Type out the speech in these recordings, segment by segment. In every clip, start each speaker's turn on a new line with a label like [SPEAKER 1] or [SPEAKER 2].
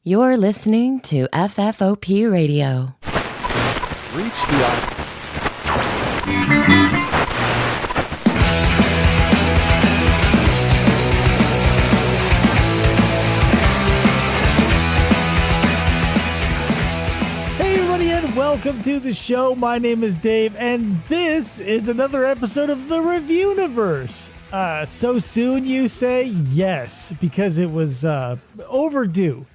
[SPEAKER 1] You're listening to FFOP Radio.
[SPEAKER 2] Reach the welcome to the show. My name is Dave, and this is another episode of the Reviewniverse. So soon, you say? Yes, because it was overdue.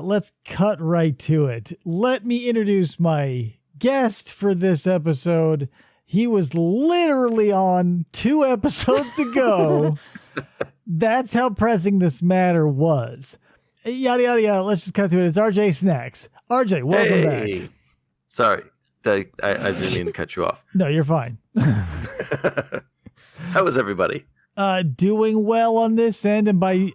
[SPEAKER 2] Let's cut right to it. Let me introduce my guest for this episode. He was literally on 2 episodes ago. That's how pressing this matter was. Yada, yada, yada. Let's just cut to it. It's RJ Snacks. RJ, welcome back.
[SPEAKER 3] Sorry, I didn't mean to cut you off.
[SPEAKER 2] No, you're fine.
[SPEAKER 3] How was everybody?
[SPEAKER 2] Doing well on this end, and by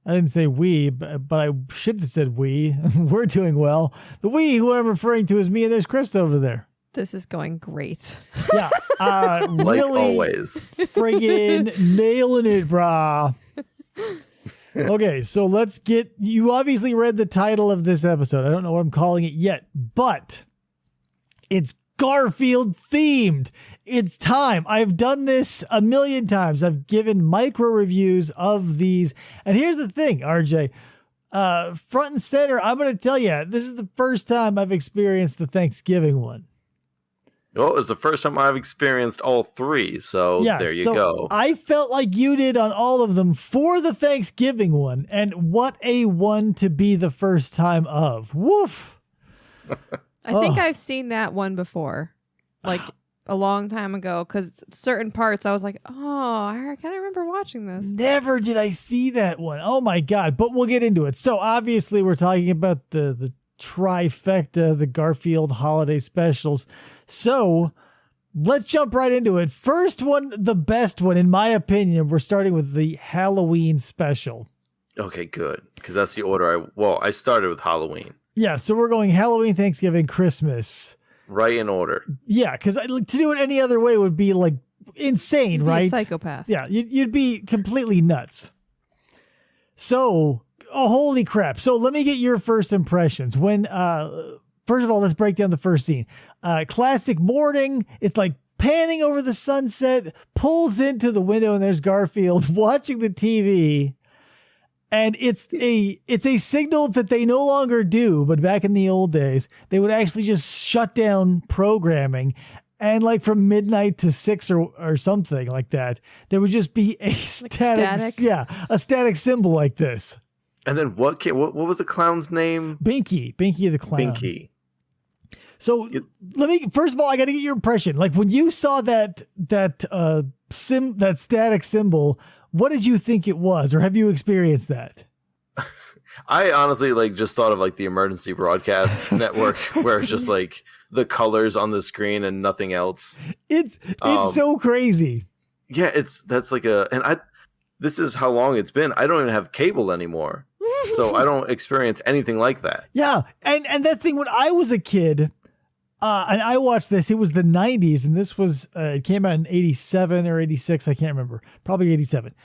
[SPEAKER 2] I didn't say we, but I should have said we. We're doing well. The we who I'm referring to is me, and there's Chris over there.
[SPEAKER 4] This is going great.
[SPEAKER 2] Yeah,
[SPEAKER 3] like
[SPEAKER 2] really
[SPEAKER 3] always.
[SPEAKER 2] Friggin' nailing it, brah. Okay, so let's get, you obviously read the title of this episode. I don't know what I'm calling it yet, but it's Gar-a-Field themed. It's time. I've done this a million times. I've given micro reviews of these. And here's the thing, RJ, front and center, I'm going to tell you, this is the first time I've experienced the Thanksgiving one.
[SPEAKER 3] Well, it was the first time I've experienced all 3, so yeah, there you go.
[SPEAKER 2] I felt like you did on all of them for the Thanksgiving one, and what a one to be the first time of. Woof!
[SPEAKER 4] I think I've seen that one before, like a long time ago, because certain parts I was like, oh, I kind of remember watching this.
[SPEAKER 2] Never did I see that one. Oh my God, but we'll get into it. So obviously we're talking about the trifecta, the Gar-a-Field holiday specials. So let's jump right into it. First one, the best one, in my opinion, we're starting with the Halloween special.
[SPEAKER 3] Okay, good. Because that's the order I started with Halloween.
[SPEAKER 2] Yeah, so we're going Halloween, Thanksgiving, Christmas.
[SPEAKER 3] Right in order.
[SPEAKER 2] Yeah, because to do it any other way would be like insane, right?
[SPEAKER 4] You'd be a psychopath.
[SPEAKER 2] Yeah, you'd be completely nuts. So, holy crap. So let me get your first impressions. When, first of all, let's break down the first scene. Classic morning. It's like panning over the sunset, pulls into the window, and there's Gar-a-Field watching the TV. And it's a signal that they no longer do, but back in the old days, they would actually just shut down programming. And like from midnight to 6 or something like that, there would just be a static. Yeah, a static symbol like this.
[SPEAKER 3] And then what was the clown's name?
[SPEAKER 2] Binky the clown.
[SPEAKER 3] Binky.
[SPEAKER 2] So first of all, I got to get your impression. Like when you saw that static symbol, what did you think it was, or have you experienced that?
[SPEAKER 3] I honestly just thought of like the emergency broadcast network, where it's just like the colors on the screen and nothing else.
[SPEAKER 2] It's so crazy.
[SPEAKER 3] Yeah, this is how long it's been. I don't even have cable anymore. So I don't experience anything like that.
[SPEAKER 2] Yeah. And that thing, when I was a kid, and I watched this, it was the 90s, and this was, it came out in 87 or 86. I can't remember. Probably 87.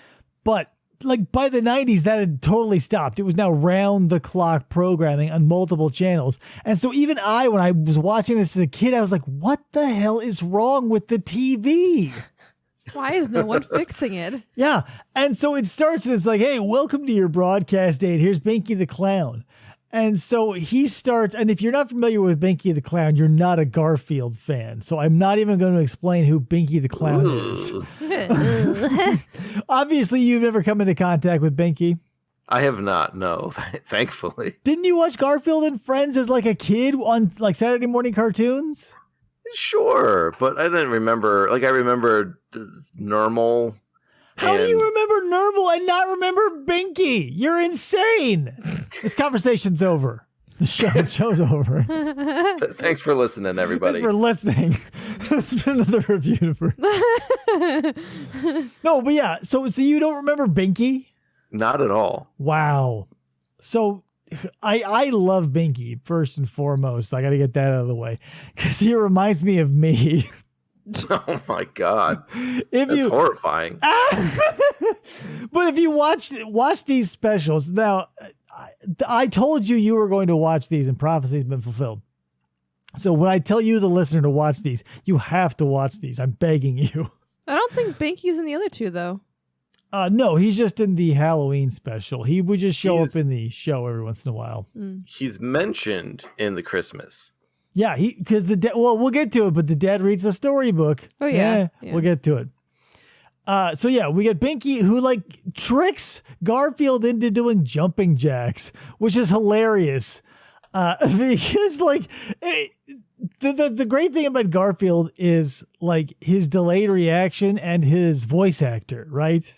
[SPEAKER 2] But like by the 90s, that had totally stopped. It was now round the clock programming on multiple channels. And so even when I was watching this as a kid, I was like, what the hell is wrong with the TV?
[SPEAKER 4] Why is no one fixing it?
[SPEAKER 2] Yeah. And so it starts and it's like, hey, welcome to your broadcast date. Here's Binky the Clown. And so he starts, and if you're not familiar with Binky the Clown, you're not a Gar-a-Field fan. So I'm not even going to explain who Binky the Clown is. Obviously, you've never come into contact with Binky.
[SPEAKER 3] I have not, no, thankfully.
[SPEAKER 2] Didn't you watch Gar-a-Field and Friends as like a kid on like Saturday morning cartoons?
[SPEAKER 3] Sure, but I didn't remember. Like I remember normal.
[SPEAKER 2] How do you remember Normal and not remember Binky? You're insane. This conversation's over. The show's over.
[SPEAKER 3] Thanks for listening, everybody.
[SPEAKER 2] Thanks for listening. It's been another review. No, but yeah. So you don't remember Binky?
[SPEAKER 3] Not at all.
[SPEAKER 2] Wow. So I love Binky first and foremost. I got to get that out of the way because he reminds me of me.
[SPEAKER 3] Oh my God. That's horrifying.
[SPEAKER 2] But if you watch these specials, now I told you were going to watch these, and prophecy's been fulfilled. So when I tell you, the listener, to watch these, you have to watch these. I'm begging you.
[SPEAKER 4] I don't think Binky's in the other two, though.
[SPEAKER 2] No, he's just in the Halloween special. He would just show up in the show every once in a while.
[SPEAKER 3] He's mentioned in the Christmas.
[SPEAKER 2] Yeah, because we'll get to it, but the dad reads the storybook.
[SPEAKER 4] Oh, yeah.
[SPEAKER 2] We'll get to it. So yeah, we get Binky, who like tricks Gar-Field into doing jumping jacks, which is hilarious. Because like the great thing about Gar-Field is like his delayed reaction and his voice actor, right?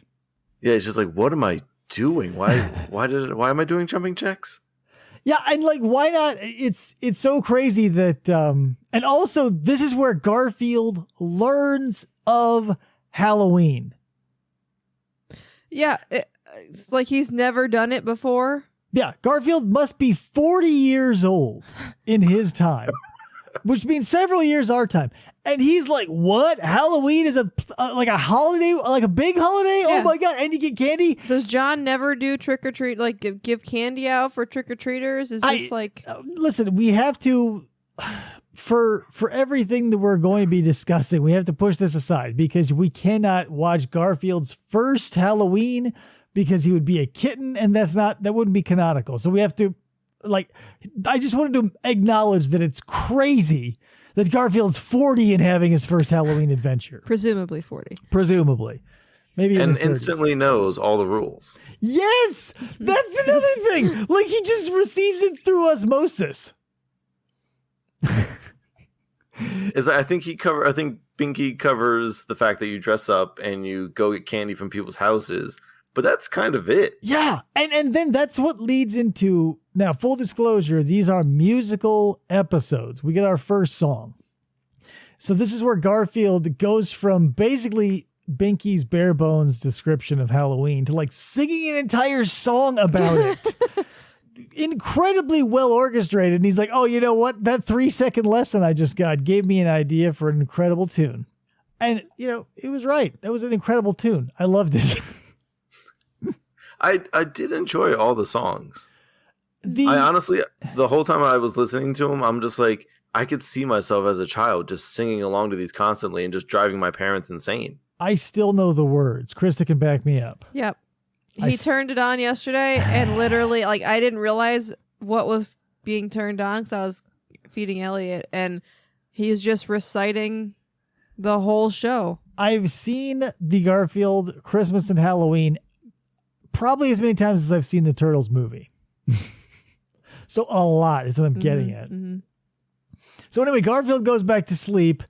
[SPEAKER 3] Yeah, it's just like, what am I doing? Why am I doing jumping jacks?
[SPEAKER 2] Yeah, and like, why not? It's so crazy that, and also this is where Gar-Field learns of Halloween.
[SPEAKER 4] Yeah, it's like he's never done it before.
[SPEAKER 2] Yeah, Gar-Field must be 40 years old in his time, which means several years our time. And he's like, what? Halloween is like a holiday, like a big holiday?
[SPEAKER 4] Yeah.
[SPEAKER 2] Oh my God. And you get candy?
[SPEAKER 4] Does John never do trick or treat, like give candy out for trick or treaters? Is this like...
[SPEAKER 2] Listen, we have to, for everything that we're going to be discussing, we have to push this aside because we cannot watch Gar-Field's first Halloween because he would be a kitten, and that wouldn't be canonical. So we have to, like, I just wanted to acknowledge that it's crazy that Gar-Field's 40 and having his first Halloween adventure.
[SPEAKER 4] Presumably 40.
[SPEAKER 2] Presumably. Maybe
[SPEAKER 3] and instantly knows all the rules.
[SPEAKER 2] Yes! That's another thing! Like, he just receives it through osmosis.
[SPEAKER 3] I think Binky covers the fact that you dress up and you go get candy from people's houses, but that's kind of it.
[SPEAKER 2] Yeah, and then that's what leads into, now full disclosure, these are musical episodes. We get our first song. So this is where Gar-Field goes from basically Binky's bare bones description of Halloween to like singing an entire song about it. Incredibly well orchestrated. And he's like, oh, you know what? That 3-second lesson I just got gave me an idea for an incredible tune. And, you know, it was right. That was an incredible tune. I loved it.
[SPEAKER 3] I did enjoy all the songs. I honestly, the whole time I was listening to them, I'm just like, I could see myself as a child just singing along to these constantly and just driving my parents insane.
[SPEAKER 2] I still know the words. Krista can back me up.
[SPEAKER 4] Yep. He turned it on yesterday and literally, like, I didn't realize what was being turned on because I was feeding Elliot, and he's just reciting the whole show. I've
[SPEAKER 2] seen the Gar-Field Christmas and Halloween probably as many times as I've seen the Turtles movie. So a lot is what I'm getting at. Mm-hmm. So anyway, Gar-Field goes back to sleep,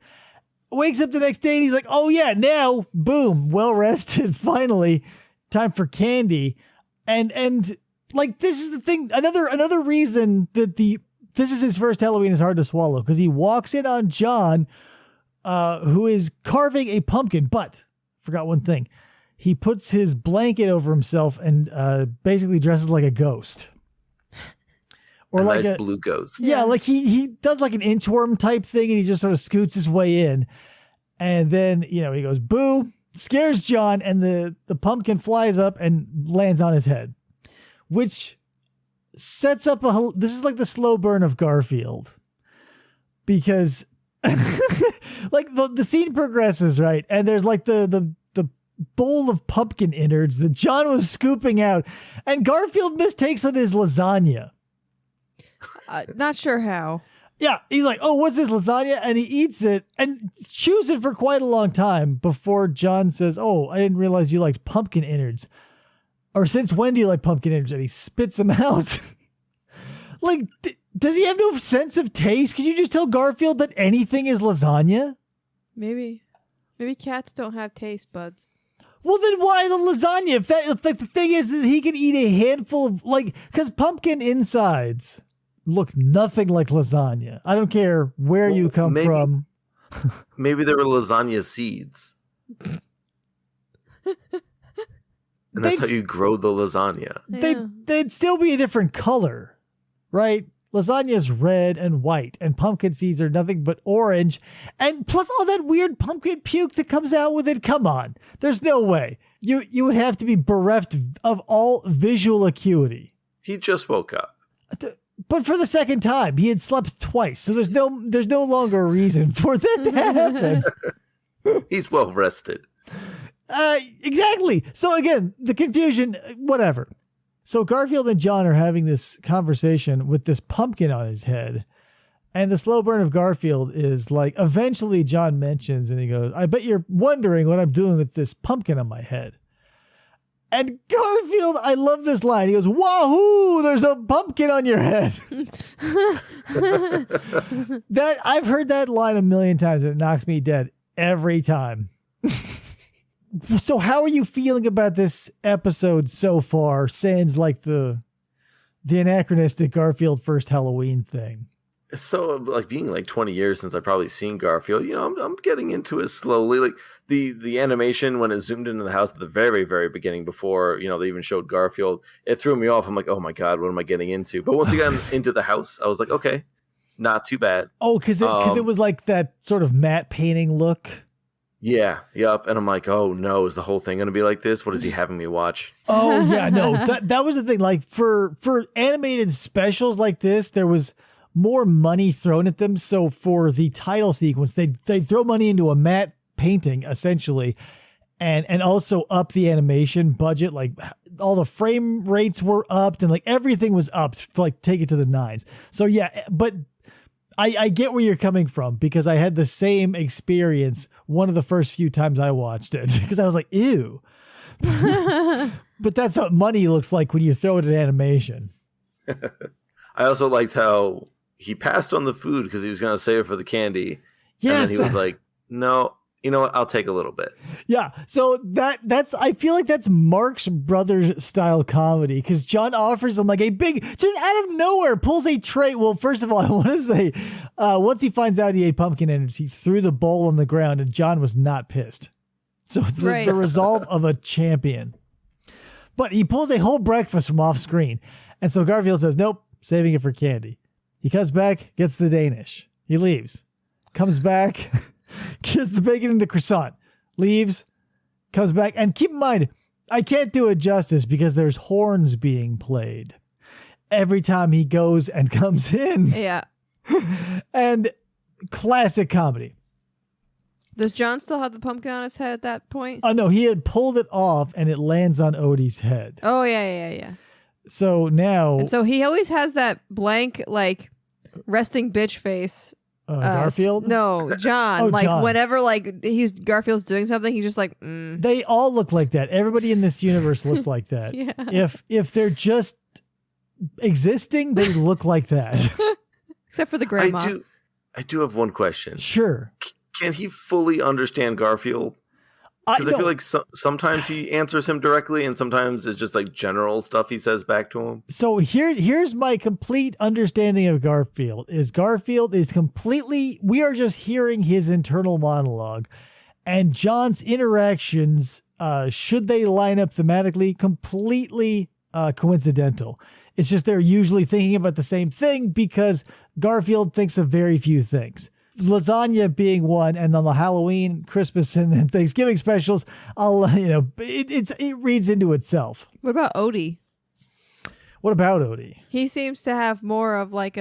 [SPEAKER 2] wakes up the next day, and he's like, oh yeah, now, boom, well rested, finally, time for candy. And like, this is the thing, another reason that this is his first Halloween is hard to swallow, because he walks in on John, who is carving a pumpkin, but forgot one thing. He puts his blanket over himself and basically dresses like a ghost.
[SPEAKER 3] Or like nice blue ghost.
[SPEAKER 2] Yeah, like he does like an inchworm type thing, and he just sort of scoots his way in. And then, you know, he goes, boo, scares John, and the pumpkin flies up and lands on his head. Which sets up this is like the slow burn of Gar-Field. Because like the scene progresses, right? And there's like the bowl of pumpkin innards that John was scooping out, and Gar-Field mistakes it as lasagna.
[SPEAKER 4] Not sure how.
[SPEAKER 2] Yeah, he's like, oh, what's this, lasagna? And he eats it and chews it for quite a long time before John says, oh, I didn't realize you liked pumpkin innards. Or since when do you like pumpkin innards? And he spits them out. Like, does he have no sense of taste? Can you just tell Gar-Field that anything is lasagna?
[SPEAKER 4] Maybe cats don't have taste buds.
[SPEAKER 2] Well, then why the lasagna? If the thing is that he can eat a handful of, like, because pumpkin insides look nothing like lasagna. I don't care where you come from.
[SPEAKER 3] Maybe there were lasagna seeds. And that's how you grow the lasagna.
[SPEAKER 2] They'd still be a different color, right? Lasagna is red and white, and pumpkin seeds are nothing but orange. And plus all that weird pumpkin puke that comes out with it. Come on. There's no way. You would have to be bereft of all visual acuity.
[SPEAKER 3] He just woke up.
[SPEAKER 2] But for the second time, he had slept twice, so there's no longer a reason for that to happen.
[SPEAKER 3] He's well rested.
[SPEAKER 2] Exactly. So again, the confusion, whatever. So Gar-Field and John are having this conversation with this pumpkin on his head. And the slow burn of Gar-Field is like, eventually John mentions, and he goes, I bet you're wondering what I'm doing with this pumpkin on my head. And Gar-Field, I love this line. He goes, wahoo, there's a pumpkin on your head. That I've heard that line a million times, and it knocks me dead every time. So how are you feeling about this episode so far, sans like the anachronistic Gar-Field first Halloween thing?
[SPEAKER 3] So like being like 20 years since I've probably seen Gar-Field, I'm getting into it slowly. Like the animation when it zoomed into the house at the very, very beginning before, they even showed Gar-Field, it threw me off. I'm like, oh my God, what am I getting into? But once I got into the house, I was like, okay, not too bad.
[SPEAKER 2] Oh, because it was like that sort of matte painting look.
[SPEAKER 3] Yeah, yep. And I'm like, oh no, is the whole thing going to be like this? What is he having me watch?
[SPEAKER 2] Oh yeah, no, that was the thing. Like for animated specials like this, there was more money thrown at them. So for the title sequence, they throw money into a matte painting essentially, and also up the animation budget. Like all the frame rates were upped and like everything was upped to like take it to the nines. So yeah, but I get where you're coming from because I had the same experience one of the first few times I watched it because I was like, ew. But that's what money looks like when you throw it at animation.
[SPEAKER 3] I also liked how he passed on the food because he was going to save it for the candy.
[SPEAKER 2] Yes.
[SPEAKER 3] And then he was like, no, you know what? I'll take a little bit.
[SPEAKER 2] Yeah. So that's, I feel like that's Marx Brothers style comedy because John offers him like a big, just out of nowhere, pulls a tray. Well, first of all, I want to say, once he finds out he ate pumpkin innards, he threw the bowl on the ground and John was not pissed. So the resolve of a champion. But he pulls a whole breakfast from off screen. And so Gar-Field says, nope, saving it for candy. He comes back, gets the Danish. He leaves. Comes back, gets the bacon and the croissant. Leaves, comes back. And keep in mind, I can't do it justice because there's horns being played every time he goes and comes in.
[SPEAKER 4] Yeah.
[SPEAKER 2] And classic comedy.
[SPEAKER 4] Does John still have the pumpkin on his head at that point?
[SPEAKER 2] Oh, no, he had pulled it off and it lands on Odie's head.
[SPEAKER 4] Oh, yeah.
[SPEAKER 2] So now...
[SPEAKER 4] And so he always has that blank, like, resting bitch face.
[SPEAKER 2] Gar-Field?
[SPEAKER 4] No, John.
[SPEAKER 2] Oh,
[SPEAKER 4] like,
[SPEAKER 2] John.
[SPEAKER 4] Whenever, like, Gar-Field's doing something, he's just like,
[SPEAKER 2] They all look like that. Everybody in this universe looks like that.
[SPEAKER 4] Yeah.
[SPEAKER 2] If they're just existing, they look like that.
[SPEAKER 4] Except for the grandma.
[SPEAKER 3] I do have one question.
[SPEAKER 2] Sure.
[SPEAKER 3] Can he fully understand Gar-Field? Because I feel like sometimes he answers him directly and sometimes it's just like general stuff he says back to him.
[SPEAKER 2] So here's my complete understanding of Gar-Field is completely, we are just hearing his internal monologue and John's interactions, should they line up thematically, completely coincidental. It's just they're usually thinking about the same thing because Gar-Field thinks of very few things. Lasagna being one, and then the Halloween, Christmas, and Thanksgiving specials, it reads into itself.
[SPEAKER 4] What about Odie?
[SPEAKER 2] What about Odie?
[SPEAKER 4] He seems to have more of like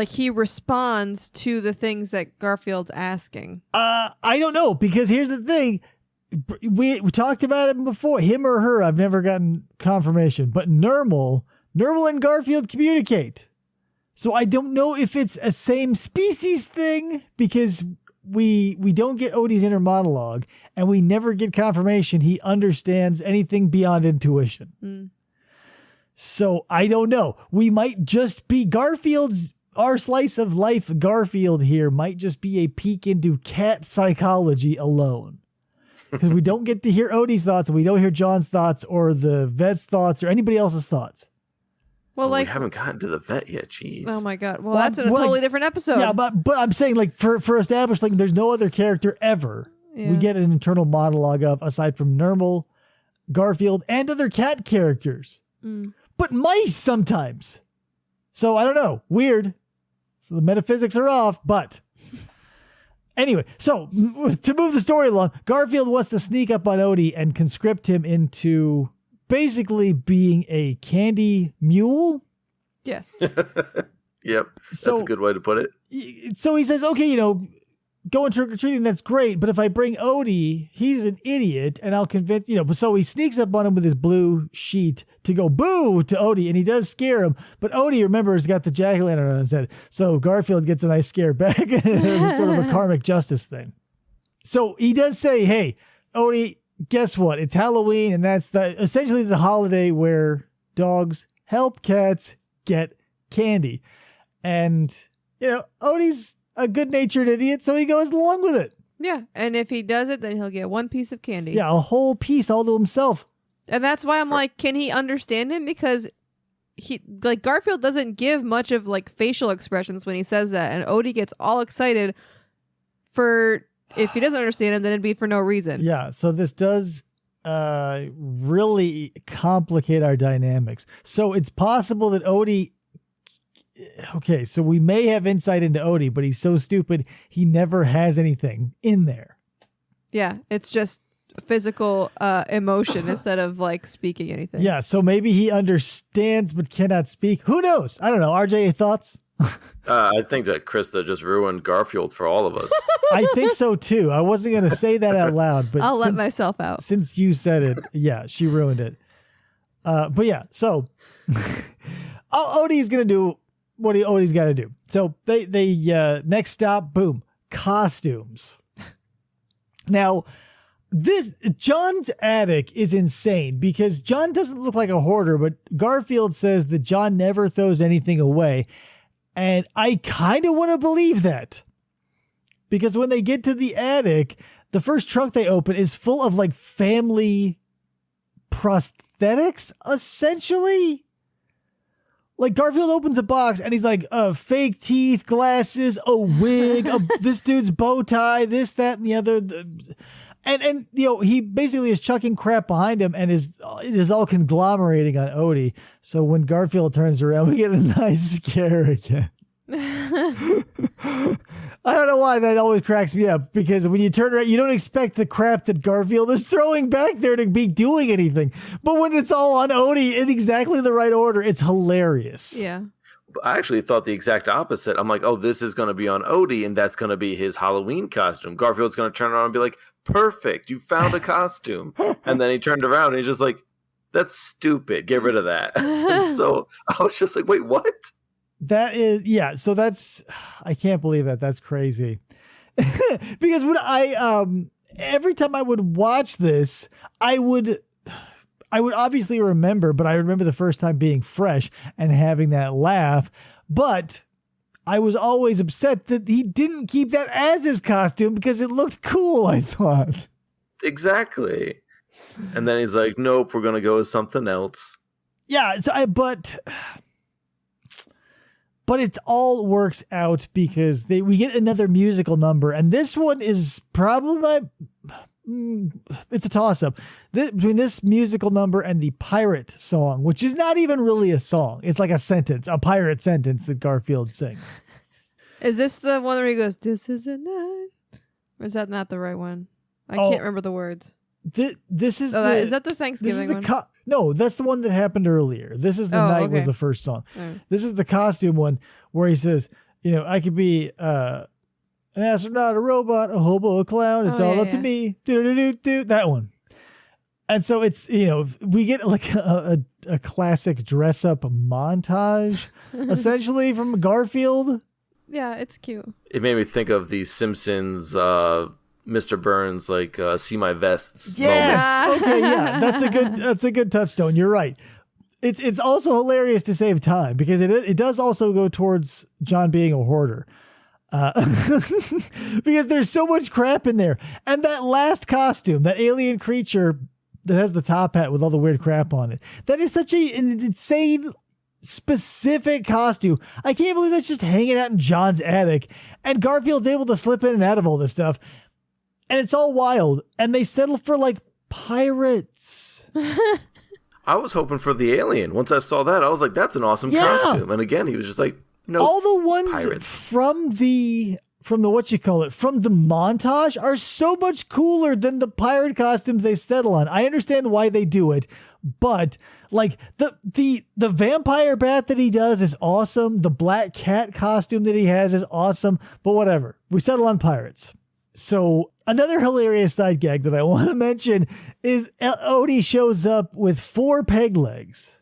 [SPEAKER 4] he responds to the things that Gar-Field's asking.
[SPEAKER 2] I don't know, because here's the thing. We talked about it before. Him or her, I've never gotten confirmation. But Nermal and Gar-Field communicate. So I don't know if it's a same species thing because we don't get Odie's inner monologue and we never get confirmation he understands anything beyond intuition. So I don't know. We might just be our slice of life Gar-Field here might just be a peek into cat psychology alone. Because we don't get to hear Odie's thoughts and we don't hear John's thoughts or the vet's thoughts or anybody else's thoughts.
[SPEAKER 4] Well,
[SPEAKER 3] we haven't gotten to the vet yet. Jeez.
[SPEAKER 4] Oh my God. Well, that's in a totally different episode.
[SPEAKER 2] Yeah, but I'm saying like for established, like there's no other character ever. Yeah. We get an internal monologue of aside from Nermal, Gar-Field, and other cat characters. But mice sometimes. So I don't know. Weird. So the metaphysics are off, but anyway, so to move the story along, Gar-Field wants to sneak up on Odie and conscript him into basically being a candy mule.
[SPEAKER 4] Yes.
[SPEAKER 3] Yep.
[SPEAKER 2] So-
[SPEAKER 3] That's a good way to put it.
[SPEAKER 2] So he says, okay, going trick-or-treating, that's great, but if I bring Odie, he's an idiot, and I'll convince, but so he sneaks up on him with his blue sheet to go boo to Odie, and he does scare him, but Odie, remember, has got the jack-o'-lantern on his head, so Gar-Field gets a nice scare back. It's sort of a karmic justice thing. So he does say, hey, Odie, guess what? It's Halloween, and that's essentially the holiday where dogs help cats get candy. And, Odie's a good-natured idiot, so he goes along with it.
[SPEAKER 4] Yeah, and if he does it, then he'll get one piece of candy.
[SPEAKER 2] Yeah, a whole piece all to himself.
[SPEAKER 4] And that's why I'm like, can he understand him? Because Gar-Field doesn't give much of facial expressions when he says that, and Odie gets all excited for if he doesn't understand him, then it'd be for no reason.
[SPEAKER 2] Yeah, so this does really complicate our dynamics. So it's possible that Odie. Okay, so we may have insight into Odie, but he's so stupid he never has anything in there.
[SPEAKER 4] Yeah, it's just physical emotion instead of speaking anything.
[SPEAKER 2] Yeah, so maybe he understands but cannot speak. Who knows? I don't know. RJ, any thoughts?
[SPEAKER 3] I think that Krista just ruined Gar-Field for all of us.
[SPEAKER 2] I think so too. I wasn't going to say that out loud, but
[SPEAKER 4] I'll let myself out.
[SPEAKER 2] Since you said it, yeah, she ruined it. But yeah, so Odie's going to do what Odie's got to do. So they next stop, boom, costumes. Now, John's attic is insane because John doesn't look like a hoarder, but Gar-Field says that John never throws anything away. And I kind of want to believe that because when they get to the attic, the first trunk they open is full of family prosthetics, essentially. Gar-Field opens a box and he's like, fake teeth, glasses, a wig, this dude's bow tie, this, that, and the other. And he basically is chucking crap behind him and it is all conglomerating on Odie. So when Gar-Field turns around, we get a nice scare again. I don't know why that always cracks me up because when you turn around, you don't expect the crap that Gar-Field is throwing back there to be doing anything. But when it's all on Odie in exactly the right order, it's hilarious.
[SPEAKER 4] Yeah.
[SPEAKER 3] I actually thought the exact opposite. I'm like, oh, this is going to be on Odie, and that's going to be his Halloween costume. Gar-Field's going to turn around and be like, perfect, you found a costume. And then he turned around and he's just like, that's stupid. Get rid of that. And so I was just like, wait, what?
[SPEAKER 2] That is, yeah. So I can't believe that. That's crazy. Because when every time I would watch this, I would obviously remember, but I remember the first time being fresh and having that laugh. But I was always upset that he didn't keep that as his costume because it looked cool, I thought.
[SPEAKER 3] Exactly. And then he's like, nope, we're going to go with something else.
[SPEAKER 2] Yeah. But it all works out because we get another musical number. And this one is probably it's a toss-up between this musical number and the pirate song, which is not even really a song. It's like a pirate sentence that Gar-Field sings.
[SPEAKER 4] Is this the one where he goes, this is a night? Or is that not the right one? I can't remember the words.
[SPEAKER 2] This is
[SPEAKER 4] is that the Thanksgiving one?
[SPEAKER 2] No, that's the one that happened earlier. This is the night was the first song.
[SPEAKER 4] Right.
[SPEAKER 2] This is the costume one where he says, I could be an astronaut, a robot, a hobo, a clown. It's all up to me. Do that one. And so it's, we get a classic dress up montage essentially from Gar-Field.
[SPEAKER 4] Yeah, it's cute.
[SPEAKER 3] It made me think of the Simpsons Mr. Burns, see my vests.
[SPEAKER 2] Yes.
[SPEAKER 3] Moments.
[SPEAKER 2] Okay. Yeah. That's a good touchstone. You're right. It's also hilarious to save time because it does also go towards John being a hoarder. Because there's so much crap in there. And that last costume, that alien creature that has the top hat with all the weird crap on it, that is such an insane specific costume. I can't believe that's just hanging out in John's attic. And Gar-Field's able to slip in and out of all this stuff. And it's all wild. And they settle for pirates.
[SPEAKER 3] I was hoping for the alien. Once I saw that, I was like, that's an awesome costume. And again, he was just like, no.
[SPEAKER 2] All the ones
[SPEAKER 3] pirates.
[SPEAKER 2] from the from the from the montage are so much cooler than the pirate costumes they settle on. I understand why they do it, but like the vampire bat that he does is awesome. The black cat costume that he has is awesome, but whatever. We settle on pirates. So another hilarious side gag that I want to mention is Odie shows up with 4 peg legs.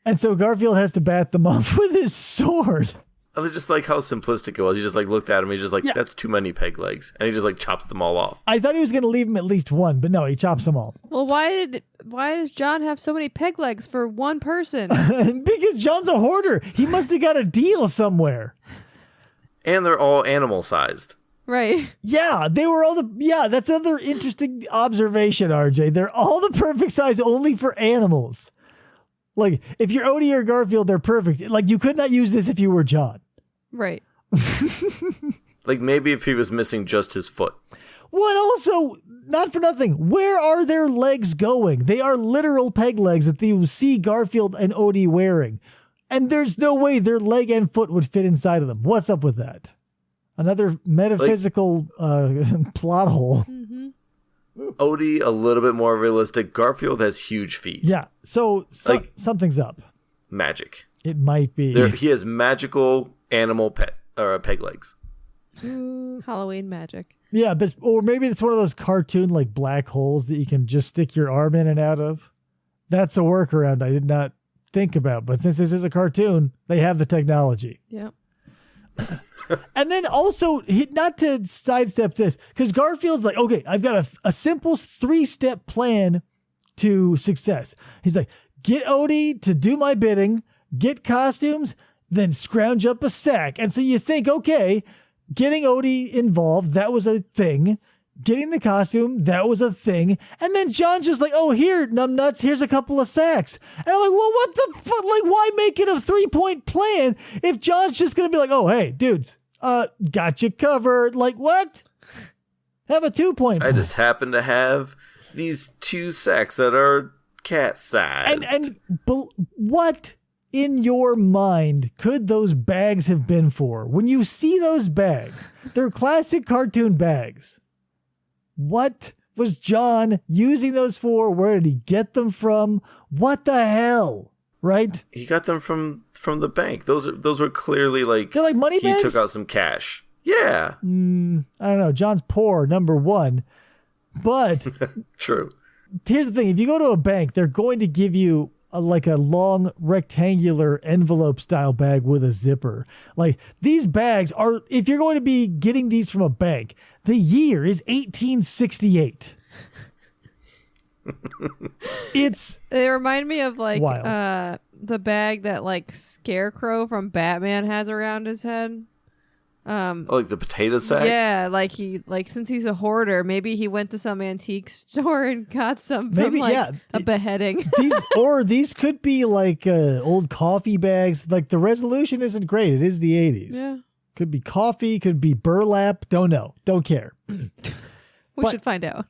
[SPEAKER 2] And so Gar-Field has to bat them off with his sword.
[SPEAKER 3] I just like how simplistic it was. He just like looked at him. He's just like, that's too many peg legs. And he just like chops them all off.
[SPEAKER 2] I thought he was going to leave him at least one, but no, he chops them all.
[SPEAKER 4] Well, why does John have so many peg legs for one person?
[SPEAKER 2] Because John's a hoarder. He must have got a deal somewhere.
[SPEAKER 3] And they're all animal sized.
[SPEAKER 4] Right.
[SPEAKER 2] Yeah, they were all that's another interesting observation, RJ. They're all the perfect size only for animals. Like, if you're Odie or Gar-Field, they're perfect. Like, you could not use this if you were John.
[SPEAKER 4] Right.
[SPEAKER 3] Like, maybe if he was missing just his foot.
[SPEAKER 2] Well, and also, not for nothing, where are their legs going? They are literal peg legs that you see Gar-Field and Odie wearing. And there's no way their leg and foot would fit inside of them. What's up with that? Another metaphysical plot hole.
[SPEAKER 4] Mm-hmm.
[SPEAKER 3] Odie, a little bit more realistic. Gar-Field has huge feet.
[SPEAKER 2] Yeah, so something's up.
[SPEAKER 3] Magic.
[SPEAKER 2] It might be.
[SPEAKER 3] He has magical animal peg legs.
[SPEAKER 4] Halloween magic.
[SPEAKER 2] Yeah, or maybe it's one of those cartoon like black holes that you can just stick your arm in and out of. That's a workaround I did not think about. But since this is a cartoon, they have the technology.
[SPEAKER 4] Yep.
[SPEAKER 2] And then also, not to sidestep this, because Gar-Field's like, okay, I've got a simple 3-step plan to success. He's like, get Odie to do my bidding, get costumes, then scrounge up a sack. And so you think, okay, getting Odie involved, that was a thing. Getting the costume, that was a thing. And then John's just like, oh, here, numbnuts, here's a couple of sacks. And I'm like, well, what the fuck? Like, why make it a 3-point plan if John's just going to be like, oh, hey, dudes, got you covered. Like, what? Have a 2-point plan.
[SPEAKER 3] I just happen to have these 2 sacks that are cat-sized.
[SPEAKER 2] And what in your mind could those bags have been for? When you see those bags, they're classic cartoon bags. What was John using those for? Where did he get them from? What the hell? Right?
[SPEAKER 3] He got them from the bank. Those were clearly like,
[SPEAKER 2] they're like money bags?
[SPEAKER 3] He took out some cash. Yeah.
[SPEAKER 2] I don't know. John's poor, number one. But
[SPEAKER 3] true.
[SPEAKER 2] Here's the thing. If you go to a bank, they're going to give you a long rectangular envelope style bag with a zipper. Like, these bags are, if you're going to be getting these from a bank, the year is 1868.
[SPEAKER 4] They remind me of like
[SPEAKER 2] wild.
[SPEAKER 4] The bag that like Scarecrow from Batman has around his head.
[SPEAKER 3] Like the potato sack?
[SPEAKER 4] Yeah, since he's a hoarder, maybe he went to some antique store and got some from a beheading.
[SPEAKER 2] These could be like old coffee bags. Like, the resolution isn't great. It is the 80s.
[SPEAKER 4] Yeah.
[SPEAKER 2] Could be coffee, could be burlap. Don't know. Don't care.
[SPEAKER 4] We should find out.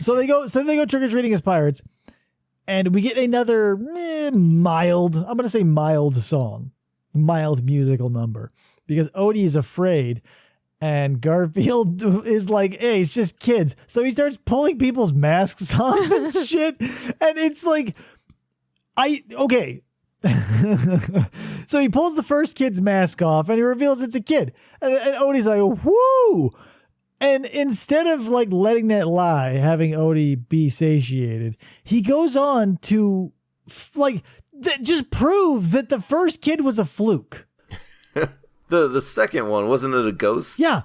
[SPEAKER 2] So they go trick-or-treating as pirates, and we get another mild song, mild musical number, because Odie is afraid, and Gar-Field is like, hey, it's just kids. So he starts pulling people's masks off and shit, and it's like, okay. So he pulls the first kid's mask off, and he reveals it's a kid, and Odie's like, whoo! And instead of like letting that lie, having Odie be satiated, he goes on to just prove that the first kid was a fluke.
[SPEAKER 3] The second one, wasn't it a ghost?
[SPEAKER 2] Yeah.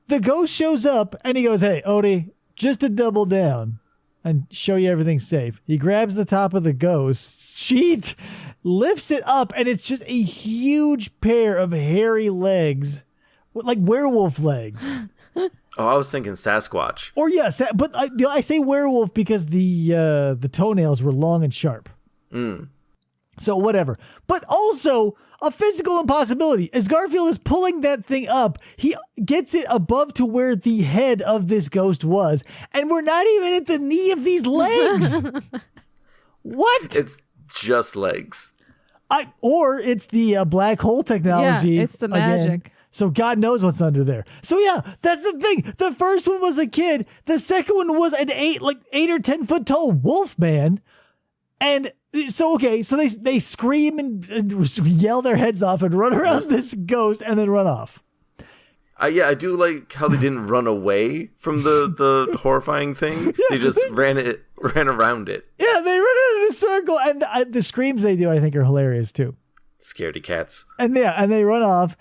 [SPEAKER 2] The ghost shows up and he goes, hey, Odie, just to double down and show you everything's safe. He grabs the top of the ghost sheet, lifts it up, and it's just a huge pair of hairy legs, like werewolf legs.
[SPEAKER 3] Oh, I was thinking Sasquatch.
[SPEAKER 2] Or yes, but I say werewolf because the toenails were long and sharp. So whatever. But also a physical impossibility. As Gar-Field is pulling that thing up, he gets it above to where the head of this ghost was, and we're not even at the knee of these legs. What?
[SPEAKER 3] It's just legs.
[SPEAKER 2] Or it's the black hole technology.
[SPEAKER 4] Yeah, it's the magic.
[SPEAKER 2] Again. So God knows what's under there. So yeah, that's the thing. The first one was a kid. The second one was an 8 or 10 foot tall wolf man. And so, okay, so they scream and yell their heads off and run around this ghost and then run off.
[SPEAKER 3] I do like how they didn't run away from the horrifying thing. Yeah, they just ran around it.
[SPEAKER 2] Yeah, they run in a circle, and the screams they do, I think, are hilarious too.
[SPEAKER 3] Scaredy cats.
[SPEAKER 2] And they run off.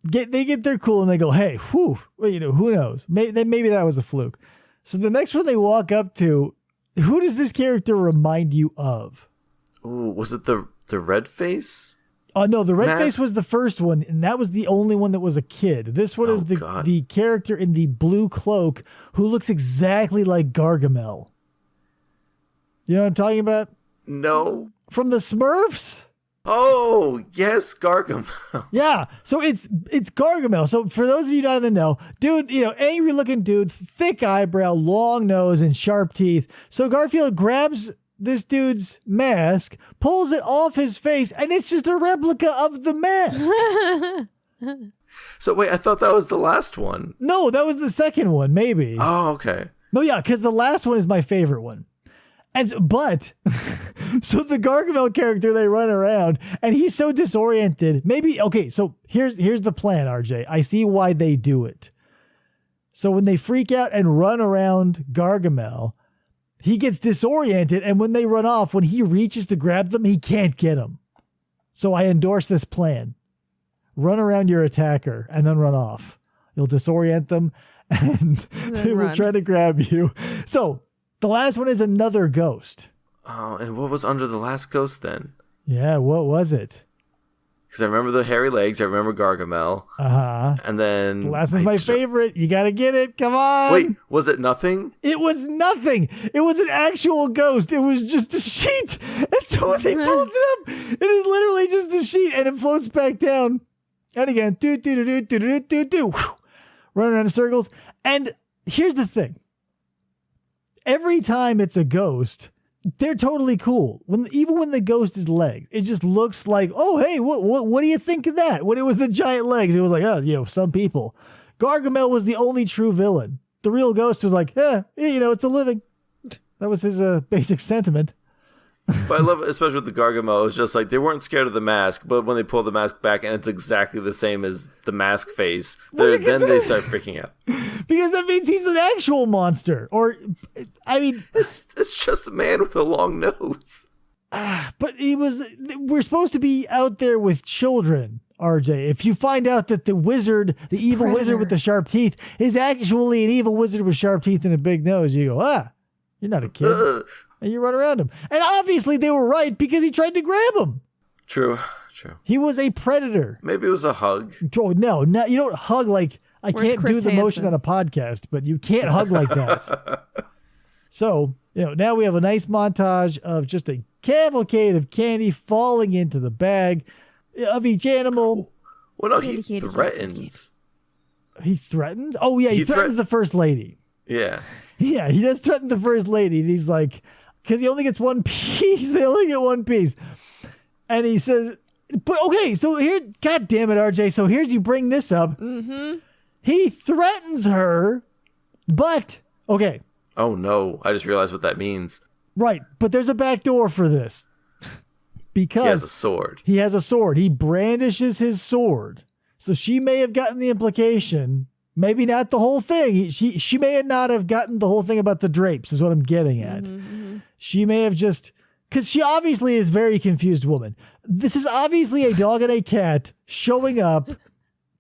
[SPEAKER 2] They get their cool, and they go, "Hey, whew, well, who knows? Maybe that was a fluke." So the next one they walk up to, who does this character remind you of?
[SPEAKER 3] Ooh, was it the red face?
[SPEAKER 2] Oh, no, the red face was the first one, and that was the only one that was a kid. This one is the character in the blue cloak who looks exactly like Gargamel. You know what I'm talking about?
[SPEAKER 3] No.
[SPEAKER 2] From the Smurfs?
[SPEAKER 3] Oh, yes, Gargamel.
[SPEAKER 2] Yeah, so it's Gargamel. So for those of you not in the know, dude, angry looking dude, thick eyebrow, long nose, and sharp teeth. So Gar-a-Field grabs this dude's mask, pulls it off his face, and it's just a replica of the mask.
[SPEAKER 3] So wait, I thought that was the last one.
[SPEAKER 2] No, that was the second one, maybe.
[SPEAKER 3] Oh, okay.
[SPEAKER 2] No, yeah, because the last one is my favorite one. But so the Gargamel character, they run around, and he's so disoriented. Maybe, okay, so here's the plan, RJ. I see why they do it. So when they freak out and run around Gargamel, he gets disoriented, and when they run off, when he reaches to grab them, he can't get them. So I endorse this plan. Run around your attacker and then run off. You'll disorient them, and they will try to grab you. So the last one is another ghost.
[SPEAKER 3] Oh, and what was under the last ghost then?
[SPEAKER 2] Yeah, what was it?
[SPEAKER 3] Because I remember the hairy legs. I remember Gargamel.
[SPEAKER 2] Uh-huh.
[SPEAKER 3] And then...
[SPEAKER 2] The last one's my favorite. You got to get it. Come on.
[SPEAKER 3] Wait, was it nothing?
[SPEAKER 2] It was nothing. It was an actual ghost. It was just a sheet. And so when he pulls it up, it is literally just a sheet, and it floats back down. And again, running around in circles. And here's the thing. Every time it's a ghost, they're totally cool. Even when the ghost is legs, it just looks like, oh, hey, what do you think of that? When it was the giant legs, it was like, oh, some people. Gargamel was the only true villain. The real ghost was like, it's a living. That was his basic sentiment.
[SPEAKER 3] But I love it, especially with the Gargamel. It's just like they weren't scared of the mask, but when they pull the mask back and it's exactly the same as the mask face, then they start freaking out.
[SPEAKER 2] Because that means he's an actual monster. Or, I mean...
[SPEAKER 3] It's just a man with a long nose.
[SPEAKER 2] But we're supposed to be out there with children, RJ. If you find out that the evil wizard with the sharp teeth, is actually an evil wizard with sharp teeth and a big nose, you go, you're not a kid. And you run around him. And obviously they were right because he tried to grab him.
[SPEAKER 3] True.
[SPEAKER 2] He was a predator.
[SPEAKER 3] Maybe it was a hug.
[SPEAKER 2] Oh, no, you don't hug like... I can't do the motion on a podcast, but you can't hug like that. So, now we have a nice montage of just a cavalcade of candy falling into the bag of each animal.
[SPEAKER 3] Well, no, he threatens.
[SPEAKER 2] He threatens? Oh, yeah, he threatens the first lady.
[SPEAKER 3] Yeah.
[SPEAKER 2] Yeah, he does threaten the first lady. And he's like, because he only gets one piece. They only get one piece. And he says, but okay, so here, God damn it, RJ. So here's, you bring this up.
[SPEAKER 4] Mm-hmm.
[SPEAKER 2] He threatens her, but, okay.
[SPEAKER 3] Oh, no. I just realized what that means.
[SPEAKER 2] Right, but there's a back door for this. Because
[SPEAKER 3] he has a sword.
[SPEAKER 2] He has a sword. He brandishes his sword. So she may have gotten the implication, maybe not the whole thing. She may not have gotten the whole thing about the drapes, is what I'm getting at.
[SPEAKER 4] Mm-hmm.
[SPEAKER 2] She may have just, because she obviously is a very confused woman. This is obviously a dog and a cat showing up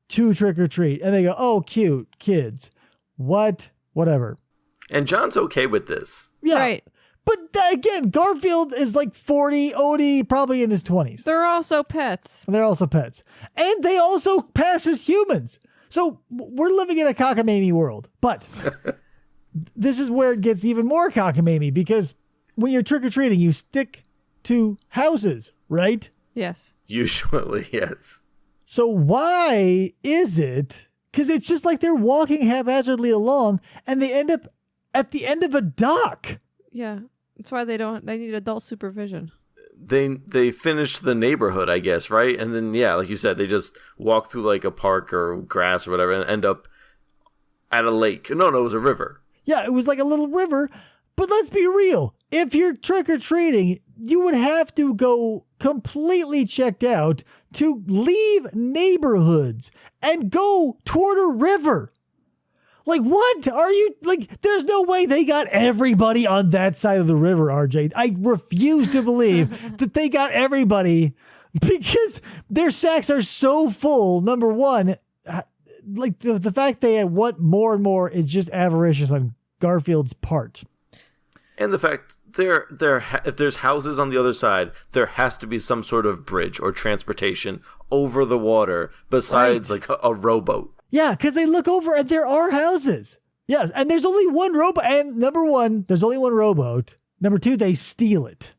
[SPEAKER 2] to trick or treat, and they go, oh, cute kids, whatever.
[SPEAKER 3] And John's okay with this.
[SPEAKER 2] Yeah,
[SPEAKER 4] right.
[SPEAKER 2] But again, Gar-a-Field is like 40, Odie probably in his 20s.
[SPEAKER 4] They're also pets.
[SPEAKER 2] And they also pass as humans. So we're living in a cockamamie world. But this is where it gets even more cockamamie, because when you're trick or treating, you stick to houses, right?
[SPEAKER 4] Yes.
[SPEAKER 3] Usually, yes.
[SPEAKER 2] So why is it? Because it's just like they're walking haphazardly along and they end up at the end of a dock.
[SPEAKER 4] Yeah. That's why they need adult supervision.
[SPEAKER 3] they finished the neighborhood, I guess, right? And then yeah, like you said, they just walk through like a park or grass or whatever and end up at a lake. No, it was a river.
[SPEAKER 2] Yeah, it was like a little river. But let's be real. If you're trick-or-treating, you would have to go completely checked out to leave neighborhoods and go toward a river. Like, what are you, like, there's no way they got everybody on that side of the river, RJ. I refuse to believe that they got everybody because their sacks are so full. Number one, like the fact they want more and more is just avaricious on Gar-a-Field's part.
[SPEAKER 3] And the fact if there's houses on the other side, there has to be some sort of bridge or transportation over the water besides like a rowboat.
[SPEAKER 2] Yeah, because they look over and there are houses. Yes, and there's only one rowboat. And number one, there's only one rowboat. Number two, they steal it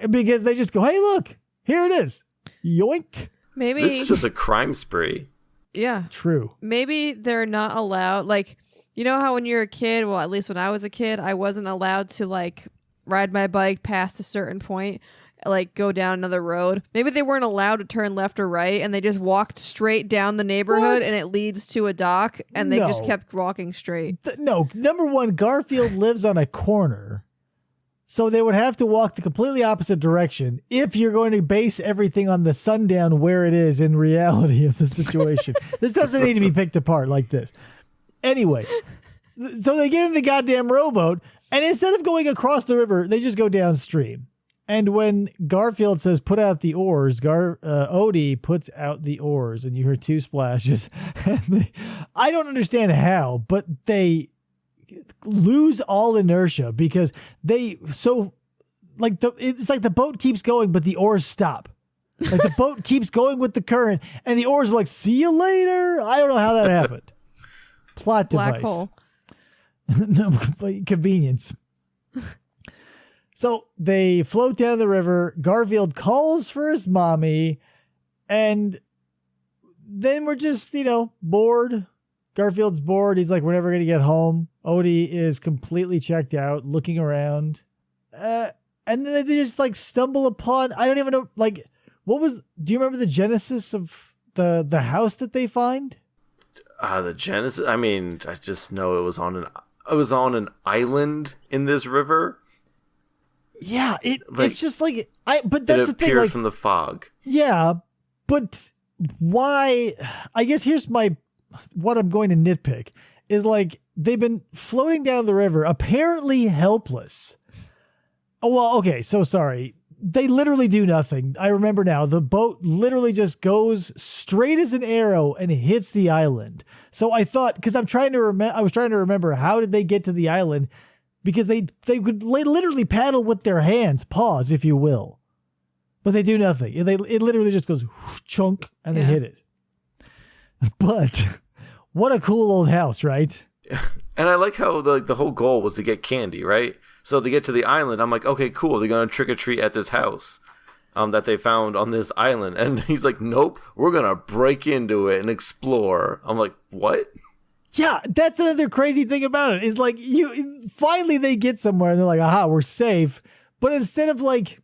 [SPEAKER 2] because they just go, hey, look, here it is. Yoink.
[SPEAKER 4] Maybe
[SPEAKER 3] this is just a crime spree.
[SPEAKER 4] Yeah.
[SPEAKER 2] True.
[SPEAKER 4] Maybe they're not allowed. Like, you know how when you're a kid, well, at least when I was a kid, I wasn't allowed to like ride my bike past a certain point, like go down another road. Maybe they weren't allowed to turn left or right and they just walked straight down the neighborhood and it leads to a dock and they just kept walking straight.
[SPEAKER 2] No, number one, Gar-a-Field lives on a corner. So they would have to walk the completely opposite direction if you're going to base everything on the sundown where it is in reality of the situation. This doesn't need to be picked apart like this. Anyway, so they get in the goddamn rowboat and instead of going across the river, they just go downstream. And when Gar-a-Field says, put out the oars, Odie puts out the oars and you hear two splashes. I don't understand how, but they lose all inertia because it's like the boat keeps going, but the oars stop. Like the boat keeps going with the current and the oars are like, see you later. I don't know how that happened. Plot
[SPEAKER 4] Black
[SPEAKER 2] device.
[SPEAKER 4] hole.
[SPEAKER 2] No, convenience. So they float down the river. Gar-a-Field calls for his mommy. And then we're just, bored. Gar-a-Field's bored. He's like, we're never going to get home. Odie is completely checked out, looking around. And then they just like stumble upon, I don't even know, like, do you remember the genesis of the house that they find?
[SPEAKER 3] The genesis, I mean, I just know it was on an island in this river.
[SPEAKER 2] Yeah, it's just like but that's
[SPEAKER 3] it
[SPEAKER 2] the thing.
[SPEAKER 3] appeared
[SPEAKER 2] Like,
[SPEAKER 3] from the fog.
[SPEAKER 2] Yeah, but why? I guess here's what I'm going to nitpick is like they've been floating down the river, apparently helpless. Oh well, okay. So sorry, they literally do nothing. I remember now. The boat literally just goes straight as an arrow and hits the island. So I thought, because I was trying to remember how did they get to the island. Because they could literally paddle with their hands, paws, if you will. But they do nothing. It literally just goes chunk and they hit it. But what a cool old house, right?
[SPEAKER 3] And I like how the whole goal was to get candy, right? So they get to the island. I'm like, okay, cool. They're going to trick or treat at this house that they found on this island. And he's like, nope, we're going to break into it and explore. I'm like, what?
[SPEAKER 2] Yeah, that's another crazy thing about it is like finally they get somewhere and they're like, aha, we're safe. But instead of like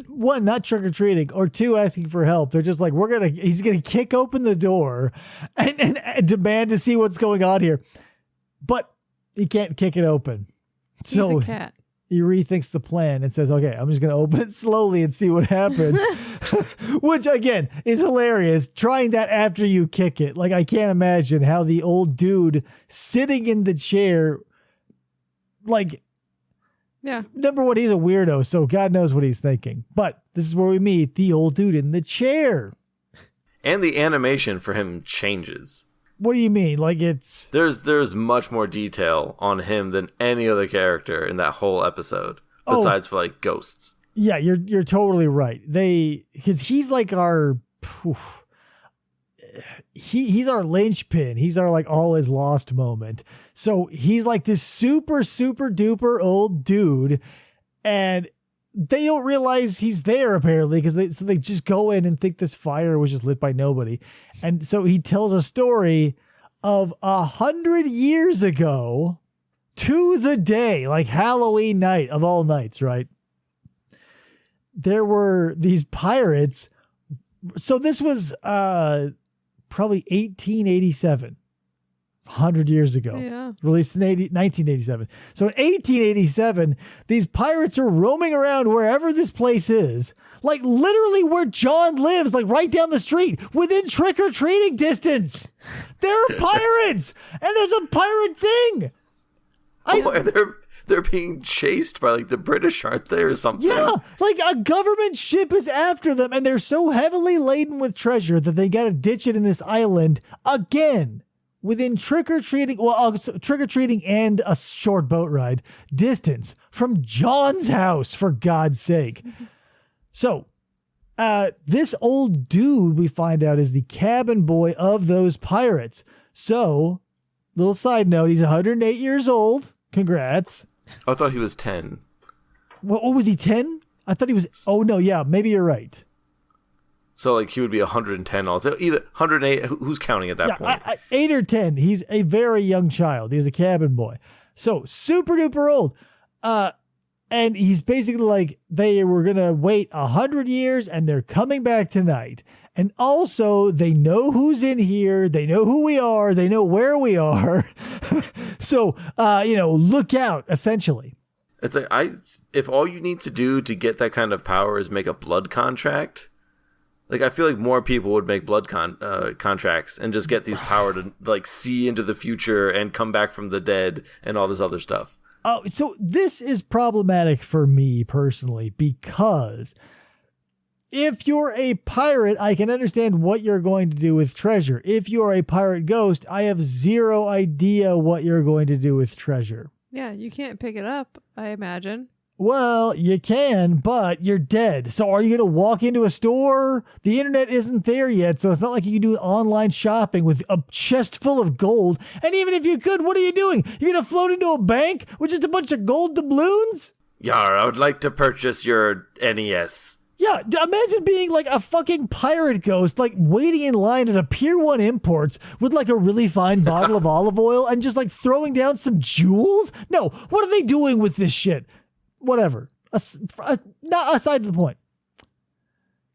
[SPEAKER 2] one, not trick or treating, or two, asking for help, they're just like, he's gonna kick open the door and demand to see what's going on here. But he can't kick it open. So
[SPEAKER 4] he's a cat.
[SPEAKER 2] He rethinks the plan and says, okay, I'm just going to open it slowly and see what happens. Which, again, is hilarious. Trying that after you kick it. Like, I can't imagine how the old dude sitting in the chair, like,
[SPEAKER 4] yeah.
[SPEAKER 2] Number one, he's a weirdo, so God knows what he's thinking. But this is where we meet the old dude in the chair.
[SPEAKER 3] And the animation for him changes.
[SPEAKER 2] What do you mean? Like
[SPEAKER 3] there's much more detail on him than any other character in that whole episode, besides for like ghosts.
[SPEAKER 2] Yeah, you're totally right. Because he's like our, he's our linchpin. He's our like all is lost moment. So he's like this super super duper old dude, and they don't realize he's there apparently because they just go in and think this fire was just lit by nobody. And so he tells a story of 100 years ago to the day, like Halloween night of all nights, right? there were these pirates. So this was probably 1887, 100 years ago.
[SPEAKER 4] Yeah.
[SPEAKER 2] Released in 1987. So in 1887, these pirates are roaming around wherever this place is, like literally where John lives, like right down the street, within trick-or-treating distance. There are pirates, and there's a pirate thing.
[SPEAKER 3] And they're being chased by like the British, aren't they, or something?
[SPEAKER 2] Yeah, like a government ship is after them, and they're so heavily laden with treasure that they got to ditch it in this island again. Within trick-or-treating, trick-or-treating and a short boat ride distance from John's house, for God's sake. So, this old dude, we find out, is the cabin boy of those pirates. So, little side note, he's 108 years old. Congrats.
[SPEAKER 3] I thought he was 10.
[SPEAKER 2] What was he, 10? I thought he was, oh no, yeah, maybe you're right.
[SPEAKER 3] So, like, he would be 110 also. Either 108, who's counting at that point?
[SPEAKER 2] 8 or 10. He's a very young child. He's a cabin boy. So, super duper old. And he's basically like, they were going to wait 100 years and they're coming back tonight. And also, they know who's in here. They know who we are. They know where we are. So, look out, essentially.
[SPEAKER 3] It's like, if all you need to do to get that kind of power is make a blood contract, like, I feel like more people would make blood contracts and just get these power to, like, see into the future and come back from the dead and all this other stuff.
[SPEAKER 2] Oh, so this is problematic for me personally, because if you're a pirate, I can understand what you're going to do with treasure. If you're a pirate ghost, I have zero idea what you're going to do with treasure.
[SPEAKER 4] Yeah, you can't pick it up, I imagine.
[SPEAKER 2] Well, you can, but you're dead. So are you going to walk into a store? The internet isn't there yet, so it's not like you can do online shopping with a chest full of gold. And even if you could, what are you doing? You're going to float into a bank with just a bunch of gold doubloons?
[SPEAKER 3] Yar, I would like to purchase your NES.
[SPEAKER 2] Yeah, imagine being like a fucking pirate ghost, like waiting in line at a Pier 1 Imports with like a really fine bottle of olive oil and just like throwing down some jewels? No, what are they doing with this shit? Whatever. Not aside to the point.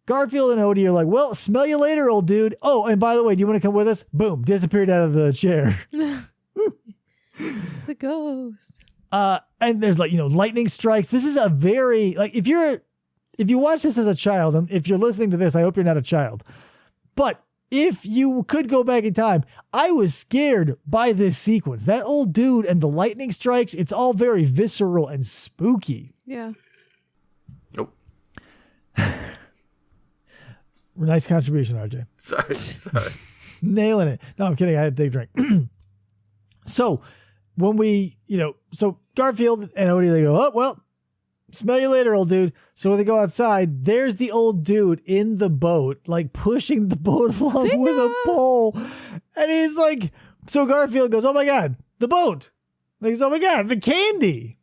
[SPEAKER 2] Gar-Field and Odie are like, well, smell you later, old dude. Oh, and by the way, do you want to come with us? Boom, disappeared out of the chair.
[SPEAKER 4] It's a ghost.
[SPEAKER 2] And there's like, lightning strikes. This is a very, like, if you watch this as a child, and if you're listening to this, I hope you're not a child. But if you could go back in time, I was scared by this sequence. That old dude and the lightning strikes, it's all very visceral and spooky.
[SPEAKER 4] Yeah.
[SPEAKER 3] Nope.
[SPEAKER 2] Nice contribution, RJ.
[SPEAKER 3] Sorry.
[SPEAKER 2] Nailing it. No, I'm kidding. I had to take a drink. So when we, so Gar-Field and Odie, they go, oh, well, smell you later, old dude. So when they go outside, there's the old dude in the boat, like pushing the boat along with a pole. And he's like, so Gar-Field goes, oh my God, the boat. And he goes, oh my God, the candy.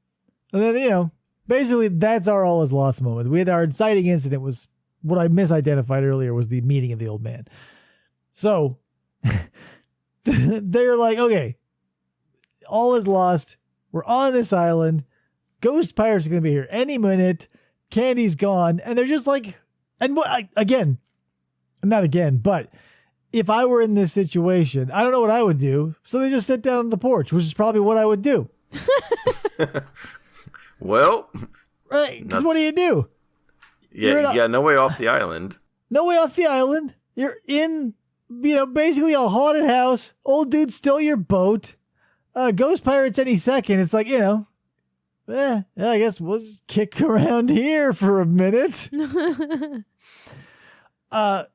[SPEAKER 2] And then, basically that's our all is lost moment. We had our inciting incident was what I misidentified earlier was the meeting of the old man. So they're like, okay, all is lost. We're on this island. Ghost pirates are going to be here any minute. Candy's gone. And they're just like, and not again, but if I were in this situation, I don't know what I would do. So they just sit down on the porch, which is probably what I would do.
[SPEAKER 3] Well,
[SPEAKER 2] right. Because what do you do?
[SPEAKER 3] Yeah, no way off the island.
[SPEAKER 2] No way off the island. You're in, basically a haunted house. Old dude stole your boat. Ghost pirates any second. It's like, I guess we'll just kick around here for a minute. But,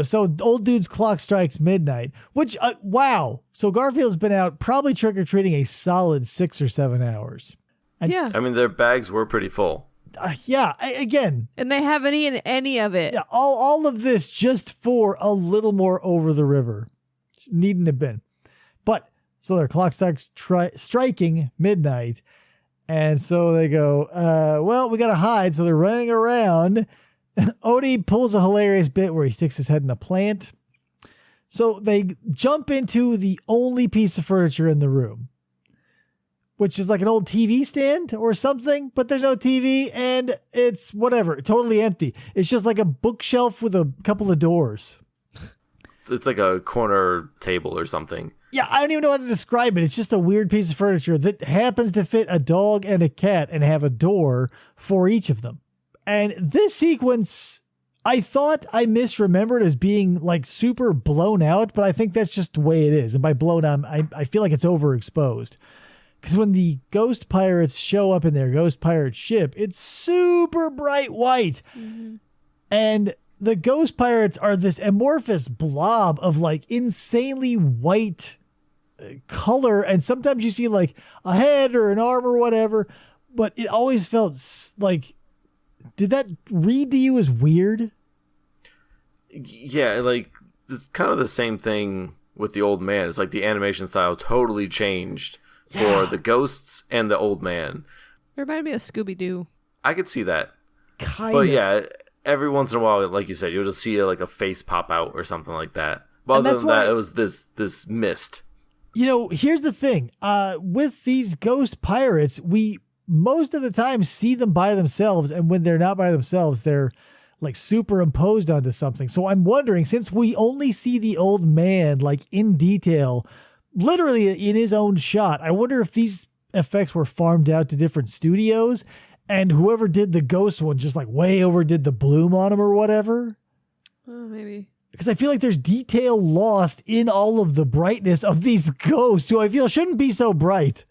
[SPEAKER 2] so old dude's clock strikes midnight, which, wow. So Gar-Field's been out probably trick-or-treating a solid 6 or 7 hours. And,
[SPEAKER 4] yeah.
[SPEAKER 3] I mean, their bags were pretty full.
[SPEAKER 2] Again.
[SPEAKER 4] And they haven't eaten any of it.
[SPEAKER 2] Yeah, all of this just for a little more over the river. Needn't have been. But, so their clock starts striking midnight. And so they go, well, we got to hide. So they're running around. And Odie pulls a hilarious bit where he sticks his head in a plant. So they jump into the only piece of furniture in the room. which is like an old TV stand or something, but there's no TV and it's whatever, totally empty. It's just like a bookshelf with a couple of doors.
[SPEAKER 3] It's like a corner table or something.
[SPEAKER 2] Yeah, I don't even know how to describe it. It's just a weird piece of furniture that happens to fit a dog and a cat and have a door for each of them. And this sequence, I thought I misremembered as being like super blown out, but I think that's just the way it is. And by blown out, I feel like it's overexposed. Because when the ghost pirates show up in their ghost pirate ship, it's super bright white. Mm-hmm. And the ghost pirates are this amorphous blob of like insanely white color. And sometimes you see like a head or an arm or whatever, but it always felt like, did that read to you as weird?
[SPEAKER 3] Yeah, like it's kind of the same thing with the old man. It's like the animation style totally changed for the ghosts and the old man.
[SPEAKER 4] It reminded me of Scooby-Doo.
[SPEAKER 3] I could see that.
[SPEAKER 2] Kind
[SPEAKER 3] but
[SPEAKER 2] of.
[SPEAKER 3] yeah, every once in a while, like you said, you'll just see like a face pop out or something like that. But other than that, it was this mist.
[SPEAKER 2] You know, here's the thing. With these ghost pirates, we most of the time see them by themselves, and when they're not by themselves, they're like superimposed onto something. So I'm wondering, since we only see the old man like in detail, literally in his own shot, I wonder if these effects were farmed out to different studios and whoever did the ghost one just like way overdid the bloom on him or whatever.
[SPEAKER 4] Oh, maybe.
[SPEAKER 2] Because I feel like there's detail lost in all of the brightness of these ghosts who I feel shouldn't be so bright.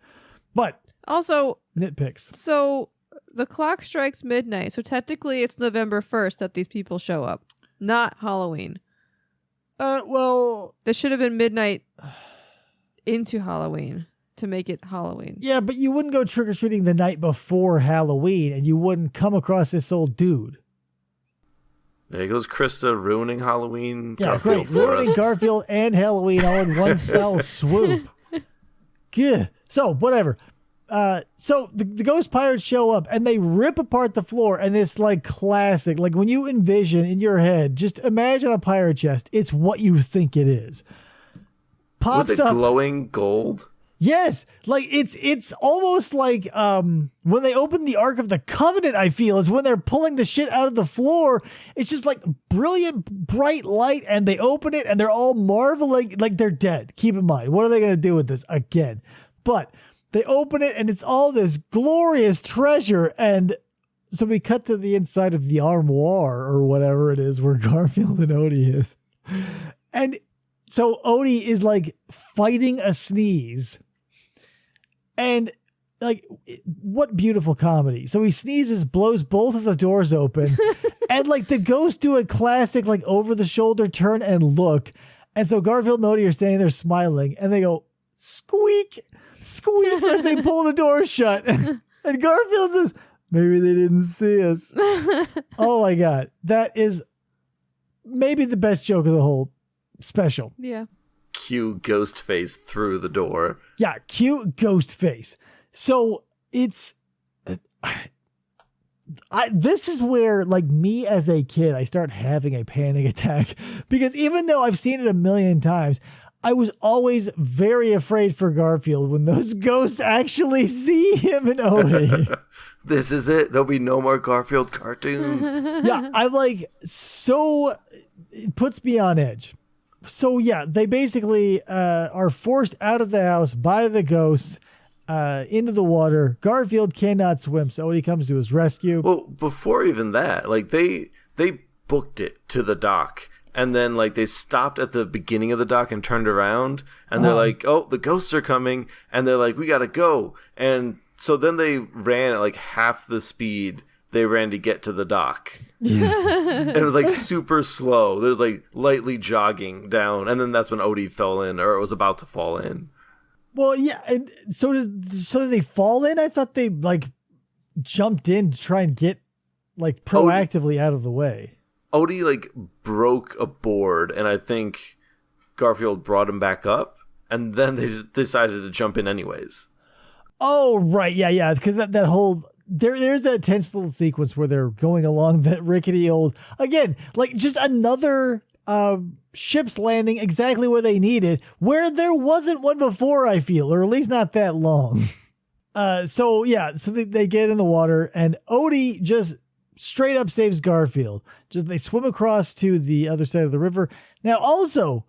[SPEAKER 2] But
[SPEAKER 4] also,
[SPEAKER 2] nitpicks.
[SPEAKER 4] So the clock strikes midnight. So technically it's November 1st that these people show up, not Halloween.
[SPEAKER 2] Well,
[SPEAKER 4] this should have been midnight into Halloween to make it Halloween.
[SPEAKER 2] Yeah, but you wouldn't go trick-or-treating the night before Halloween and you wouldn't come across this old dude.
[SPEAKER 3] There goes Krista ruining Halloween.
[SPEAKER 2] Yeah,
[SPEAKER 3] Gar-Field
[SPEAKER 2] great. Ruining Gar-Field and Halloween all in one fell swoop. Good. So, whatever. So the ghost pirates show up and they rip apart the floor, and it's like classic. Like when you envision in your head, just imagine a pirate chest. It's what you think it is. Pops
[SPEAKER 3] Was it
[SPEAKER 2] up.
[SPEAKER 3] glowing gold?
[SPEAKER 2] Yes, like it's almost like when they open the Ark of the Covenant, I feel, is when they're pulling the shit out of the floor. It's just like brilliant, bright light, and they open it and they're all marveling like they're dead. Keep in mind, what are they going to do with this again? But they open it and it's all this glorious treasure. And so we cut to the inside of the armoire or whatever it is where Gar-Field and Odie is. And so Odie is like fighting a sneeze. And like, what beautiful comedy. So he sneezes, blows both of the doors open, and like the ghosts do a classic like over the shoulder turn and look. And so Gar-Field and Odie are standing there smiling, and they go, squeak, squeak, as they pull the door shut. And Gar-Field says, maybe they didn't see us. Oh my God. That is maybe the best joke of the whole special.
[SPEAKER 4] Yeah.
[SPEAKER 3] Cue ghost face through the door.
[SPEAKER 2] Yeah, cute ghost face. So it's this is where, like, me as a kid, I start having a panic attack, because even though I've seen it a million times, I was always very afraid for Gar-Field when those ghosts actually see him and Odie.
[SPEAKER 3] This is it. There'll be no more Gar-Field cartoons.
[SPEAKER 2] Yeah, I'm like, so it puts me on edge. So yeah, they basically are forced out of the house by the ghosts into the water. Gar-Field cannot swim, so Odie comes to his rescue.
[SPEAKER 3] Well, before even that, like they booked it to the dock, and then like they stopped at the beginning of the dock and turned around, and they're like, "Oh, the ghosts are coming," and they're like, "We gotta go." And so then they ran at like half the speed they ran to get to the dock. And it was like super slow. There's like lightly jogging down, and then that's when Odie fell in, or it was about to fall in.
[SPEAKER 2] Well, yeah, and so did they fall in? I thought they like jumped in to try and get like proactively out of the way.
[SPEAKER 3] Odie like broke a board, and I think Gar-Field brought him back up, and then they just decided to jump in anyways.
[SPEAKER 2] Oh, right, yeah, because that whole there's that tense little sequence where they're going along that rickety old, again, like just another ship's landing exactly where they needed, where there wasn't one before, I feel, or at least not that long. So they get in the water, and Odie just straight up saves Gar-a-Field. Just they swim across to the other side of the river. Now, also,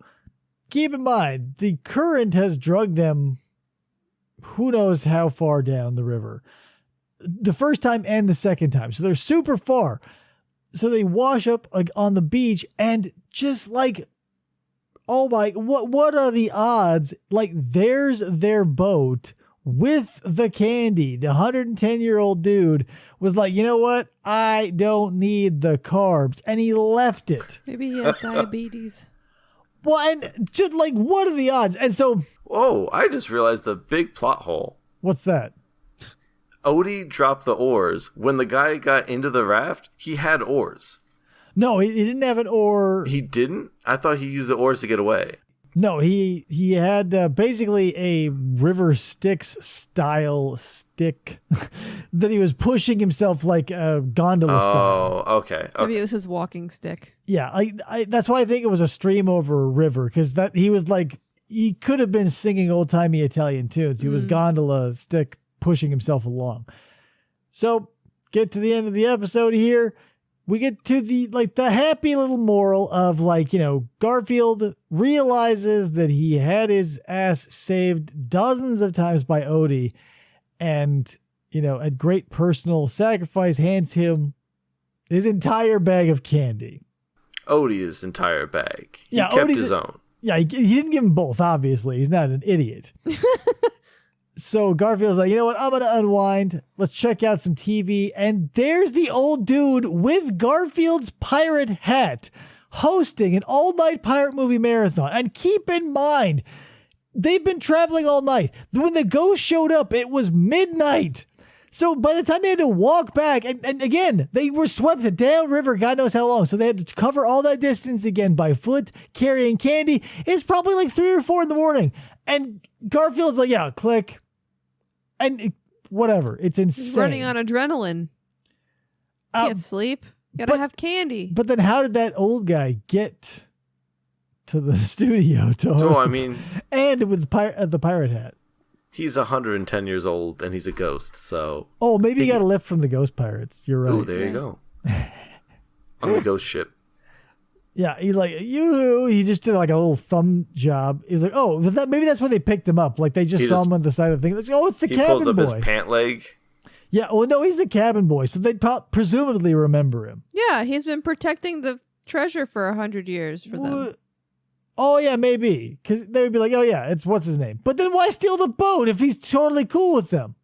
[SPEAKER 2] keep in mind, the current has dragged them who knows how far down the river. The first time and the second time. So they're super far. So they wash up like on the beach, and just like, oh my, what are the odds? Like, there's their boat with the candy. The 110-year-old dude was like, you know what? I don't need the carbs. And he left it.
[SPEAKER 4] Maybe he has diabetes.
[SPEAKER 2] Well, and just like, what are the odds? And so...
[SPEAKER 3] Whoa, I just realized a big plot hole.
[SPEAKER 2] What's that?
[SPEAKER 3] Odie dropped the oars. When the guy got into the raft, he had oars.
[SPEAKER 2] No, he didn't have an oar.
[SPEAKER 3] He didn't? I thought he used the oars to get away.
[SPEAKER 2] No, he had basically a River Styx style stick that he was pushing himself like a gondola style.
[SPEAKER 3] Oh, okay.
[SPEAKER 4] Maybe it was his walking stick.
[SPEAKER 2] Yeah, I that's why I think it was a stream over a river, because that he was like, he could have been singing old timey Italian tunes. He was gondola stick pushing himself along. So get to the end of the episode here. We get to the happy little moral of, like, you know, Gar-a-Field realizes that he had his ass saved dozens of times by Odie, and, you know, at great personal sacrifice, hands him his entire bag of candy.
[SPEAKER 3] Odie's entire bag. He kept
[SPEAKER 2] Odie's
[SPEAKER 3] his own.
[SPEAKER 2] Yeah, he didn't give him both, obviously. He's not an idiot. So Gar-a-Field's like, you know what? I'm going to unwind. Let's check out some TV. And there's the old dude with Gar-a-Field's pirate hat hosting an all-night pirate movie marathon. And keep in mind, they've been traveling all night. When the ghost showed up, it was midnight. So by the time they had to walk back, and again, they were swept downriver, God knows how long. So they had to cover all that distance again by foot, carrying candy. It's probably like 3 or 4 in the morning. And Gar-a-Field's like, yeah, click. And whatever. It's insane.
[SPEAKER 4] He's running on adrenaline. Can't sleep. Gotta have candy.
[SPEAKER 2] But then how did that old guy get to the studio to host?
[SPEAKER 3] I mean...
[SPEAKER 2] And with the pirate hat.
[SPEAKER 3] He's 110 years old, and he's a ghost, so...
[SPEAKER 2] Oh, maybe he got a lift from the ghost pirates. You're right.
[SPEAKER 3] Oh, there you go. On the ghost ship.
[SPEAKER 2] Yeah, he just did like a little thumb job. He's like, oh, maybe that's where they picked him up. Like, they just saw him on the side of the thing. Like, oh, it's the cabin boy. He pulls up
[SPEAKER 3] his pant leg.
[SPEAKER 2] Yeah, well, no, he's the cabin boy, so they'd presumably remember him.
[SPEAKER 4] Yeah, he's been protecting the treasure for 100 years for them.
[SPEAKER 2] Oh, yeah, maybe. Because they would be like, oh, yeah, it's what's his name. But then why steal the boat if he's totally cool with them?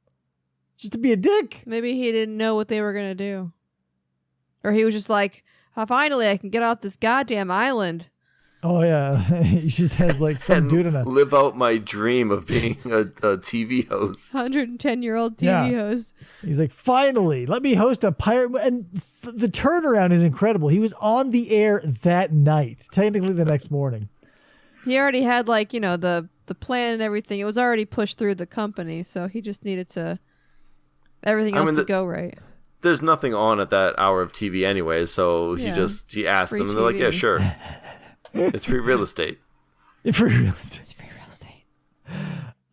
[SPEAKER 2] Just to be a dick?
[SPEAKER 4] Maybe he didn't know what they were going to do. Or he was just like, finally, I can get off this goddamn island.
[SPEAKER 2] Oh, yeah. He just has like some dude in a...
[SPEAKER 3] live out my dream of being a TV host.
[SPEAKER 4] 110-year-old TV host.
[SPEAKER 2] He's like, finally, let me host a pirate... And the turnaround is incredible. He was on the air that night, technically the next morning.
[SPEAKER 4] He already had, like, you know, the plan and everything. It was already pushed through the company, so he just needed to... everything else to go right.
[SPEAKER 3] There's nothing on at that hour of TV anyway, so he asked them, and they're like, yeah, sure. It's free real estate.
[SPEAKER 2] It's free real estate.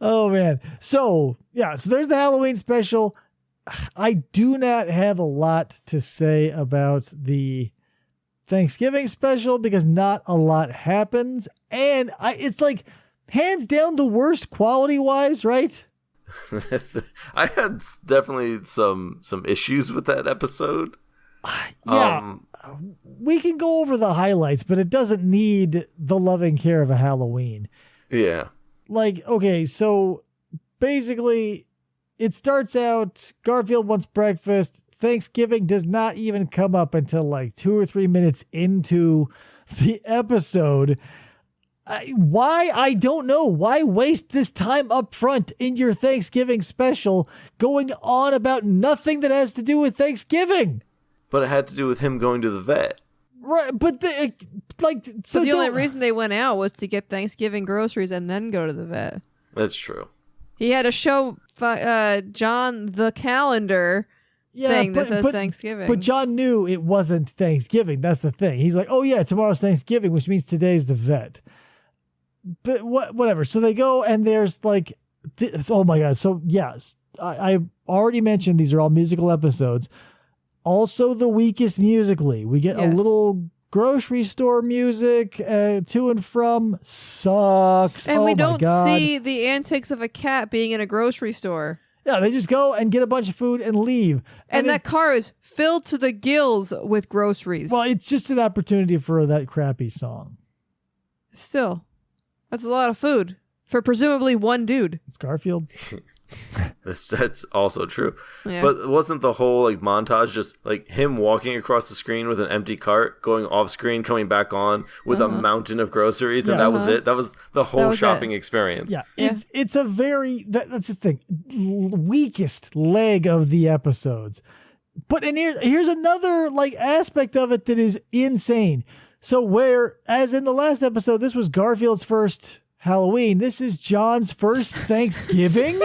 [SPEAKER 2] Oh, man. So there's the Halloween special. I do not have a lot to say about the Thanksgiving special because not a lot happens. And it's like hands down the worst quality-wise, right?
[SPEAKER 3] I had definitely some issues with that episode.
[SPEAKER 2] Yeah, we can go over the highlights, but it doesn't need the loving care of a Halloween.
[SPEAKER 3] Yeah.
[SPEAKER 2] Like, okay, so basically it starts out, Gar-a-Field wants breakfast. Thanksgiving does not even come up until like 2 or 3 minutes into the episode. Why? I don't know. Why waste this time up front in your Thanksgiving special going on about nothing that has to do with Thanksgiving?
[SPEAKER 3] But it had to do with him going to the vet.
[SPEAKER 2] Right, but the
[SPEAKER 4] only reason they went out was to get Thanksgiving groceries and then go to the vet.
[SPEAKER 3] That's true.
[SPEAKER 4] He had to show John the calendar thing that says Thanksgiving.
[SPEAKER 2] But John knew it wasn't Thanksgiving. That's the thing. He's like, oh yeah, tomorrow's Thanksgiving, which means today's the vet. But whatever. So they go and there's like, oh my God. So yes, I already mentioned these are all musical episodes. Also the weakest musically. We get a little grocery store music to and from. Sucks.
[SPEAKER 4] And we don't
[SPEAKER 2] God.
[SPEAKER 4] see the antics of a cat being in a grocery store.
[SPEAKER 2] Yeah, they just go and get a bunch of food and leave.
[SPEAKER 4] And that car is filled to the gills with groceries.
[SPEAKER 2] Well, it's just an opportunity for that crappy song.
[SPEAKER 4] Still, that's a lot of food for presumably one dude.
[SPEAKER 2] It's Gar-Field.
[SPEAKER 3] That's also true.
[SPEAKER 4] Yeah.
[SPEAKER 3] But wasn't the whole like montage just like him walking across the screen with an empty cart, going off screen, coming back on with a mountain of groceries, and that was it? That was the whole shopping experience.
[SPEAKER 2] Yeah, it's a very that's the thing, weakest leg of the episodes. But here's another like aspect of it that is insane. So where, as in the last episode, this was Gar-Field's first Halloween, this is John's first Thanksgiving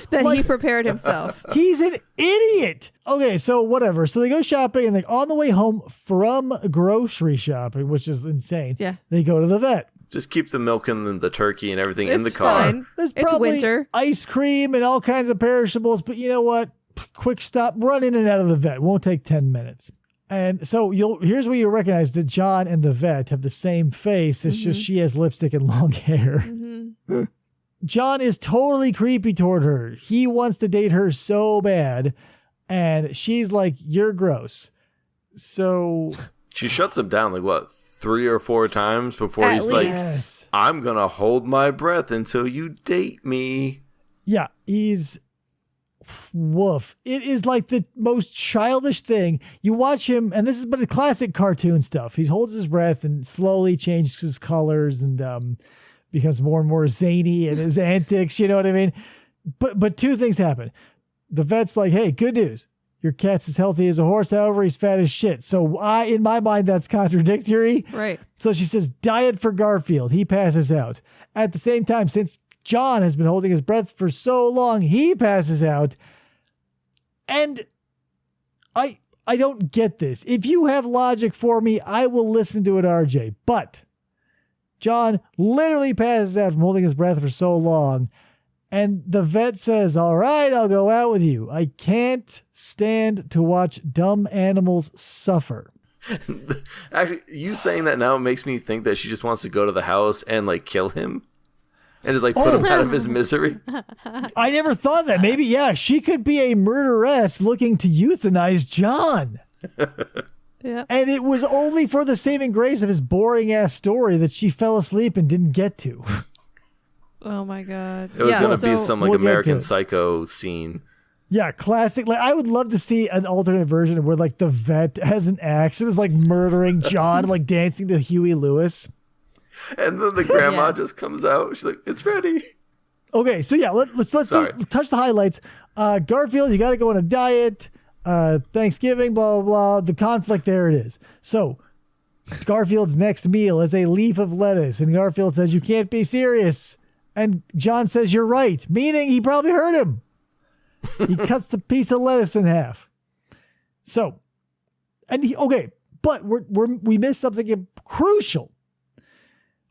[SPEAKER 4] that he prepared himself.
[SPEAKER 2] He's an idiot. Okay, so whatever. So they go shopping, and on the way home from grocery shopping, which is insane.
[SPEAKER 4] Yeah,
[SPEAKER 2] they go to the vet.
[SPEAKER 3] Just keep the milk and the turkey and everything in the
[SPEAKER 4] It's
[SPEAKER 3] car.
[SPEAKER 4] fine.
[SPEAKER 2] There's
[SPEAKER 4] It's
[SPEAKER 2] probably
[SPEAKER 4] winter.
[SPEAKER 2] ice cream and all kinds of perishables, but you know what? Quick stop, run in and out of the vet. Won't take 10 minutes. And so here's where you recognize that John and the vet have the same face. It's just she has lipstick and long hair. John is totally creepy toward her. He wants to date her so bad. And she's like, you're gross. So
[SPEAKER 3] She shuts him down like what, 3 or 4 times before
[SPEAKER 4] At
[SPEAKER 3] he's
[SPEAKER 4] least.
[SPEAKER 3] like,
[SPEAKER 2] yes.
[SPEAKER 3] I'm going to hold my breath until you date me.
[SPEAKER 2] Yeah, he's woof. It is like the most childish thing. You watch him, and this is but a classic cartoon stuff. He holds his breath and slowly changes his colors and becomes more and more zany in his antics. You know what I mean? But 2 things happen. The vet's like, hey, good news. Your cat's as healthy as a horse. However, he's fat as shit. So in my mind, that's contradictory.
[SPEAKER 4] Right.
[SPEAKER 2] So she says, diet for Gar-Field. He passes out. At the same time, since John has been holding his breath for so long, he passes out. And I don't get this. If you have logic for me, I will listen to it, RJ. But John literally passes out from holding his breath for so long. And the vet says, all right, I'll go out with you. I can't stand to watch dumb animals suffer.
[SPEAKER 3] Actually, you saying that now makes me think that she just wants to go to the house and like kill him. And just like put him out of his misery.
[SPEAKER 2] I never thought that. Maybe, yeah, she could be a murderess looking to euthanize John.
[SPEAKER 4] Yeah.
[SPEAKER 2] And it was only for the saving grace of his boring ass story that she fell asleep and didn't get to.
[SPEAKER 4] Oh my God.
[SPEAKER 3] It was going to be
[SPEAKER 4] so-
[SPEAKER 3] some like
[SPEAKER 2] We'll get to
[SPEAKER 3] American
[SPEAKER 2] it.
[SPEAKER 3] Psycho scene.
[SPEAKER 2] Yeah, classic. Like, I would love to see an alternate version where like the vet has an axe and is like murdering John, like dancing to Huey Lewis.
[SPEAKER 3] And then the grandma
[SPEAKER 4] Yes.
[SPEAKER 3] just comes out. She's like, it's ready.
[SPEAKER 2] Okay, so yeah, let's touch the highlights. Gar-Field, you got to go on a diet. Thanksgiving, blah, blah, blah. The conflict, there it is. So Gar-Field's next meal is a leaf of lettuce. And Gar-Field says, you can't be serious. And John says, you're right. Meaning he probably hurt him. He cuts the piece of lettuce in half. So, and but we missed something crucial.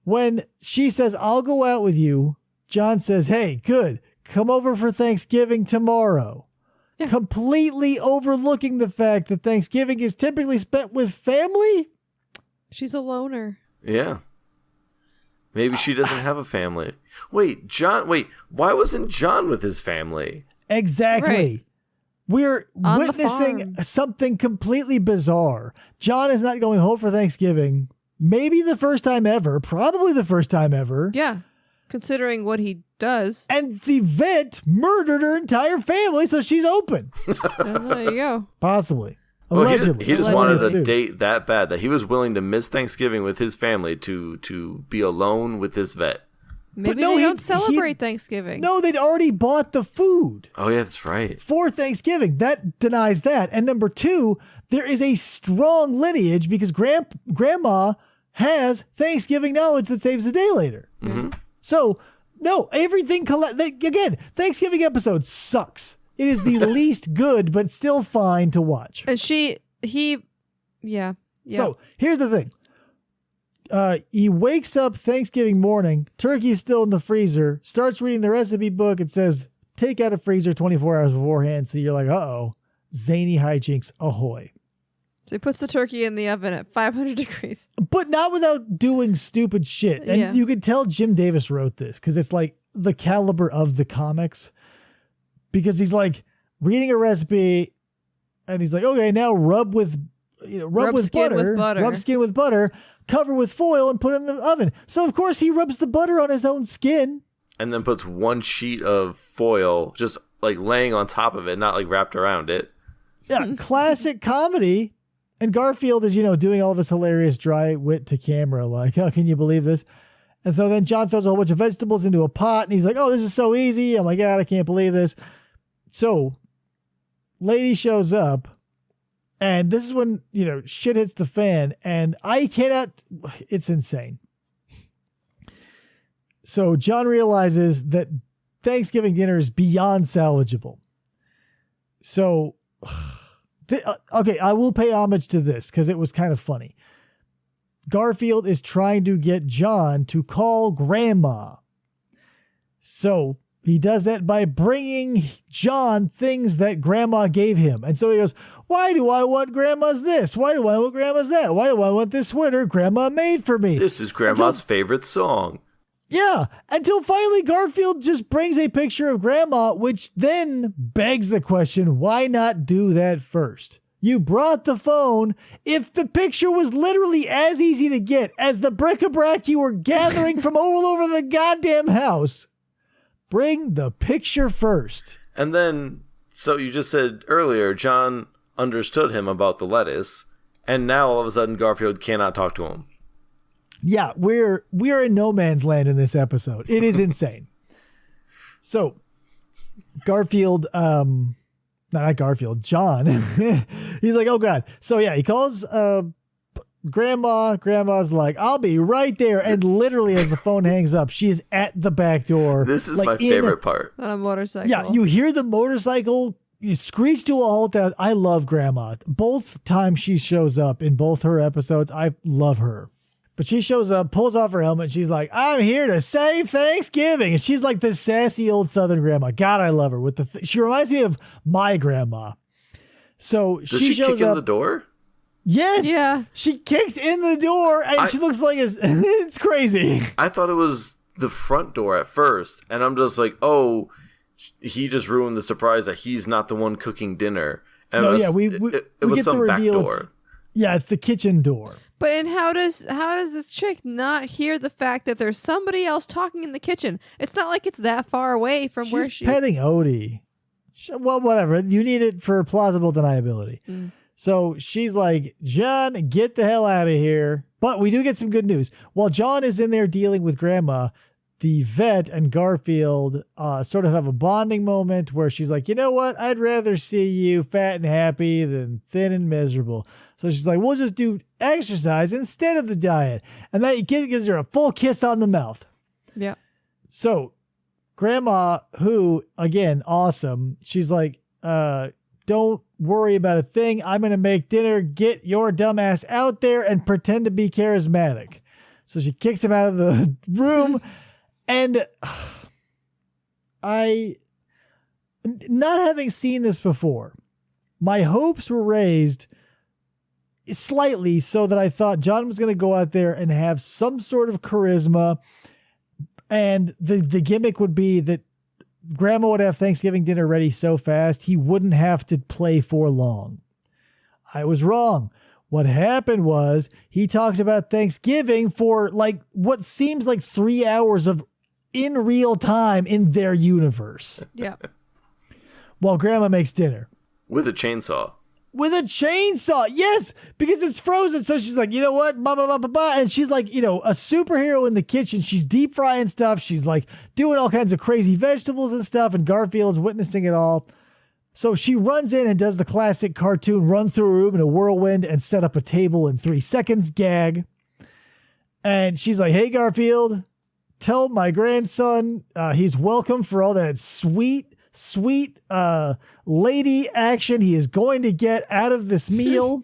[SPEAKER 2] When she says, I'll go out with you, John says, hey, good. Come over for Thanksgiving tomorrow. Yeah. Completely overlooking the fact that Thanksgiving is typically spent with family.
[SPEAKER 4] She's a loner.
[SPEAKER 3] Yeah. Maybe she doesn't have a family. Wait, why wasn't John with his family?
[SPEAKER 2] Exactly.
[SPEAKER 4] Right.
[SPEAKER 2] We're
[SPEAKER 4] On the
[SPEAKER 2] witnessing
[SPEAKER 4] farm.
[SPEAKER 2] something completely bizarre. John is not going home for Thanksgiving. Maybe the first time ever. Probably the first time ever.
[SPEAKER 4] Yeah. Considering what he does.
[SPEAKER 2] And the vet murdered her entire family, so she's open.
[SPEAKER 4] There you go.
[SPEAKER 2] Possibly.
[SPEAKER 3] Well,
[SPEAKER 2] Allegedly.
[SPEAKER 3] he just
[SPEAKER 2] Allegedly
[SPEAKER 3] wanted a
[SPEAKER 2] sued.
[SPEAKER 3] date that bad that he was willing to miss Thanksgiving with his family to be alone with this vet.
[SPEAKER 4] Maybe
[SPEAKER 2] no,
[SPEAKER 4] they
[SPEAKER 2] he-
[SPEAKER 4] don't celebrate Thanksgiving.
[SPEAKER 2] No, they'd already bought the food
[SPEAKER 3] Oh, yeah, that's right.
[SPEAKER 2] for Thanksgiving. That denies that. And number 2, there is a strong lineage because grandma has Thanksgiving knowledge that saves the day later.
[SPEAKER 3] Mm-hmm.
[SPEAKER 2] So, no, everything, again, Thanksgiving episode sucks. It is the least good, but still fine to watch.
[SPEAKER 4] And yeah.
[SPEAKER 2] So, here's the thing. He wakes up Thanksgiving morning, turkey's still in the freezer, starts reading the recipe book. It says take out a freezer 24 hours beforehand. So you're like, uh-oh, zany hijinks ahoy.
[SPEAKER 4] So he puts the turkey in the oven at 500 degrees.
[SPEAKER 2] But not without doing stupid shit. And you can tell Jim Davis wrote this because it's like the caliber of the comics. Because he's like reading a recipe and he's like, okay, now rub with butter, rub skin with butter, cover with foil and put it in the oven. So of course he rubs the butter on his own skin. And
[SPEAKER 3] then puts one sheet of foil just like laying on top of it, not like wrapped around it.
[SPEAKER 2] Yeah, classic comedy. And Gar-Field is, doing all this hilarious dry wit to camera, like, oh, can you believe this? And so then John throws a whole bunch of vegetables into a pot, and he's like, oh, this is so easy. Oh, my God, I can't believe this. So, lady shows up, and this is when, shit hits the fan, and it's insane. So, John realizes that Thanksgiving dinner is beyond salvageable. So... okay, I will pay homage to this because it was kind of funny. Gar-Field is trying to get John to call Grandma. So he does that by bringing John things that Grandma gave him. And so he goes, why do I want Grandma's this? Why do I want Grandma's that? Why do I want this sweater Grandma made for me?
[SPEAKER 3] This is Grandma's favorite song.
[SPEAKER 2] Yeah, until finally Gar-Field just brings a picture of Grandma, which then begs the question, why not do that first? You brought the phone. If the picture was literally as easy to get as the bric-a-brac you were gathering from all over the goddamn house, bring the picture first.
[SPEAKER 3] And then, so you just said earlier, John understood him about the lettuce, and now all of a sudden Gar-Field cannot talk to him.
[SPEAKER 2] Yeah, we're in no man's land in this episode. It is insane. So, Gar-Field, not Gar-Field, John, he's like, oh God. So yeah, he calls Grandma. Grandma's like, I'll be right there. And literally as the phone hangs up, she is at the back door.
[SPEAKER 3] This is my favorite part.
[SPEAKER 4] On a motorcycle.
[SPEAKER 2] Yeah, you hear the motorcycle, you screech to a halt. I love Grandma. Both times she shows up in both her episodes, I love her. But she shows up, pulls off her helmet. She's like, I'm here to save Thanksgiving. And she's like this sassy old Southern grandma. God, I love her. She reminds me of my grandma. So
[SPEAKER 3] does she
[SPEAKER 2] shows
[SPEAKER 3] kick
[SPEAKER 2] up,
[SPEAKER 3] in the door?
[SPEAKER 2] Yes.
[SPEAKER 4] Yeah.
[SPEAKER 2] She kicks in the door and she looks like it's crazy.
[SPEAKER 3] I thought it was the front door at first. And I'm just like, oh, he just ruined the surprise that he's not the one cooking dinner. And
[SPEAKER 2] no,
[SPEAKER 3] it was some back door.
[SPEAKER 2] It's the kitchen door.
[SPEAKER 4] But and how does this chick not hear the fact that there's somebody else talking in the kitchen? It's not like it's that far away from where
[SPEAKER 2] she's petting Odie. Well, whatever. You need it for plausible deniability. So she's like, John, get the hell out of here. But we do get some good news. While John is in there dealing with Grandma, the vet and Gar-Field sort of have a bonding moment where she's like, you know what? I'd rather see you fat and happy than thin and miserable. So she's like, we'll just do exercise instead of the diet. And that gives her a full kiss on the mouth.
[SPEAKER 4] Yeah.
[SPEAKER 2] So Grandma, who, again, awesome. She's like, don't worry about a thing. I'm going to make dinner. Get your dumbass out there and pretend to be charismatic. So she kicks him out of the room. And not having seen this before, my hopes were raised slightly so that I thought John was going to go out there and have some sort of charisma. And the gimmick would be that Grandma would have Thanksgiving dinner ready so fast he wouldn't have to play for long. I was wrong. What happened was he talks about Thanksgiving for like what seems like 3 hours of in real time in their universe.
[SPEAKER 4] Yeah.
[SPEAKER 2] While Grandma makes dinner.
[SPEAKER 3] With a chainsaw.
[SPEAKER 2] With a chainsaw, yes, because it's frozen. So she's like, you know what, blah, blah, blah, blah, blah. And she's like, a superhero in the kitchen. She's deep frying stuff. She's like doing all kinds of crazy vegetables and stuff. And Gar-Field's witnessing it all. So she runs in and does the classic cartoon run through a room in a whirlwind and set up a table in 3 seconds gag. And she's like, hey, Gar-Field, tell my grandson he's welcome for all that sweet lady action he is going to get out of this meal.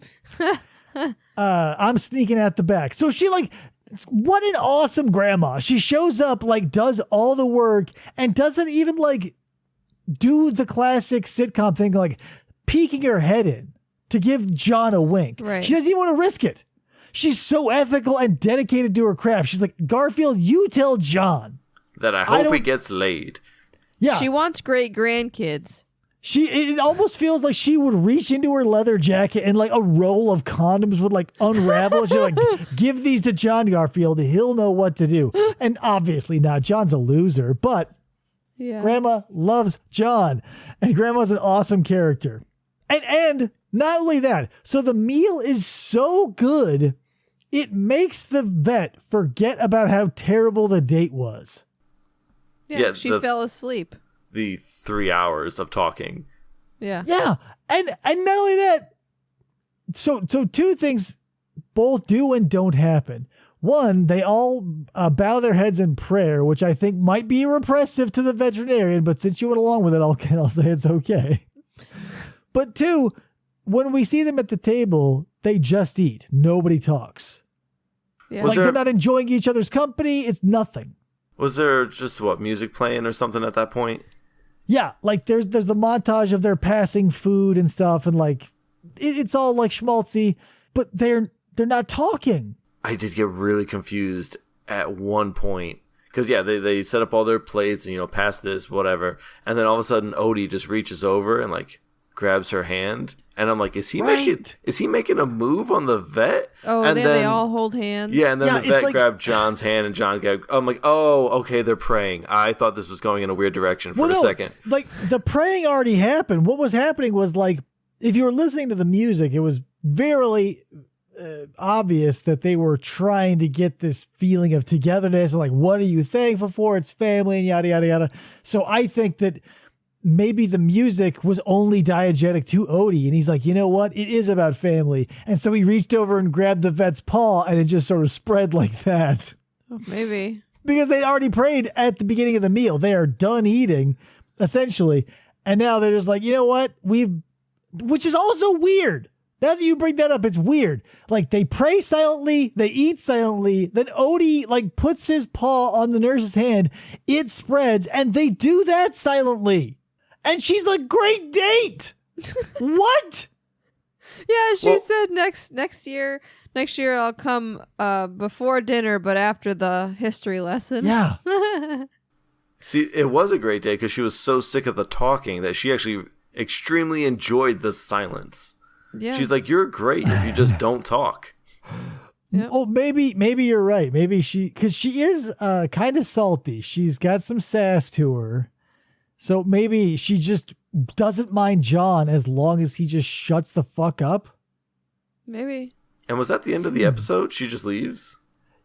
[SPEAKER 2] I'm sneaking out the back. So she what an awesome grandma. She shows up, does all the work and doesn't even do the classic sitcom thing, like peeking her head in to give John a wink.
[SPEAKER 4] Right.
[SPEAKER 2] She doesn't even want to risk it. She's so ethical and dedicated to her craft. She's like, Gar-Field, you tell John
[SPEAKER 3] that I hope he gets laid.
[SPEAKER 2] Yeah.
[SPEAKER 4] She wants great grandkids.
[SPEAKER 2] It almost feels like she would reach into her leather jacket and like a roll of condoms would like unravel. She'd like, give these to John Gar-Field. He'll know what to do. And obviously not. John's a loser, but Grandma loves John. And Grandma's an awesome character. And not only that, so the meal is so good, it makes the vet forget about how terrible the date was.
[SPEAKER 4] Yeah, she fell asleep.
[SPEAKER 3] The 3 hours of talking.
[SPEAKER 4] Yeah.
[SPEAKER 2] Yeah. And not only that, so two things both do and don't happen. One, they all bow their heads in prayer, which I think might be repressive to the veterinarian, but since you went along with it, I'll say it's okay. But two, when we see them at the table, they just eat. Nobody talks.
[SPEAKER 4] Yeah.
[SPEAKER 2] Like they're not enjoying each other's company. It's nothing.
[SPEAKER 3] Was there just music playing or something at that point?
[SPEAKER 2] Yeah, like there's the montage of their passing food and stuff, and like it's all like schmaltzy, but they're not talking.
[SPEAKER 3] I did get really confused at one point because they set up all their plates and pass this whatever, and then all of a sudden Odie just reaches over and like grabs her hand, and I'm like, is he making a move on the vet?
[SPEAKER 4] Oh,
[SPEAKER 3] and
[SPEAKER 4] then they all hold hands.
[SPEAKER 3] Yeah, and then the vet grabbed John's hand, and John grabbed. I'm like, oh, okay, they're praying. I thought this was going in a weird direction for a second.
[SPEAKER 2] Like the praying already happened. What was happening was like, if you were listening to the music, it was very obvious that they were trying to get this feeling of togetherness and like, what are you thankful for? It's family and yada yada yada. So I think that maybe the music was only diegetic to Odie, and he's like, you know what? It is about family. And so he reached over and grabbed the vet's paw, and it just sort of spread like that.
[SPEAKER 4] Oh, maybe. Because
[SPEAKER 2] they'd already prayed at the beginning of the meal. They are done eating, essentially. And now they're just like, you know what? Which is also weird. Now that you bring that up, it's weird. Like, they pray silently, they eat silently, then Odie, like, puts his paw on the nurse's hand, it spreads, and they do that silently. And she's like, great date. What?
[SPEAKER 4] Yeah, she said next year I'll come before dinner, but after the history lesson.
[SPEAKER 2] Yeah.
[SPEAKER 3] See, it was a great day because she was so sick of the talking that she actually extremely enjoyed the silence. Yeah. She's like, you're great if you just don't talk.
[SPEAKER 2] Yep. Oh, maybe you're right. Maybe because she is kind of salty. She's got some sass to her. So maybe she just doesn't mind John as long as he just shuts the fuck up.
[SPEAKER 4] Maybe.
[SPEAKER 3] And was that the end of the episode? She just leaves?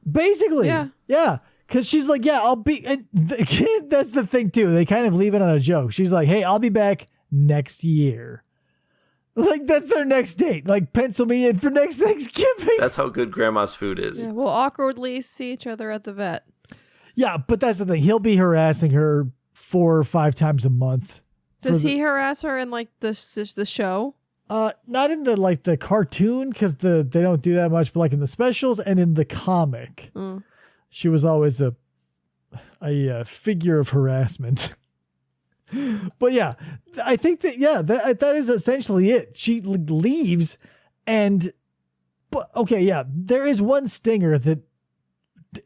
[SPEAKER 2] Basically. Yeah. Yeah. Because she's like, yeah, I'll be. And that's the thing, too. They kind of leave it on a joke. She's like, hey, I'll be back next year. Like, that's their next date. Like, pencil me in for next Thanksgiving.
[SPEAKER 3] That's how good Grandma's food is.
[SPEAKER 4] Yeah, we'll awkwardly see each other at the vet.
[SPEAKER 2] Yeah, but that's the thing. He'll be harassing her 4 or 5 times a month.
[SPEAKER 4] Does he harass her in like the show?
[SPEAKER 2] Not in the cartoon because they don't do that much, but like in the specials and in the comic, she was always a figure of harassment. But yeah, I think that that is essentially it. She leaves, there is one stinger that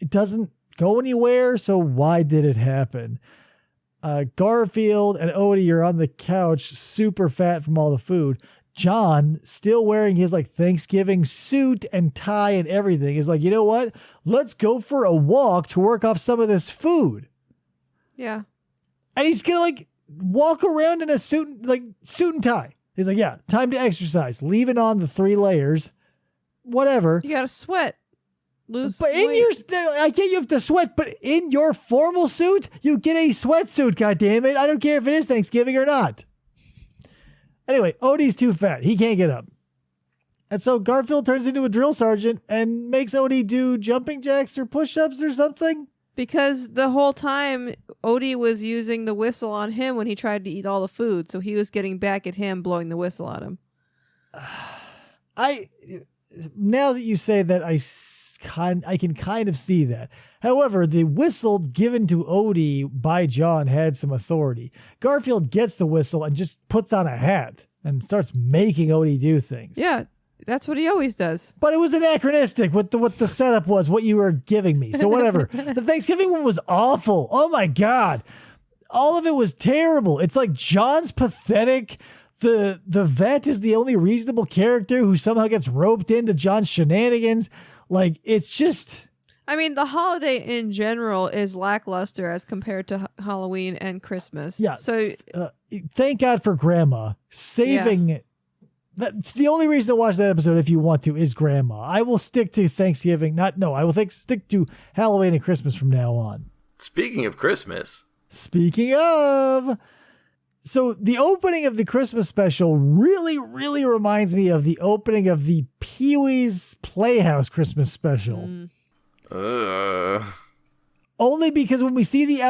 [SPEAKER 2] doesn't go anywhere. So why did it happen? Gar-Field and Odie are on the couch, super fat from all the food. John, still wearing his like Thanksgiving suit and tie and everything, is like, you know what? Let's go for a walk to work off some of this food.
[SPEAKER 4] Yeah.
[SPEAKER 2] And he's gonna like walk around in a suit and tie. He's like, yeah, time to exercise. Leaving on the 3 layers. Whatever.
[SPEAKER 4] You gotta sweat. Lose
[SPEAKER 2] but
[SPEAKER 4] weight.
[SPEAKER 2] I get you have to sweat, but in your formal suit, you get a sweatsuit, goddammit. I don't care if it is Thanksgiving or not. Anyway, Odie's too fat. He can't get up. And so Gar-Field turns into a drill sergeant and makes Odie do jumping jacks or push-ups or something.
[SPEAKER 4] Because the whole time, Odie was using the whistle on him when he tried to eat all the food. So he was getting back at him, blowing the whistle at him.
[SPEAKER 2] Now that you say that, I I can kind of see that. However, the whistle given to Odie by John had some authority. Gar-Field gets the whistle and just puts on a hat and starts making Odie do things.
[SPEAKER 4] Yeah, that's what he always does.
[SPEAKER 2] But it was anachronistic what the setup was, what you were giving me. So whatever. The Thanksgiving one was awful. Oh my God. All of it was terrible. It's like John's pathetic. The vet is the only reasonable character who somehow gets roped into John's shenanigans. Like, it's just...
[SPEAKER 4] I mean, the holiday in general is lackluster as compared to Halloween and Christmas.
[SPEAKER 2] Yeah.
[SPEAKER 4] So
[SPEAKER 2] thank God for Grandma saving...
[SPEAKER 4] Yeah.
[SPEAKER 2] That's the only reason to watch that episode, if you want to, is Grandma. I will stick to Thanksgiving. I will stick to Halloween and Christmas from now on.
[SPEAKER 3] Speaking of Christmas.
[SPEAKER 2] Speaking of... So the opening of the Christmas special really, really reminds me of the opening of the Pee-wee's Playhouse Christmas special. Only because when we see the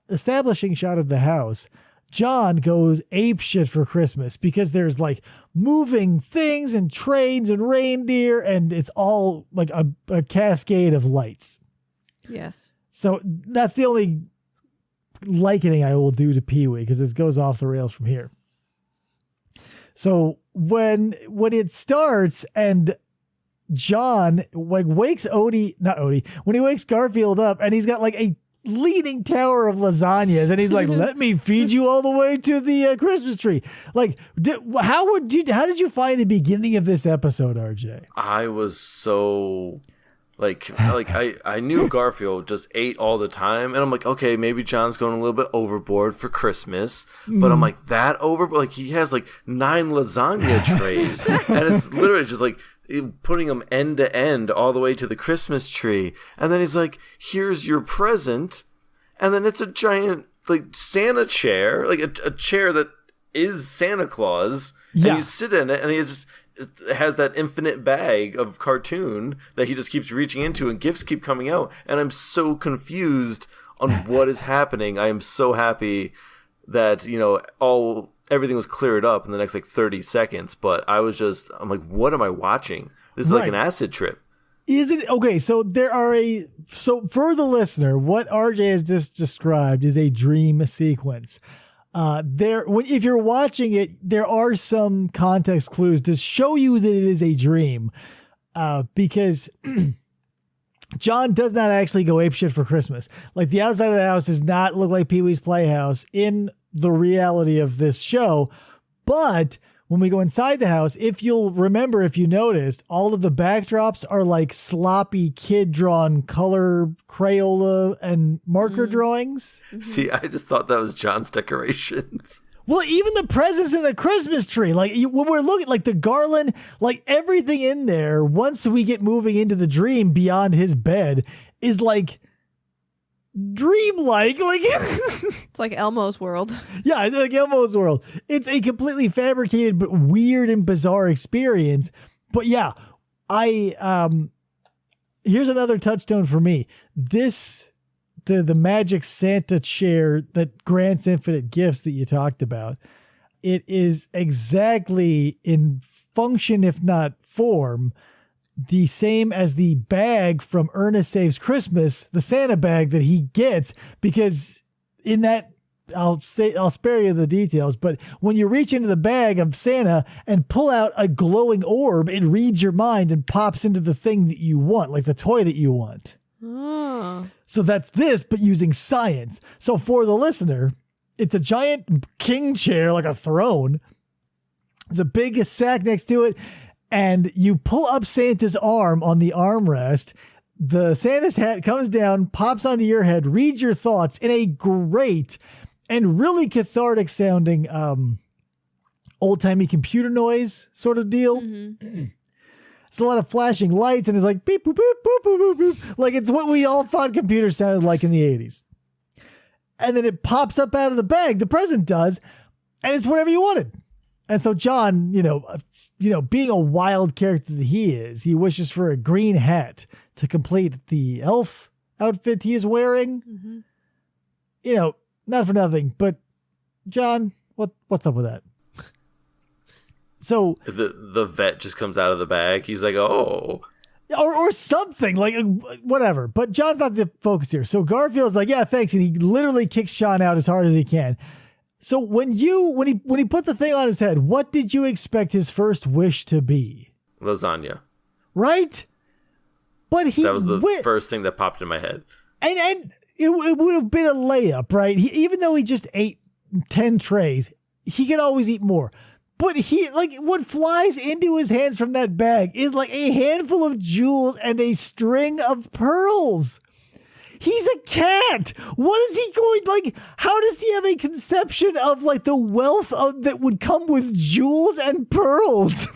[SPEAKER 2] establishing shot of the house, John goes apeshit for Christmas because there's like moving things and trains and reindeer, and it's all like a cascade of lights.
[SPEAKER 4] yes.
[SPEAKER 2] So that's the only likening I will do to Pee-wee, because it goes off the rails from here. So when it starts and John wakes when he wakes Gar-Field up and he's got like a leaning tower of lasagnas and he's like, let me feed you all the way to the Christmas tree. Like, how did you find the beginning of this episode, RJ?
[SPEAKER 3] I was so I knew Gar-Field just ate all the time, and I'm like, okay, maybe John's going a little bit overboard for Christmas, but I'm like, that overboard? Like, he has like 9 lasagna trays, and it's literally just like putting them end to end all the way to the Christmas tree, and then he's like, here's your present, and then it's a giant like Santa chair, like a chair that is Santa Claus, and you sit in it, and it has that infinite bag of cartoon that he just keeps reaching into, and gifts keep coming out, and I'm so confused on what is happening. I am so happy that, everything was cleared up in the next like 30 seconds, but I'm like, what am I watching? This is like an acid trip.
[SPEAKER 2] Is it okay? So for the listener, what RJ has just described is a dream sequence. If you're watching it, there are some context clues to show you that it is a dream, because John does not actually go apeshit for Christmas. Like, the outside of the house does not look like Pee-wee's Playhouse in the reality of this show, but when we go inside the house, if you noticed, all of the backdrops are like sloppy kid-drawn color Crayola and marker drawings.
[SPEAKER 3] See, I just thought that was John's decorations.
[SPEAKER 2] Well, even the presents in the Christmas tree, like when we're looking, like the garland, like everything in there, once we get moving into the dream beyond his bed, is like dreamlike. Like
[SPEAKER 4] It's like Elmo's world.
[SPEAKER 2] Yeah, it's like Elmo's world. It's a completely fabricated but weird and bizarre experience. But yeah, here's another touchstone for me. The magic Santa chair that grants infinite gifts that you talked about, it is exactly in function, if not form, the same as the bag from Ernest Saves Christmas, the Santa bag that he gets, because in that, I'll spare you the details, but when you reach into the bag of Santa and pull out a glowing orb, it reads your mind and pops into the thing that you want, like the toy that you want.
[SPEAKER 4] Oh.
[SPEAKER 2] So that's this, but using science. So for the listener, it's a giant king chair, like a throne. There's a big sack next to it, and you pull up Santa's arm on the armrest. The Santa's hat comes down, pops onto your head, reads your thoughts in a great and really cathartic sounding old-timey computer noise sort of deal. Mm-hmm. It's a lot of flashing lights, and it's like beep, boop, boop, boop, boop, boop, boop. Like it's what we all thought computers sounded like in the 80s. And then it pops up out of the bag, the present does, and it's whatever you wanted. And so John, being a wild character that he is, he wishes for a green hat to complete the elf outfit he is wearing. Mm-hmm. Not for nothing, but John, what's up with that? So
[SPEAKER 3] the vet just comes out of the bag. He's like, oh.
[SPEAKER 2] or something like whatever. But John's not the focus here. So Garfield's like, yeah, thanks, and he literally kicks John out as hard as he can. So when he put the thing on his head, what did you expect his first wish to be?
[SPEAKER 3] Lasagna.
[SPEAKER 2] Right? But
[SPEAKER 3] that was the first thing that popped in my head.
[SPEAKER 2] And it would have been a layup, right? Even though he just ate 10 trays, he could always eat more. But what flies into his hands from that bag is like a handful of jewels and a string of pearls. He's a cat. What is he going, how does he have a conception of the wealth that would come with jewels and pearls?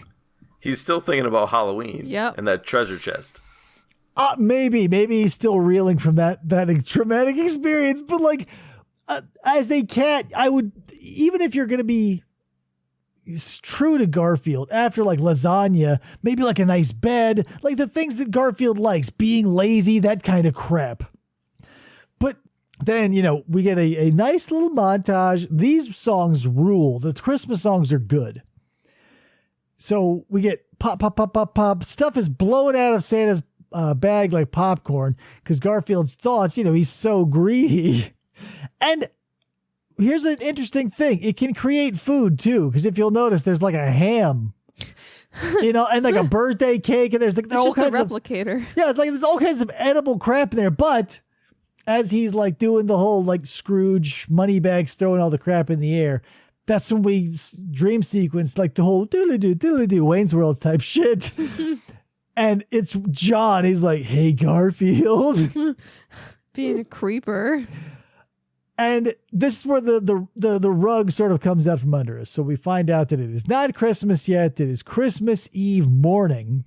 [SPEAKER 3] He's still thinking about Halloween.
[SPEAKER 4] Yep.
[SPEAKER 3] And that treasure chest.
[SPEAKER 2] Maybe he's still reeling from that traumatic experience. But as a cat, I would, even if you're going to be true to Gar-Field, after lasagna, maybe a nice bed, the things that Gar-Field likes, being lazy, that kind of crap. But then, we get a nice little montage. These songs rule. The Christmas songs are good. So we get pop, pop, pop, pop, pop. Stuff is blowing out of Santa's bag like popcorn because Gar-Field's thoughts, he's so greedy. And here's an interesting thing. It can create food too, because if you'll notice, there's a ham, and a birthday cake, and there's all kinds of
[SPEAKER 4] replicator.
[SPEAKER 2] Yeah, it's there's all kinds of edible crap in there. But as he's doing the whole Scrooge money bags, throwing all the crap in the air, that's when we dream sequence the whole doodly-doo Wayne's World type shit. And it's John. He's like, "Hey, Gar-Field,"
[SPEAKER 4] being a creeper.
[SPEAKER 2] And this is where the rug sort of comes out from under us. So we find out that it is not Christmas yet. It is Christmas Eve morning.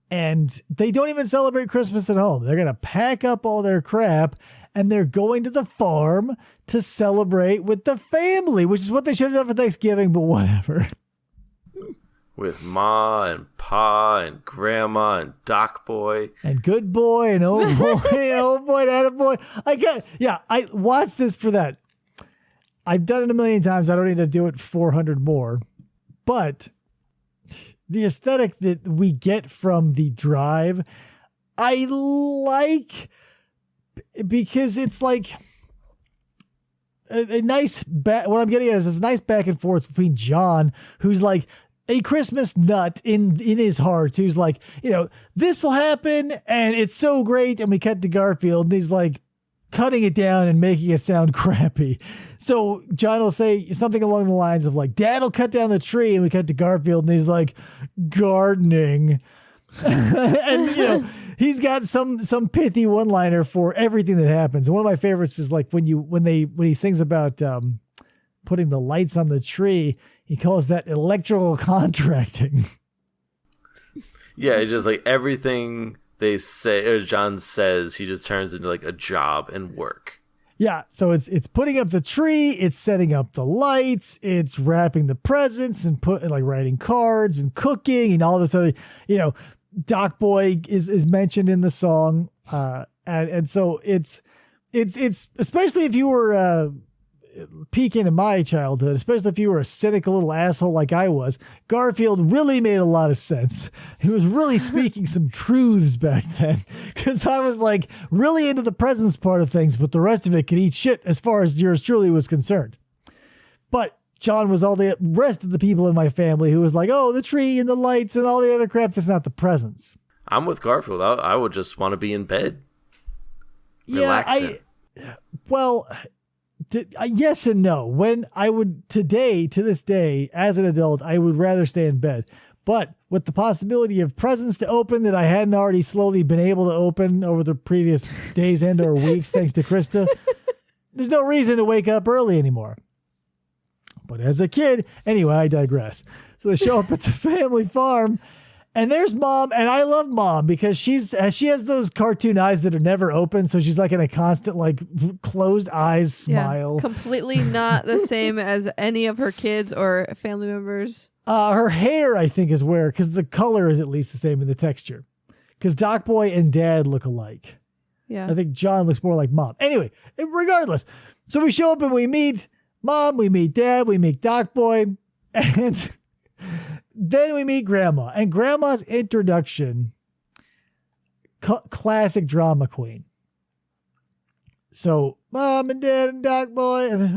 [SPEAKER 2] And they don't even celebrate Christmas at home. They're going to pack up all their crap and they're going to the farm to celebrate with the family, which is what they should have done for Thanksgiving, but whatever.
[SPEAKER 3] With Ma and Pa and Grandma and Doc Boy.
[SPEAKER 2] And Good Boy and Old Boy, Old Boy and Attaboy. I watched this for that. I've done it a million times. I don't need to do it 400 more. But the aesthetic that we get from the drive, I like, because it's a nice what I'm getting at is this nice back and forth between John, who's a Christmas nut in his heart, who's this will happen and it's so great, and we cut to Gar-Field and he's cutting it down and making it sound crappy. So John will say something along the lines of Dad will cut down the tree, and we cut to Gar-Field and he's gardening. And he's got some pithy one-liner for everything that happens. And one of my favorites is when he sings about putting the lights on the tree, he calls that electrical contracting.
[SPEAKER 3] Yeah, it's just everything they say, or John says, he just turns into a job and work.
[SPEAKER 2] Yeah, so it's putting up the tree, it's setting up the lights, it's wrapping the presents and writing cards and cooking and all this other, Doc Boy is mentioned in the song, and so it's especially if you were peek into my childhood, especially if you were a cynical little asshole like I was, Gar-Field really made a lot of sense. He was really speaking some truths back then, because I was really into the presents part of things, but the rest of it could eat shit as far as yours truly was concerned. But John was all the rest of the people in my family who was oh, the tree and the lights and all the other crap that's not the presents.
[SPEAKER 3] I'm with Gar-Field. I would just want to be in bed. Relaxing.
[SPEAKER 2] Yes and no. When I would to this day, as an adult, I would rather stay in bed. But with the possibility of presents to open that I hadn't already slowly been able to open over the previous days and or weeks, thanks to Krista, there's no reason to wake up early anymore. But as a kid, anyway, I digress. So they show up at the family farm, and there's Mom, and I love Mom because she has those cartoon eyes that are never open, so she's in a constant closed eyes smile.
[SPEAKER 4] Yeah, completely not the same as any of her kids or family members.
[SPEAKER 2] Her hair, I think, is where, because the color is at least the same in the texture. Because Doc Boy and Dad look alike.
[SPEAKER 4] Yeah,
[SPEAKER 2] I think John looks more like Mom. Anyway, regardless, so we show up and we meet Mom, we meet Dad, we meet Doc Boy, and then we meet Grandma. And Grandma's introduction classic drama queen. So Mom and Dad and Doc Boy, and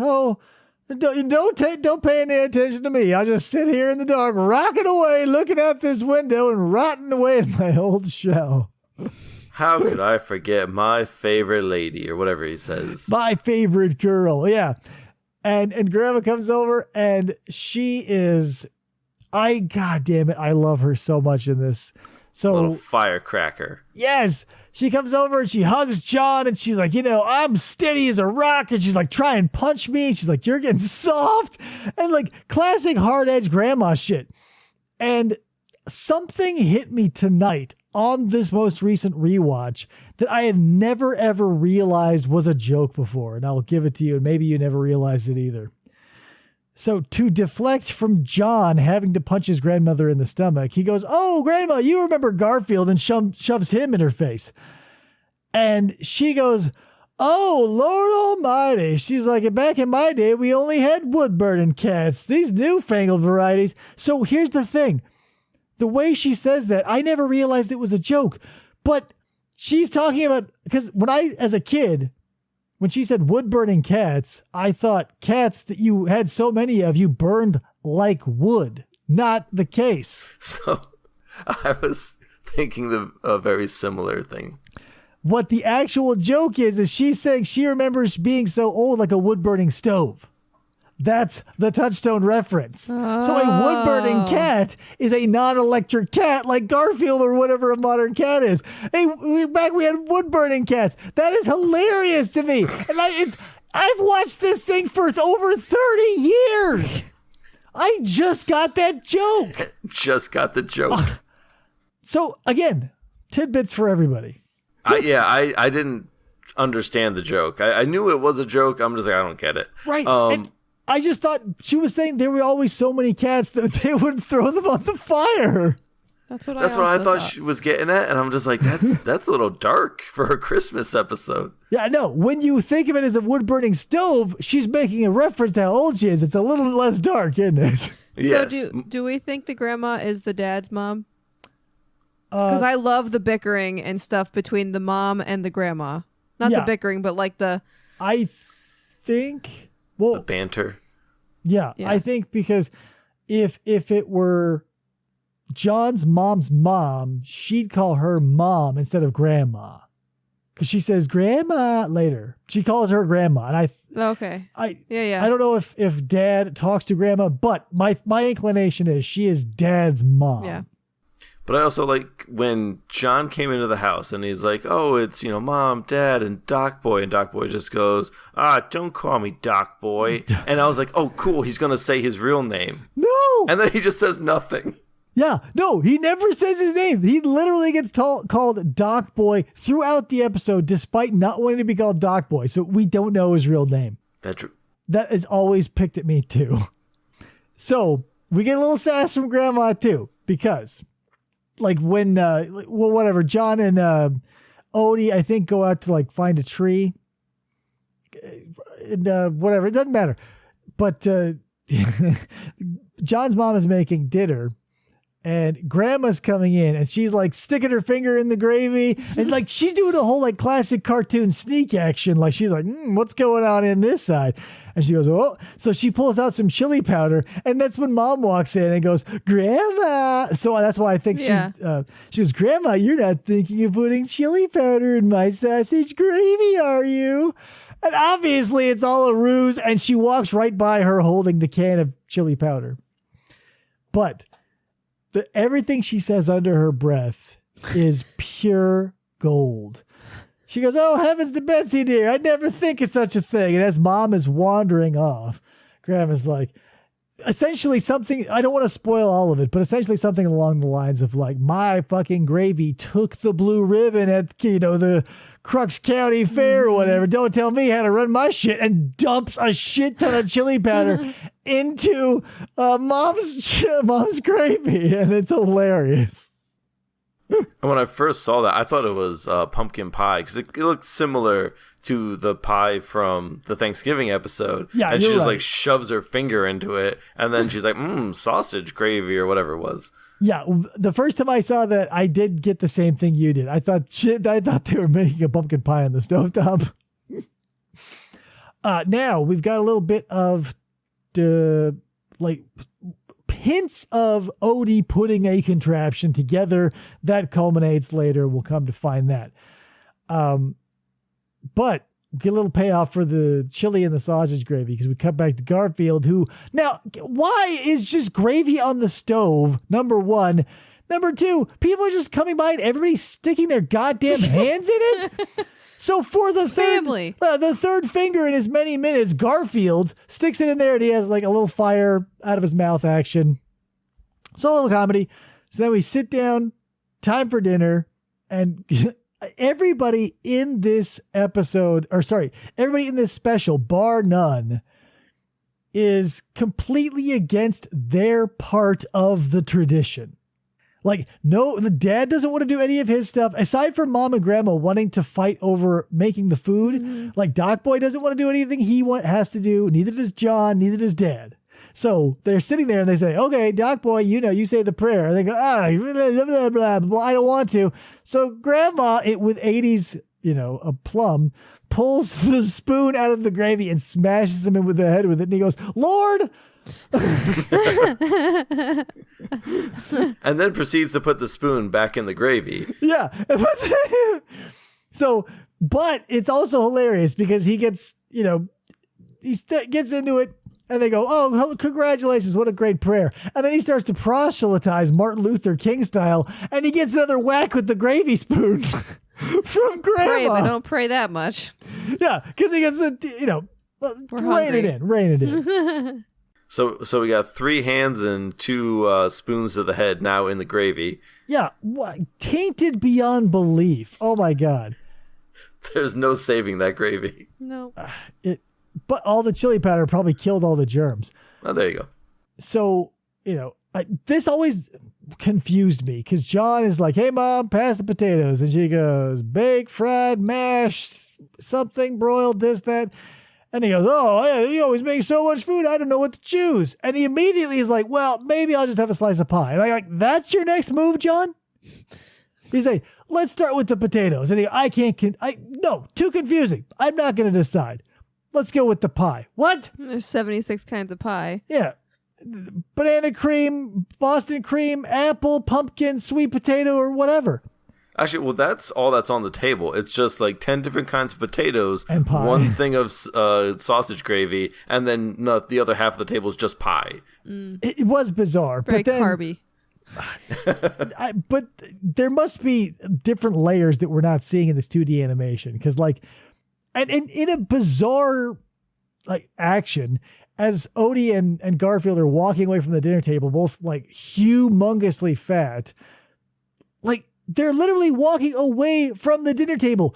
[SPEAKER 2] don't pay any attention to me. I'll just sit here in the dark, rocking away, looking out this window and rotting away in my old shell.
[SPEAKER 3] How could I forget my favorite lady, or whatever he says?
[SPEAKER 2] My favorite girl, yeah. And Grandma comes over, and she is, God damn it, I love her so much in this. So,
[SPEAKER 3] little firecracker.
[SPEAKER 2] Yes. She comes over and she hugs John, and she's like, I'm steady as a rock. And she's like, try and punch me. And she's like, you're getting soft. And like classic hard edge grandma shit. And something hit me tonight on this most recent rewatch that I had never ever realized was a joke before. And I'll give it to you. And maybe you never realized it either. So to deflect from John having to punch his grandmother in the stomach, he goes, "Oh, Grandma, you remember Gar-Field," and shoves him in her face. And she goes, "Oh, Lord Almighty." She's like, "Back in my day, we only had wood-burning cats. These newfangled varieties." So here's the thing. The way she says that, I never realized it was a joke. But she's talking about, because when I, as a kid, when she said wood-burning cats, I thought cats that you had so many of, you burned like wood. Not the case.
[SPEAKER 3] So I was thinking a very similar thing.
[SPEAKER 2] What the actual joke is she's saying she remembers being so old like a wood-burning stove. That's the Touchstone reference.
[SPEAKER 4] Oh.
[SPEAKER 2] So a wood-burning cat is a non-electric cat like Gar-Field or whatever a modern cat is. Hey, we had wood-burning cats. That is hilarious to me. And I've watched this thing for over 30 years. I just got that joke.
[SPEAKER 3] Just got the joke.
[SPEAKER 2] So again, tidbits for everybody.
[SPEAKER 3] I didn't understand the joke. I knew it was a joke. I'm just like, I don't get it.
[SPEAKER 2] Right. And I just thought she was saying there were always so many cats that they would throw them on the fire.
[SPEAKER 4] That's what
[SPEAKER 3] I thought she was getting at, and I'm just like, that's a little dark for a Christmas episode.
[SPEAKER 2] Yeah, no. When you think of it as a wood-burning stove, she's making a reference to how old she is. It's a little less dark, isn't it?
[SPEAKER 3] Yes.
[SPEAKER 4] So do we think the grandma is the dad's mom? Because I love the bickering and stuff between the mom and the grandma. Not the bickering, but like the...
[SPEAKER 2] I think... Well,
[SPEAKER 3] the banter.
[SPEAKER 2] Yeah, I think because if it were John's mom's mom, she'd call her mom instead of grandma. Because she says grandma later. She calls her grandma. And I don't know if dad talks to grandma, but my inclination is she is dad's mom.
[SPEAKER 4] Yeah.
[SPEAKER 3] But I also like when John came into the house and he's like, "Oh, it's, Mom, Dad, and Doc Boy." And Doc Boy just goes, "Don't call me Doc Boy." And I was like, "Oh, cool. He's going to say his real name."
[SPEAKER 2] No.
[SPEAKER 3] And then he just says nothing.
[SPEAKER 2] Yeah. No, he never says his name. He literally gets called Doc Boy throughout the episode, despite not wanting to be called Doc Boy. So we don't know his real name.
[SPEAKER 3] That's true.
[SPEAKER 2] That is always picked at me, too. So we get a little sass from Grandma, too, because... like when, whatever, John and Odie, I think, go out to like find a tree. And whatever, it doesn't matter. But John's mom is making dinner. And Grandma's coming in and she's like sticking her finger in the gravy. And like she's doing a whole like classic cartoon sneak action. Like she's like, what's going on in this side? And she goes, "Oh." So she pulls out some chili powder. And that's when Mom walks in and goes, "Grandma." So that's why I think she goes, "Grandma, you're not thinking of putting chili powder in my sausage gravy, are you?" And obviously it's all a ruse. And she walks right by her holding the can of chili powder. But everything she says under her breath is pure gold. She goes, "Oh, heavens to Betsy, dear. I'd never think of such a thing." And as Mom is wandering off, Grandma's like, essentially something, I don't want to spoil all of it, but essentially something along the lines of like, "My fucking gravy took the blue ribbon at, the Crux County Fair or whatever. Don't tell me how to run my shit," and dumps a shit ton of chili powder into mom's gravy. And it's hilarious.
[SPEAKER 3] And when I first saw that, I thought it was pumpkin pie because it looked similar to the pie from the Thanksgiving episode.
[SPEAKER 2] Yeah,
[SPEAKER 3] and she just
[SPEAKER 2] right.
[SPEAKER 3] like shoves her finger into it, and then she's like, sausage gravy or whatever it was.
[SPEAKER 2] Yeah, the first time I saw that, I did get the same thing you did. I thought they were making a pumpkin pie on the stovetop. Now we've got a little bit of hints of Odie putting a contraption together that culminates later. We'll come to find that. But get a little payoff for the chili and the sausage gravy because we cut back to Gar-a-Field, who now, why is just gravy on the stove? Number one. Number two, people are just coming by and everybody's sticking their goddamn hands in it. So for the third finger in as many minutes, Gar-a-Field sticks it in there and he has like a little fire out of his mouth action. So a little comedy. So then we sit down, time for dinner, and everybody in this everybody in this special, bar none, is completely against their part of the tradition. Like, no, the dad doesn't want to do any of his stuff. Aside from mom and grandma wanting to fight over making the food, like Doc Boy doesn't want to do anything he has to do. Neither does John, neither does Dad. So they're sitting there and they say, okay, Doc Boy, you say the prayer. And they go, blah, blah, blah, blah, I don't want to. So grandma, with 80s, a plum, pulls the spoon out of the gravy and smashes him in with the head with it. And he goes, Lord.
[SPEAKER 3] And then proceeds to put the spoon back in the gravy.
[SPEAKER 2] Yeah. So, but it's also hilarious because he gets, gets into it and they go, oh, congratulations. What a great prayer. And then he starts to proselytize Martin Luther King style and he gets another whack with the gravy spoon from grandma.
[SPEAKER 4] Pray, but don't pray that much.
[SPEAKER 2] Yeah. Because he gets rein it in.
[SPEAKER 3] So we got 3 hands and 2 spoons to the head now in the gravy.
[SPEAKER 2] Yeah, tainted beyond belief. Oh my God.
[SPEAKER 3] There's no saving that gravy.
[SPEAKER 4] No.
[SPEAKER 2] But all the chili powder probably killed all the germs.
[SPEAKER 3] Oh, there you go.
[SPEAKER 2] So, this always confused me because John is like, hey, Mom, pass the potatoes. And she goes, bake, fried, mash, something, broiled, this, that. And he goes, oh, you always make so much food. I don't know what to choose. And he immediately is like, well, maybe I'll just have a slice of pie. And I'm like, that's your next move, John? He's like, let's start with the potatoes. And he, no, too confusing. I'm not going to decide. Let's go with the pie. What?
[SPEAKER 4] There's 76 kinds of pie.
[SPEAKER 2] Yeah. Banana cream, Boston cream, apple, pumpkin, sweet potato, or whatever.
[SPEAKER 3] Actually, well, that's all that's on the table. It's just like 10 different kinds of potatoes,
[SPEAKER 2] and pie. 1
[SPEAKER 3] thing of sausage gravy, and then the other half of the table is just pie.
[SPEAKER 2] It was bizarre.
[SPEAKER 4] Very
[SPEAKER 2] but then,
[SPEAKER 4] carby.
[SPEAKER 2] But there must be different layers that we're not seeing in this 2D animation. Because, and in a bizarre, action, as Odie and Gar-a-Field are walking away from the dinner table, both, humongously fat, they're literally walking away from the dinner table.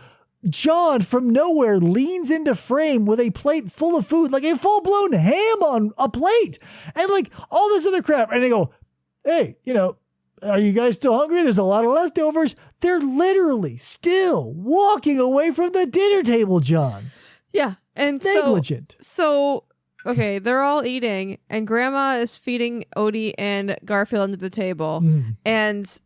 [SPEAKER 2] John, from nowhere, leans into frame with a plate full of food, like a full-blown ham on a plate, and all this other crap. And they go, hey, are you guys still hungry? There's a lot of leftovers. They're literally still walking away from the dinner table, John.
[SPEAKER 4] Yeah. And
[SPEAKER 2] negligent.
[SPEAKER 4] So okay, they're all eating, and Grandma is feeding Odie and Gar-a-Field under the table. And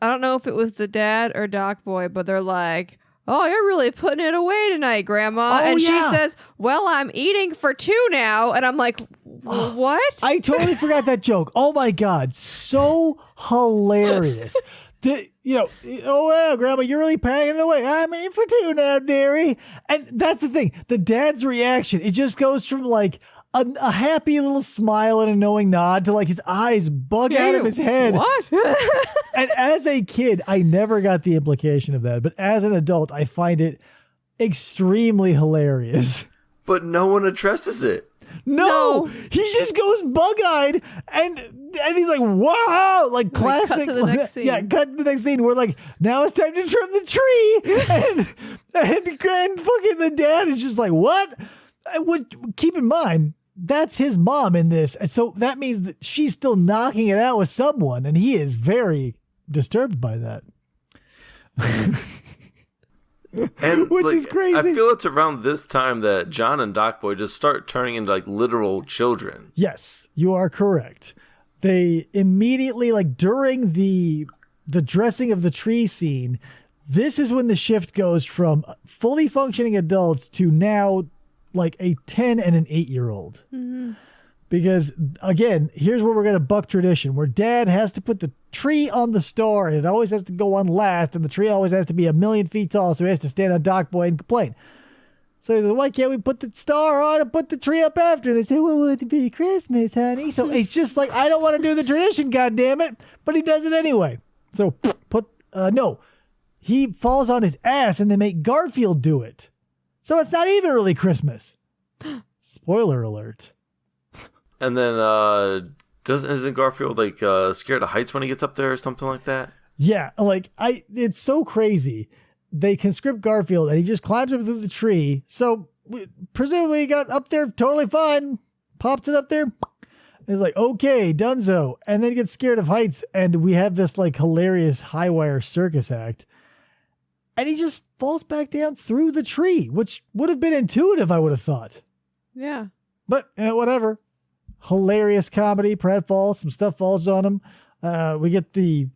[SPEAKER 4] I don't know if it was the dad or Doc Boy, but they're like, oh, you're really putting it away tonight, Grandma.
[SPEAKER 2] Oh,
[SPEAKER 4] and
[SPEAKER 2] yeah.
[SPEAKER 4] she says, well, I'm eating for 2 now. And I'm like, what?
[SPEAKER 2] I totally forgot that joke. Oh, my God. So hilarious. Oh, well, Grandma, you're really packing it away. I'm eating for 2 now, dearie. And that's the thing. The dad's reaction, it just goes from a happy little smile and a knowing nod to his eyes bug out of his head.
[SPEAKER 4] What?
[SPEAKER 2] And as a kid, I never got the implication of that. But as an adult, I find it extremely hilarious.
[SPEAKER 3] But no one addresses it.
[SPEAKER 2] No. He just goes bug-eyed and he's like, wow, classic.
[SPEAKER 4] Cut to the next scene.
[SPEAKER 2] Yeah, cut to the next scene. We're like, now it's time to trim the tree. and fucking the dad is just like, what? Keep in mind, that's his mom in this. And so that means that she's still knocking it out with someone. And he is very disturbed by that.
[SPEAKER 3] And
[SPEAKER 2] which is crazy.
[SPEAKER 3] I feel it's around this time that John and Doc Boy just start turning into literal children.
[SPEAKER 2] Yes, you are correct. they immediately, like during the dressing of the tree scene, this is when the shift goes from fully functioning adults to now like a 10 and an 8-year-old. Mm-hmm. Because again, here's where we're going to buck tradition, where dad has to put the tree on the star and it always has to go on last, and the tree always has to be 1,000,000 feet tall, so he has to stand on Doc Boy and complain. So he says, why can't we put the star on and put the tree up after? And they say, well, it'd be Christmas, honey. So it's just like, I don't want to do the tradition, goddammit. But he does it anyway. So no, he falls on his ass and they make Gar-Field do it. So it's not even really Christmas. Spoiler alert.
[SPEAKER 3] And then isn't Gar-Field like scared of heights when he gets up there or something like that?
[SPEAKER 2] Yeah, like it's so crazy. They conscript Gar-Field and he just climbs up through the tree. So presumably he got up there totally fine, popped it up there. It's like, okay, donezo. And then he gets scared of heights, and we have this like hilarious high wire circus act. And he just falls back down through the tree, which would have been intuitive, I would have thought.
[SPEAKER 4] Yeah.
[SPEAKER 2] But whatever. Hilarious comedy. Pratfalls, some stuff falls on him. We get the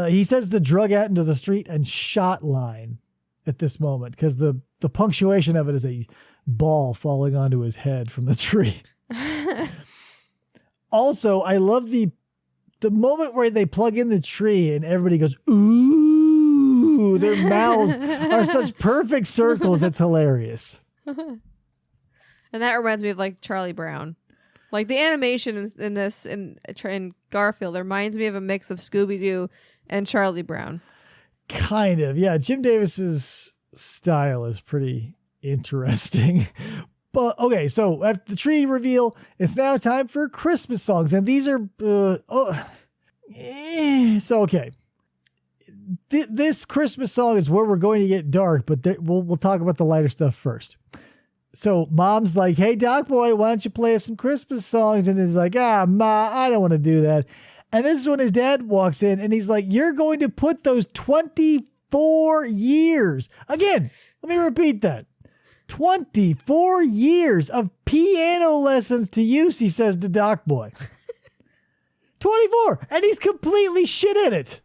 [SPEAKER 2] he says the drug out into the street and shot line at this moment, because the punctuation of it is a ball falling onto his head from the tree. Also, I love the moment where they plug in the tree and everybody goes, ooh, their mouths are such perfect circles. It's hilarious.
[SPEAKER 4] And that reminds me of like Charlie Brown. Like the animation in this in Gar-Field reminds me of a mix of Scooby-Doo and Charlie Brown.
[SPEAKER 2] Kind of. Yeah. Jim Davis's style is pretty interesting. But okay, so after the tree reveal, it's now time for Christmas songs. And these are, so okay. This Christmas song is where we're going to get dark, but we'll talk about the lighter stuff first. So mom's like, hey, Doc Boy, why don't you play us some Christmas songs? And he's like, Ma, I don't want to do that. And this is when his dad walks in and he's like, you're going to put those 24 years. Again, let me repeat that. 24 years of piano lessons to use, he says to Doc Boy. 24. And he's completely shit in it.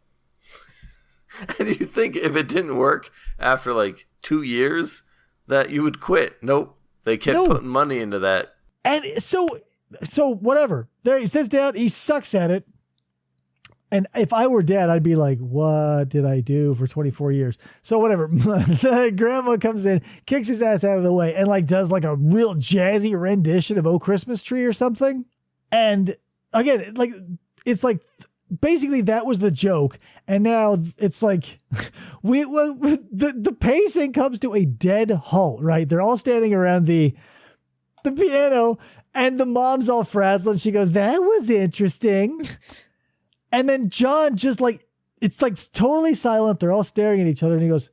[SPEAKER 3] And you think if it didn't work after like 2 years that you would quit. Nope. They kept putting money into that.
[SPEAKER 2] And so whatever. There he sits down, he sucks at it. And if I were dad, I'd be like, what did I do for 24 years? So whatever. The grandma comes in, kicks his ass out of the way, and like does like a real jazzy rendition of Oh Christmas Tree or something. And again, like it's like basically that was the joke. And now it's like the pacing comes to a dead halt, right? They're all standing around the piano, and the mom's all frazzled. She goes, that was interesting. And then John just like, it's like totally silent. They're all staring at each other. And he goes,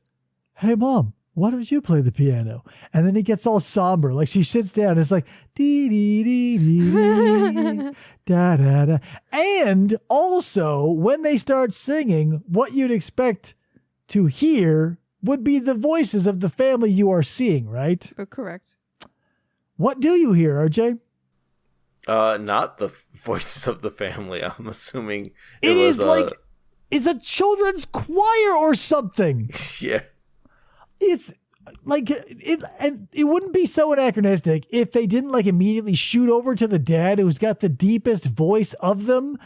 [SPEAKER 2] hey, Mom, why don't you play the piano? And then he gets all somber. Like she sits down. It's like, dee, dee, dee, dee, dee, da, da, da. And also, when they start singing, what you'd expect to hear would be the voices of the family you are seeing, right?
[SPEAKER 4] Oh, correct.
[SPEAKER 2] What do you hear, RJ?
[SPEAKER 3] Not the voices of the family. I'm assuming
[SPEAKER 2] it is like it's a children's choir or something.
[SPEAKER 3] Yeah,
[SPEAKER 2] it's like and it wouldn't be so anachronistic if they didn't like immediately shoot over to the dad who's got the deepest voice of them,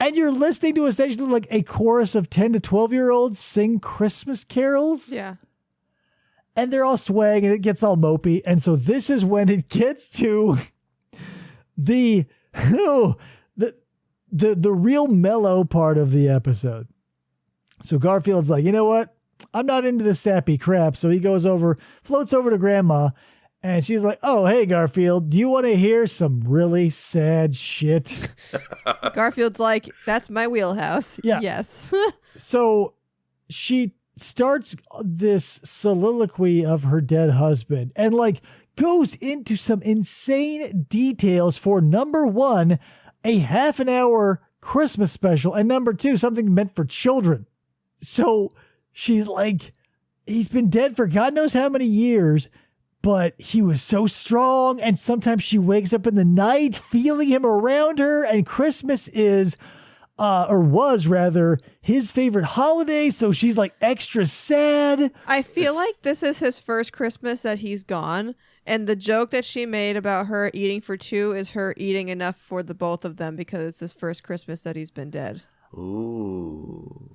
[SPEAKER 2] and you're listening to essentially like a chorus of 10 to 12-year-olds sing Christmas carols.
[SPEAKER 4] Yeah.
[SPEAKER 2] And they're all swaying and it gets all mopey. And so this is when it gets to the real mellow part of the episode. So Gar-Field's like, you know what? I'm not into this sappy crap. So he floats over to Grandma, and she's like, oh, hey, Gar-Field, do you want to hear some really sad shit?
[SPEAKER 4] Gar-Field's like, that's my wheelhouse.
[SPEAKER 2] Yeah.
[SPEAKER 4] Yes.
[SPEAKER 2] So she starts this soliloquy of her dead husband and like goes into some insane details for number one, a half an hour Christmas special, and number two, something meant for children. So she's like, he's been dead for God knows how many years, but he was so strong. And sometimes she wakes up in the night feeling him around her. And Christmas is, or was rather, his favorite holiday. So she's like extra sad.
[SPEAKER 4] I feel like this is his first Christmas that he's gone. And the joke that she made about her eating for two is her eating enough for the both of them because it's his first Christmas that he's been dead.
[SPEAKER 3] Ooh.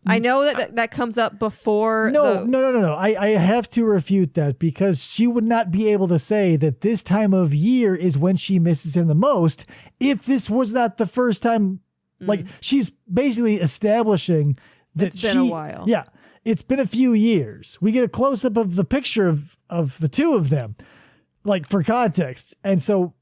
[SPEAKER 4] I know that comes up before.
[SPEAKER 2] No. I have to refute that because she would not be able to say that this time of year is when she misses him the most if this was not the first time. Like, she's basically establishing that
[SPEAKER 4] it's been a while.
[SPEAKER 2] Yeah. It's been a few years. We get a close-up of the picture of the two of them, like, for context. And so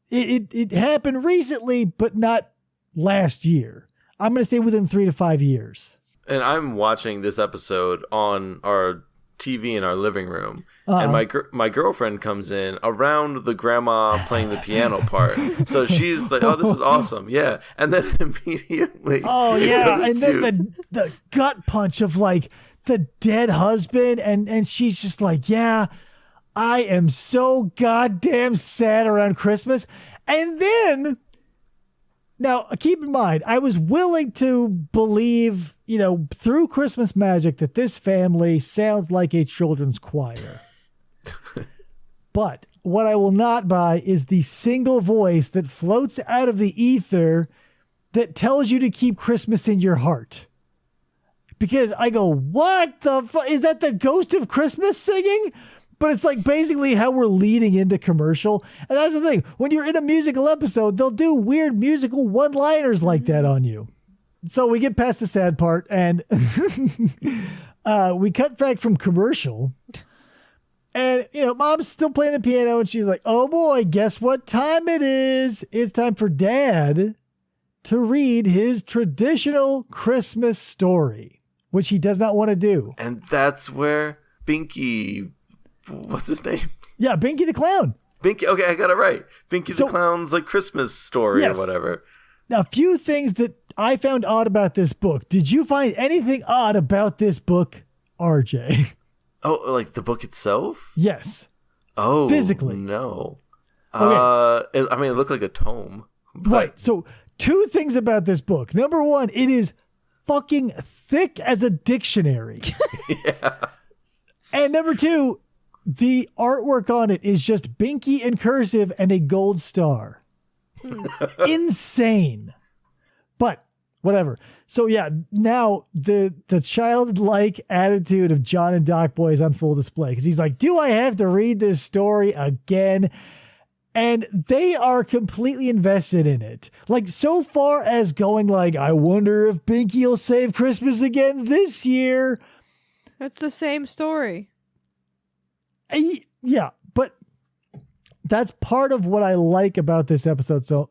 [SPEAKER 2] it happened recently, but not last year. I'm going to say within 3 to 5 years.
[SPEAKER 3] And I'm watching this episode on our TV in our living room. And my girlfriend comes in around the grandma playing the piano part. So she's like, oh, this is awesome. Yeah. And then immediately.
[SPEAKER 2] Oh, yeah. And then the gut punch of, like, the dead husband, and she's just like, yeah, I am so goddamn sad around Christmas. And then, now keep in mind, I was willing to believe, through Christmas magic that this family sounds like a children's choir. But what I will not buy is the single voice that floats out of the ether that tells you to keep Christmas in your heart. Because I go, what the fuck? Is that the Ghost of Christmas singing? But it's like basically how we're leading into commercial. And that's the thing. When you're in a musical episode, they'll do weird musical one-liners like that on you. So we get past the sad part and we cut back from commercial. And, Mom's still playing the piano and she's like, oh boy, guess what time it is? It's time for Dad to read his traditional Christmas story, which he does not want to do.
[SPEAKER 3] And that's where Binky, what's his name?
[SPEAKER 2] Yeah, Binky the Clown.
[SPEAKER 3] Binky, okay, I got it right. Binky the Clown's like Christmas story or whatever.
[SPEAKER 2] Now, a few things that I found odd about this book. Did you find anything odd about this book, RJ?
[SPEAKER 3] Oh, like the book itself?
[SPEAKER 2] Yes.
[SPEAKER 3] Oh,
[SPEAKER 2] physically.
[SPEAKER 3] No.
[SPEAKER 2] Okay.
[SPEAKER 3] It looked like a tome. But...
[SPEAKER 2] Right. So 2 things about this book. Number 1, it is fucking thick as a dictionary.
[SPEAKER 3] Yeah.
[SPEAKER 2] And number 2, the artwork on it is just Binky in cursive and a gold star. Insane. But whatever. So yeah, now the childlike attitude of John and Doc Boy is on full display because he's like, do I have to read this story again? And they are completely invested in it. Like, so far as going like, I wonder if Binky will save Christmas again this year.
[SPEAKER 4] It's the same story.
[SPEAKER 2] Yeah, but that's part of what I like about this episode.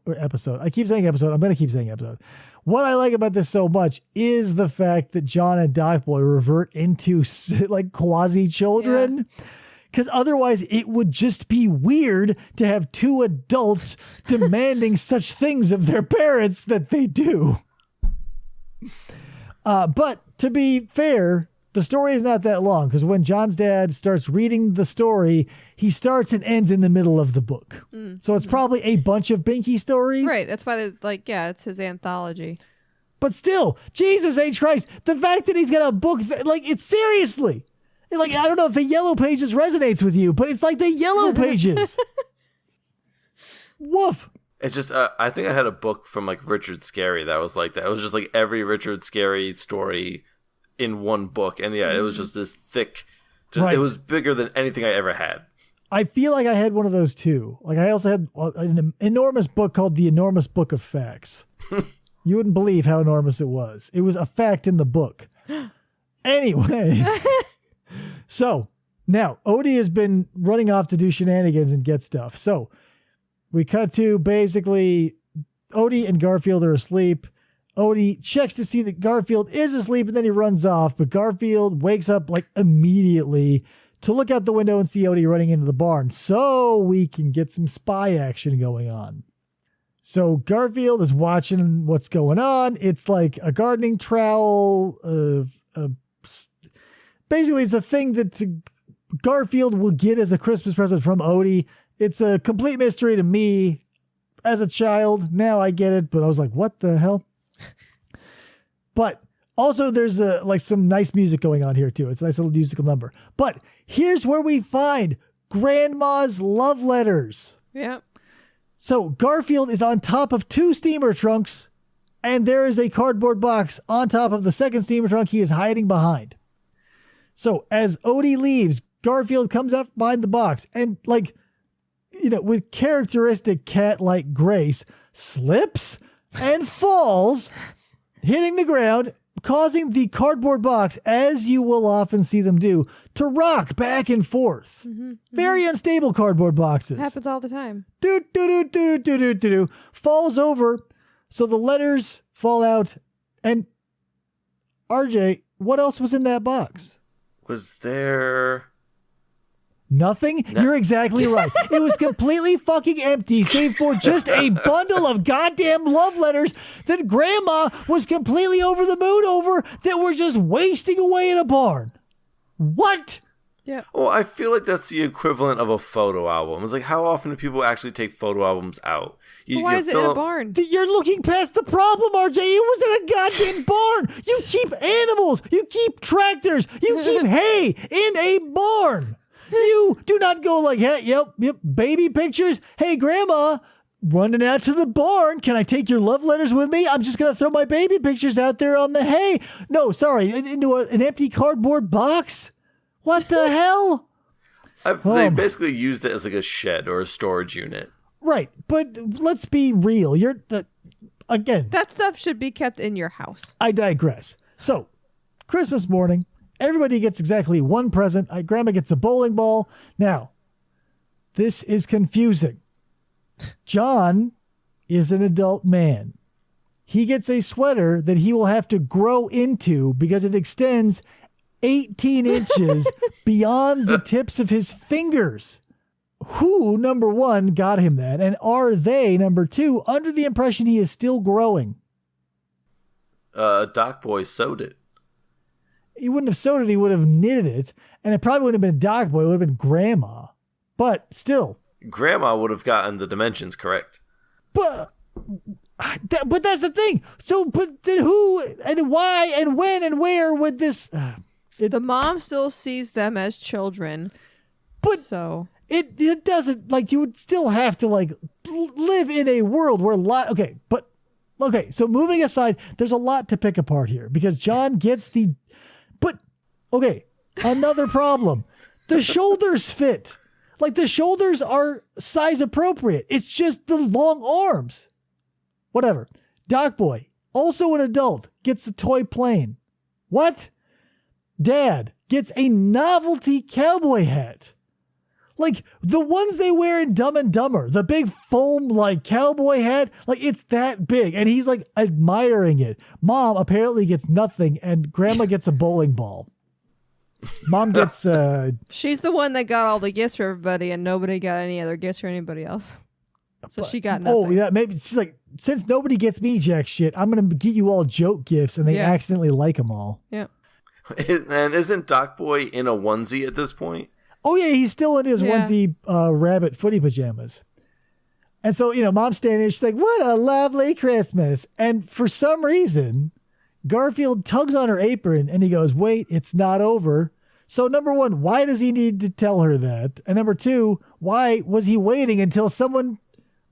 [SPEAKER 2] I keep saying episode. I'm going to keep saying episode. What I like about this so much is the fact that John and Doc Boy revert into like quasi children. Because otherwise it would just be weird to have 2 adults demanding such things of their parents that they do. But to be fair, the story is not that long because when John's dad starts reading the story, he starts and ends in the middle of the book. So it's probably a bunch of Binky stories.
[SPEAKER 4] Right. That's why there's it's his anthology.
[SPEAKER 2] But still, Jesus H. Christ, the fact that he's got a book, it's seriously. Like, I don't know if the Yellow Pages resonates with you, but it's like the Yellow Pages. Woof.
[SPEAKER 3] It's just, I think I had a book from like Richard Scarry that was like that. It was just like every Richard Scarry story in one book. And yeah, it was just this thick,
[SPEAKER 2] Right.
[SPEAKER 3] It was bigger than anything I ever had.
[SPEAKER 2] I feel like I had one of those too. Like, I also had an enormous book called The Enormous Book of Facts. You wouldn't believe how enormous it was. It was a fact in the book. Anyway. So now Odie has been running off to do shenanigans and get stuff. So we cut to basically Odie and Gar-a-Field are asleep. Odie checks to see that Gar-a-Field is asleep and then he runs off. But Gar-a-Field wakes up like immediately to look out the window and see Odie running into the barn so we can get some spy action going on. So Gar-a-Field is watching what's going on. It's like a gardening trowel, basically, it's the thing that Gar-Field will get as a Christmas present from Odie. It's a complete mystery to me as a child. Now I get it, but I was like, what the hell? But also there's like some nice music going on here too. It's a nice little musical number. But here's where we find Grandma's love letters.
[SPEAKER 4] Yep.
[SPEAKER 2] So Gar-Field is on top of 2 steamer trunks, and there is a cardboard box on top of the second steamer trunk he is hiding behind. So as Odie leaves, Gar-Field comes up behind the box and, like, you know, with characteristic cat-like grace, slips and falls, hitting the ground, causing the cardboard box, as you will often see them do, to rock back and forth. Very unstable cardboard boxes.
[SPEAKER 4] Happens all the time.
[SPEAKER 2] Falls over, so the letters fall out. And RJ, what else was in that box?
[SPEAKER 3] Was there...
[SPEAKER 2] Nothing? You're exactly right. It was completely fucking empty, save for just a bundle of goddamn love letters that Grandma was completely over the moon over, that were just wasting away in a barn. What?
[SPEAKER 4] Yeah.
[SPEAKER 3] Well, I feel like that's the equivalent of a photo album. It's like, how often do people actually take photo albums out?
[SPEAKER 4] Why is it in a barn?
[SPEAKER 2] You're looking past the problem, RJ. It was in a goddamn barn. You keep animals. You keep tractors. You keep hay in a barn. You do not go like, hey, yep, baby pictures. Hey, Grandma, running out to the barn. Can I take your love letters with me? I'm just going to throw my baby pictures out there on the hay. No, sorry, into an empty cardboard box? What the hell?
[SPEAKER 3] They basically used it as like a shed or a storage unit.
[SPEAKER 2] Right, but let's be real. Again.
[SPEAKER 4] That stuff should be kept in your house.
[SPEAKER 2] I digress. So, Christmas morning. Everybody gets exactly 1 present. Grandma gets a bowling ball. Now, this is confusing. John is an adult man. He gets a sweater that he will have to grow into because it extends 18 inches beyond the tips of his fingers. Who, number 1, got him that? And are they, number 2, under the impression he is still growing?
[SPEAKER 3] Doc Boy sewed it.
[SPEAKER 2] He wouldn't have sewed it, he would have knitted it, and it probably wouldn't have been Doc Boy, it would have been Grandma. But still.
[SPEAKER 3] Grandma would have gotten the dimensions correct.
[SPEAKER 2] But that's the thing. So, but then who and why and when and where would this...
[SPEAKER 4] the mom still sees them as children.
[SPEAKER 2] But
[SPEAKER 4] so
[SPEAKER 2] it doesn't, like, you would still have to, like, live in a world where... Okay, so moving aside, there's a lot to pick apart here because John gets the... But, okay, another problem. The shoulders fit. Like, the shoulders are size appropriate. It's just the long arms. Whatever. Doc Boy, also an adult, gets a toy plane. What? Dad gets a novelty cowboy hat. Like, the ones they wear in Dumb and Dumber. The big foam, like, cowboy hat. Like, it's that big. And he's, like, admiring it. Mom apparently gets nothing, and Grandma gets a bowling ball. Mom gets...
[SPEAKER 4] She's the one that got all the gifts for everybody, and nobody got any other gifts for anybody else. So she got nothing.
[SPEAKER 2] Oh, yeah, maybe she's like, since nobody gets me jack shit, I'm going to get you all joke gifts, and they accidentally like them all.
[SPEAKER 4] Yeah.
[SPEAKER 3] And isn't Doc Boy in a onesie at this point?
[SPEAKER 2] Oh, yeah, he's still in his onesie rabbit footy pajamas. And so, you know, Mom's standing there. She's like, what a lovely Christmas. And for some reason, Gar-Field tugs on her apron and he goes, wait, it's not over. So number 1, why does he need to tell her that? And number 2, why was he waiting until someone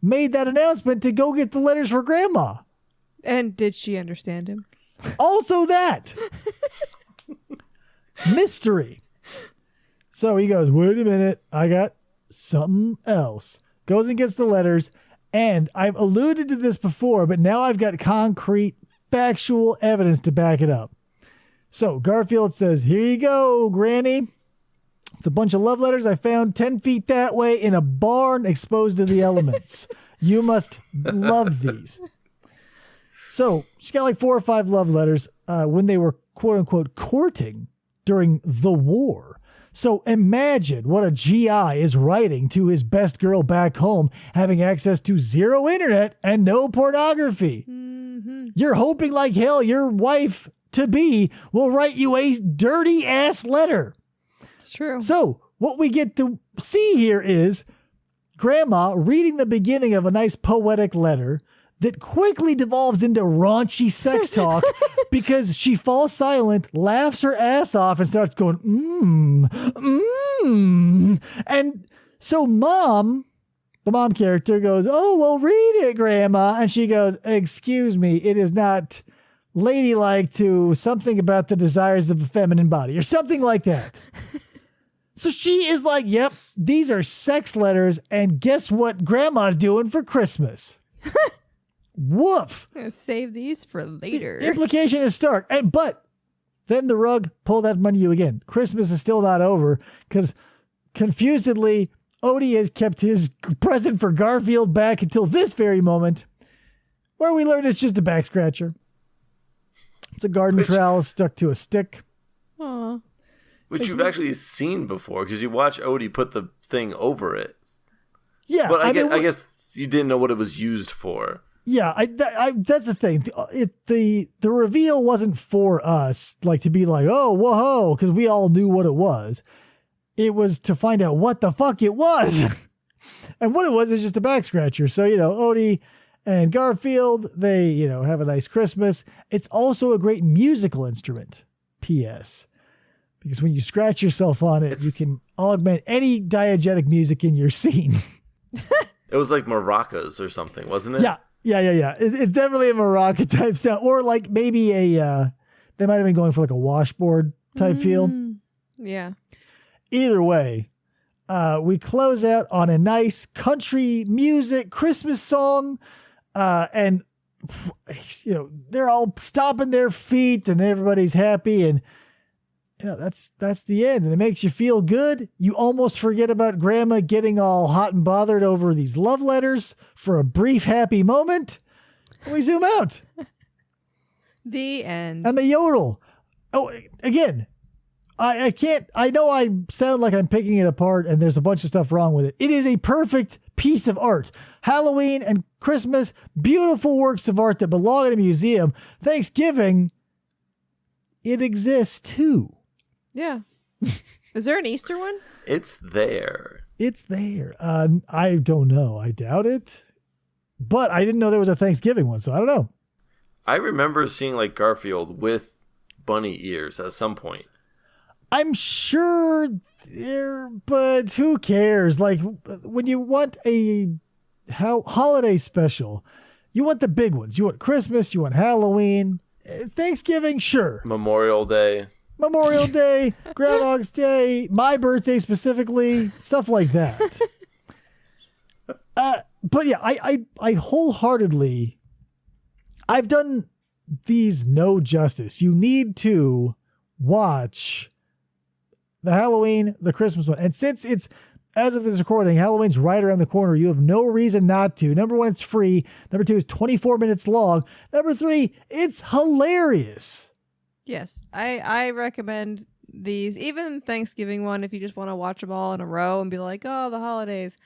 [SPEAKER 2] made that announcement to go get the letters for Grandma?
[SPEAKER 4] And did she understand him?
[SPEAKER 2] Also that. Mystery. So he goes, wait a minute, I got something else. Goes and gets the letters, and I've alluded to this before, but now I've got concrete, factual evidence to back it up. So Gar-Field says, here you go, Granny. It's a bunch of love letters I found 10 feet that way in a barn exposed to the elements. You must love these. So she got like 4 or 5 love letters when they were, quote unquote, courting during the war. So imagine what a GI is writing to his best girl back home, having access to 0 internet and no pornography. Mm-hmm. You're hoping like hell your wife to be will write you a dirty ass letter.
[SPEAKER 4] It's true.
[SPEAKER 2] So what we get to see here is Grandma reading the beginning of a nice poetic letter that quickly devolves into raunchy sex talk because she falls silent, laughs her ass off, and starts going, And so the mom character goes, oh, well, read it, Grandma. And she goes, excuse me, it is not ladylike to something about the desires of a feminine body or something like that. So she is like, yep, these are sex letters. And guess what Grandma's doing for Christmas? Woof.
[SPEAKER 4] I'm gonna save these for later.
[SPEAKER 2] The implication is stark. But then the rug pulled out from under you again. Christmas is still not over because confusedly, Odie has kept his present for Gar-a-Field back until this very moment, where we learn it's just a back scratcher. It's a garden trowel stuck to a stick.
[SPEAKER 4] Aw.
[SPEAKER 3] Which you've actually seen before because you watch Odie put the thing over it.
[SPEAKER 2] Yeah,
[SPEAKER 3] but I guess you didn't know what it was used for.
[SPEAKER 2] Yeah, that's the thing. The reveal wasn't for us, like to be like, oh, whoa, because we all knew what it was. It was to find out what the fuck it was. And what it was is just a back scratcher. So, Odie and Gar-a-Field, they, have a nice Christmas. It's also a great musical instrument, P.S. Because when you scratch yourself on it, you can augment any diegetic music in your scene.
[SPEAKER 3] It was like maracas or something, wasn't it?
[SPEAKER 2] Yeah. It's definitely a maraca type sound. Or like maybe they might have been going for like a washboard type feel.
[SPEAKER 4] Yeah.
[SPEAKER 2] Either way, we close out on a nice country music Christmas song. And, they're all stomping their feet and everybody's happy. And, that's the end. And it makes you feel good. You almost forget about Grandma getting all hot and bothered over these love letters for a brief happy moment. And we zoom out.
[SPEAKER 4] The end.
[SPEAKER 2] And the yodel. Oh, again, I can't, I know I sound like I'm picking it apart and there's a bunch of stuff wrong with it. It is a perfect piece of art. Halloween and Christmas, beautiful works of art that belong in a museum. Thanksgiving, it exists too.
[SPEAKER 4] Yeah. Is there an Easter one?
[SPEAKER 3] It's there.
[SPEAKER 2] It's there. I don't know. I doubt it. But I didn't know there was a Thanksgiving one, so I don't know.
[SPEAKER 3] I remember seeing like Gar-a-Field with bunny ears at some point.
[SPEAKER 2] I'm sure there, but who cares? Like when you want a holiday special, you want the big ones. You want Christmas, you want Halloween, Thanksgiving, sure.
[SPEAKER 3] Memorial Day,
[SPEAKER 2] Groundhog's Day, my birthday specifically, stuff like that. But yeah, I wholeheartedly, I've done these no justice. You need to watch the Halloween, the Christmas one. And since it's, as of this recording, Halloween's right around the corner, you have no reason not to. Number one, it's free. Number two, it's 24 minutes long. Number three, it's hilarious.
[SPEAKER 4] Yes. I recommend these. Even Thanksgiving one, if you just want to watch them all in a row and be like, oh, the holidays.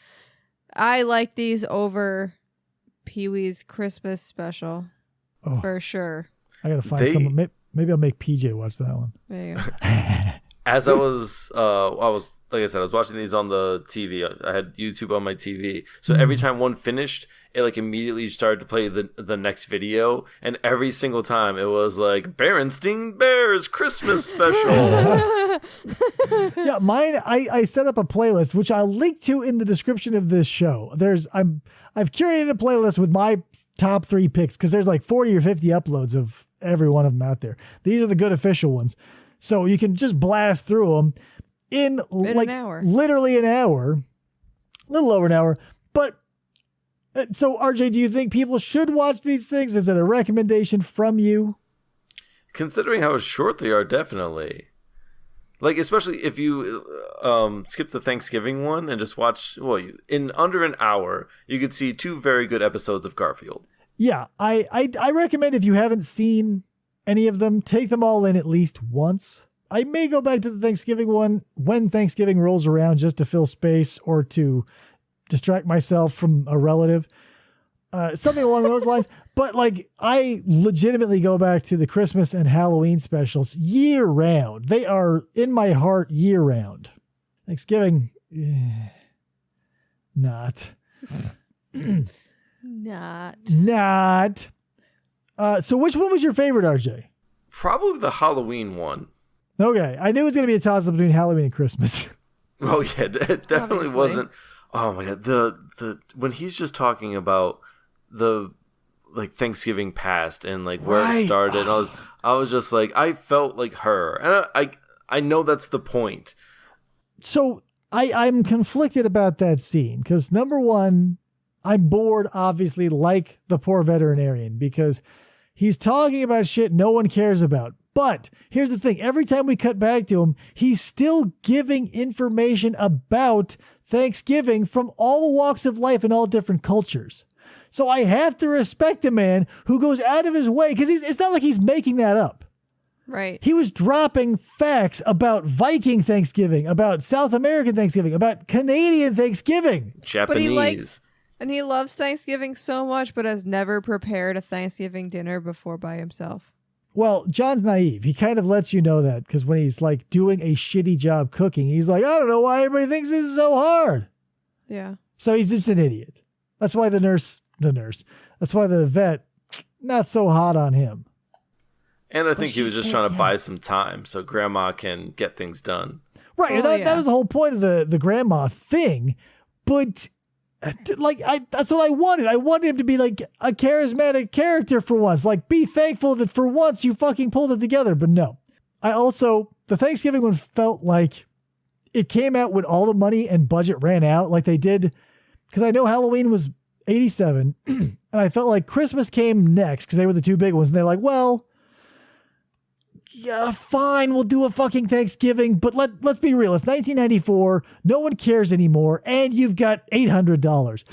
[SPEAKER 4] I like these over Pee-wee's Christmas special.
[SPEAKER 2] Oh,
[SPEAKER 4] for sure.
[SPEAKER 2] I got to find some. Maybe I'll make PJ watch that one.
[SPEAKER 4] There you go.
[SPEAKER 3] As I was like I said, I was watching these on the TV. I had YouTube on my TV, so every time one finished, it like immediately started to play the next video, and every single time it was like Berenstein Bears Christmas special.
[SPEAKER 2] Yeah, mine. I set up a playlist which I'll link to in the description of this show. I've curated a playlist with my top 3 picks because there's like 40 or 50 uploads of every one of them out there. These are the good official ones. So you can just blast through them in like
[SPEAKER 4] an hour.
[SPEAKER 2] Literally an hour, a little over an hour. But so RJ, do you think people should watch these things? Is it a recommendation from you?
[SPEAKER 3] Considering how short they are, definitely. Like, especially if you skip the Thanksgiving one and just watch, in under an hour, you could see 2 very good episodes of Gar-a-Field. Yeah,
[SPEAKER 2] I recommend if you haven't seen any of them, take them all in at least once. I may go back to the Thanksgiving one when Thanksgiving rolls around just to fill space or to distract myself from a relative. something along those lines. But like, I legitimately go back to the Christmas and Halloween specials year round. They are in my heart year round. Thanksgiving, not. Not. So which one was your favorite, RJ?
[SPEAKER 3] Probably the Halloween one.
[SPEAKER 2] Okay, I knew it was going to be a toss-up between Halloween and Christmas.
[SPEAKER 3] Oh yeah, it definitely
[SPEAKER 4] Obviously.
[SPEAKER 3] wasn't. Oh my god, the when he's just talking about the like Thanksgiving past and like where
[SPEAKER 2] Right.
[SPEAKER 3] it started, I was just like, I felt like her, and I know that's the point.
[SPEAKER 2] So I'm conflicted about that scene because number one, I'm bored, obviously, like the poor veterinarian, because he's talking about shit no one cares about. But here's the thing. Every time we cut back to him, he's still giving information about Thanksgiving from all walks of life and all different cultures. So I have to respect a man who goes out of his way, because it's not like he's making that up.
[SPEAKER 4] Right.
[SPEAKER 2] He was dropping facts about Viking Thanksgiving, about South American Thanksgiving, about Canadian Thanksgiving.
[SPEAKER 3] Japanese.
[SPEAKER 4] And he loves Thanksgiving so much, but has never prepared a Thanksgiving dinner before by himself.
[SPEAKER 2] Well, John's naive. He kind of lets you know that because when he's like doing a shitty job cooking, he's like, I don't know why everybody thinks this is so hard.
[SPEAKER 4] Yeah.
[SPEAKER 2] So he's just an idiot. That's why that's why the vet, not so hot on him.
[SPEAKER 3] And I think he was
[SPEAKER 2] she
[SPEAKER 3] just
[SPEAKER 2] said
[SPEAKER 3] trying to buy
[SPEAKER 2] yes.
[SPEAKER 3] some time so grandma can get things done.
[SPEAKER 2] Right.
[SPEAKER 4] Oh,
[SPEAKER 2] that
[SPEAKER 4] yeah.
[SPEAKER 2] was the whole point of the grandma thing. But like, that's what I wanted. I wanted him to be like a charismatic character for once. Like, be thankful that for once you fucking pulled it together. But no. The Thanksgiving one felt like it came out when all the money and budget ran out, like they did. Because I know Halloween was 87, and I felt like Christmas came next because they were the two big ones. And they're like, well, yeah, fine, we'll do a fucking Thanksgiving, but let's be real. It's 1994. No one cares anymore, and you've got $800.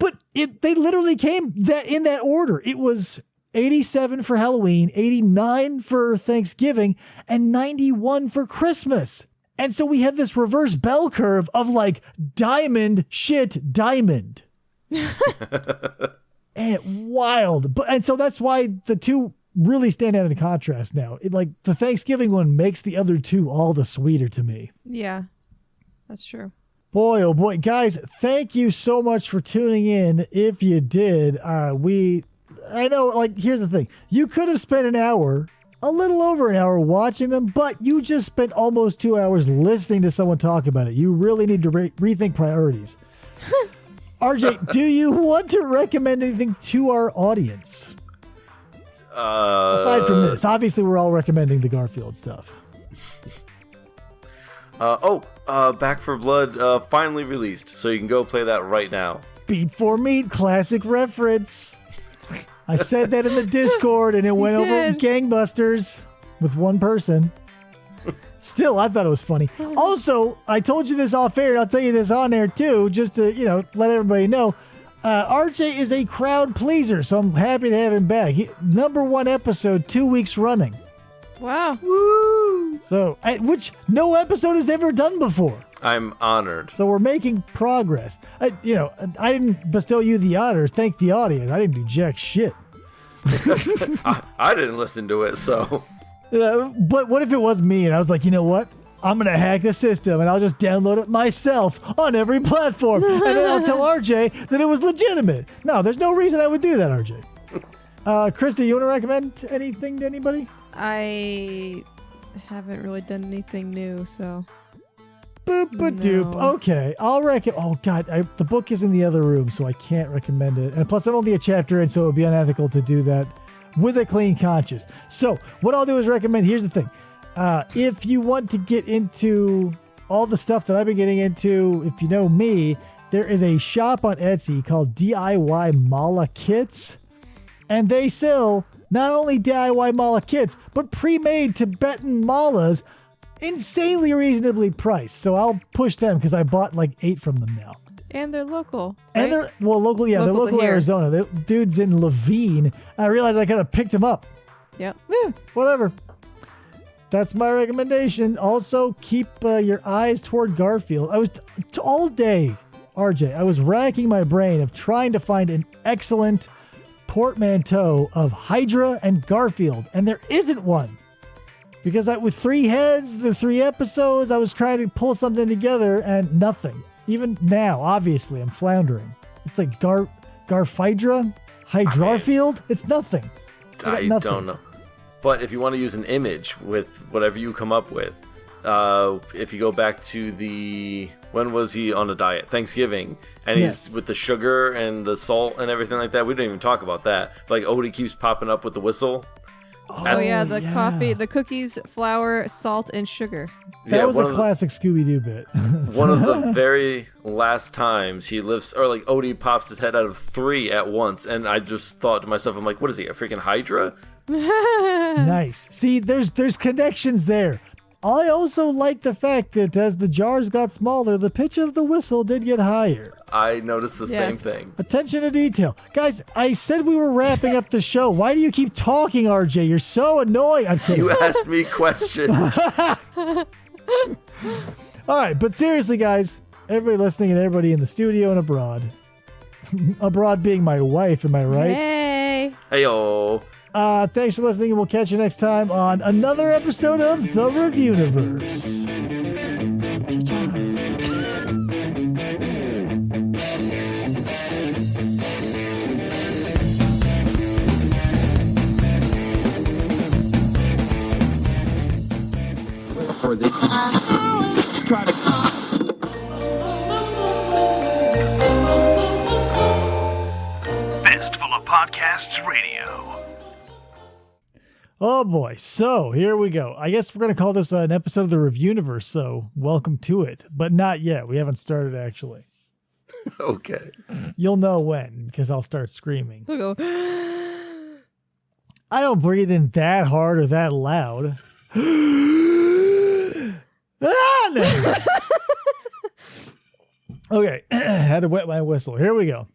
[SPEAKER 2] But they literally came in that order. It was 87 for Halloween, 89 for Thanksgiving, and 91 for Christmas. And so we have this reverse bell curve of like diamond. And wild. And so that's why the two really stand out in contrast now. Like the Thanksgiving one makes the other two all the sweeter to me.
[SPEAKER 4] Yeah. That's true.
[SPEAKER 2] Boy, oh boy. Guys, thank you so much for tuning in. If you did, I know, like, here's the thing. You could have spent an hour, a little over an hour watching them, but you just spent almost 2 hours listening to someone talk about it. You really need to rethink priorities. RJ, do you want to recommend anything to our audience? Aside from this, obviously we're all recommending the Gar-a-Field stuff.
[SPEAKER 3] Back for Blood finally released, so you can go play that right now.
[SPEAKER 2] Beat for Meat, classic reference. I said that in the Discord, and it went over gangbusters with one person. Still, I thought it was funny. Also, I told you this off air, and I'll tell you this on air too, just to let everybody know. RJ is a crowd pleaser, so I'm happy to have him back. Number 1 episode, 2 weeks running.
[SPEAKER 4] Wow.
[SPEAKER 2] Woo! So, which no episode has ever done before.
[SPEAKER 3] I'm honored.
[SPEAKER 2] So we're making progress. I didn't bestow you the honors. Thank the audience. I didn't do jack shit.
[SPEAKER 3] I didn't listen to it, so.
[SPEAKER 2] But what if it was me and I was like, you know what? I'm going to hack the system and I'll just download it myself on every platform. And then I'll tell RJ that it was legitimate. No, there's no reason I would do that, RJ. Krista, you want to recommend anything to anybody?
[SPEAKER 4] I haven't really done anything new, so.
[SPEAKER 2] Boop-a-doop.
[SPEAKER 4] No.
[SPEAKER 2] Okay, I'll recommend. Oh, God, the book is in the other room, so I can't recommend it. And plus, I'm only a chapter in, so it would be unethical to do that with a clean conscience. So what I'll do is recommend, here's the thing. If you want to get into all the stuff that I've been getting into, if you know me, there is a shop on Etsy called DIY Mala Kits. And they sell not only DIY mala kits, but pre-made Tibetan malas, insanely reasonably priced. So I'll push them because I bought like 8 from them now.
[SPEAKER 4] And they're local.
[SPEAKER 2] And
[SPEAKER 4] right?
[SPEAKER 2] they're local, yeah, they're
[SPEAKER 4] Local to
[SPEAKER 2] local
[SPEAKER 4] here.
[SPEAKER 2] Arizona. The dude's in Levine. I realized I could have picked him up.
[SPEAKER 4] Yep.
[SPEAKER 2] Whatever. That's my recommendation. Also, keep your eyes toward Gar-a-Field. I was all day RJ, I was racking my brain of trying to find an excellent portmanteau of Hydra and Gar-Field, and there isn't one. Because with 3 heads, the 3 episodes, I was trying to pull something together and nothing. Even now, obviously, I'm floundering. It's like Gar-Fydra? Hydra-Field? It's nothing.
[SPEAKER 3] I don't know. But if you want to use an image with whatever you come up with, if you go back to when was he on a diet? Thanksgiving. And he's with the sugar and the salt and everything like that. We didn't even talk about that. Like Odie keeps popping up with the whistle.
[SPEAKER 4] The coffee, the cookies, flour, salt, and sugar.
[SPEAKER 2] That was a classic Scooby-Doo bit.
[SPEAKER 3] One of the very last times he lifts, or like Odie pops his head out of 3 at once, and I just thought to myself, I'm like, what is he, a freaking Hydra?
[SPEAKER 2] Nice. See, there's connections there. I also like the fact that as the jars got smaller, the pitch of the whistle did get higher.
[SPEAKER 3] I noticed the same thing.
[SPEAKER 2] Attention to detail. Guys, I said we were wrapping up the show. Why do you keep talking, RJ? You're so annoying. I'm kidding.
[SPEAKER 3] You asked me questions.
[SPEAKER 2] All right, but seriously, guys, everybody listening and everybody in the studio and abroad. Abroad being my wife, am I right?
[SPEAKER 4] Hey.
[SPEAKER 3] Hey-o.
[SPEAKER 2] Thanks for listening, and we'll catch you next time on another episode of The Reviewniverse.
[SPEAKER 5] Fistful of Podcasts Radio.
[SPEAKER 2] Oh boy, so here we go. I guess we're going to call this an episode of the Reviewniverse, so welcome to it. But not yet. We haven't started, actually.
[SPEAKER 3] Okay.
[SPEAKER 2] You'll know when, because I'll start screaming.
[SPEAKER 4] We'll go.
[SPEAKER 2] I don't breathe in that hard or that loud. Ah, no. Okay, had to wet my whistle. Here we go.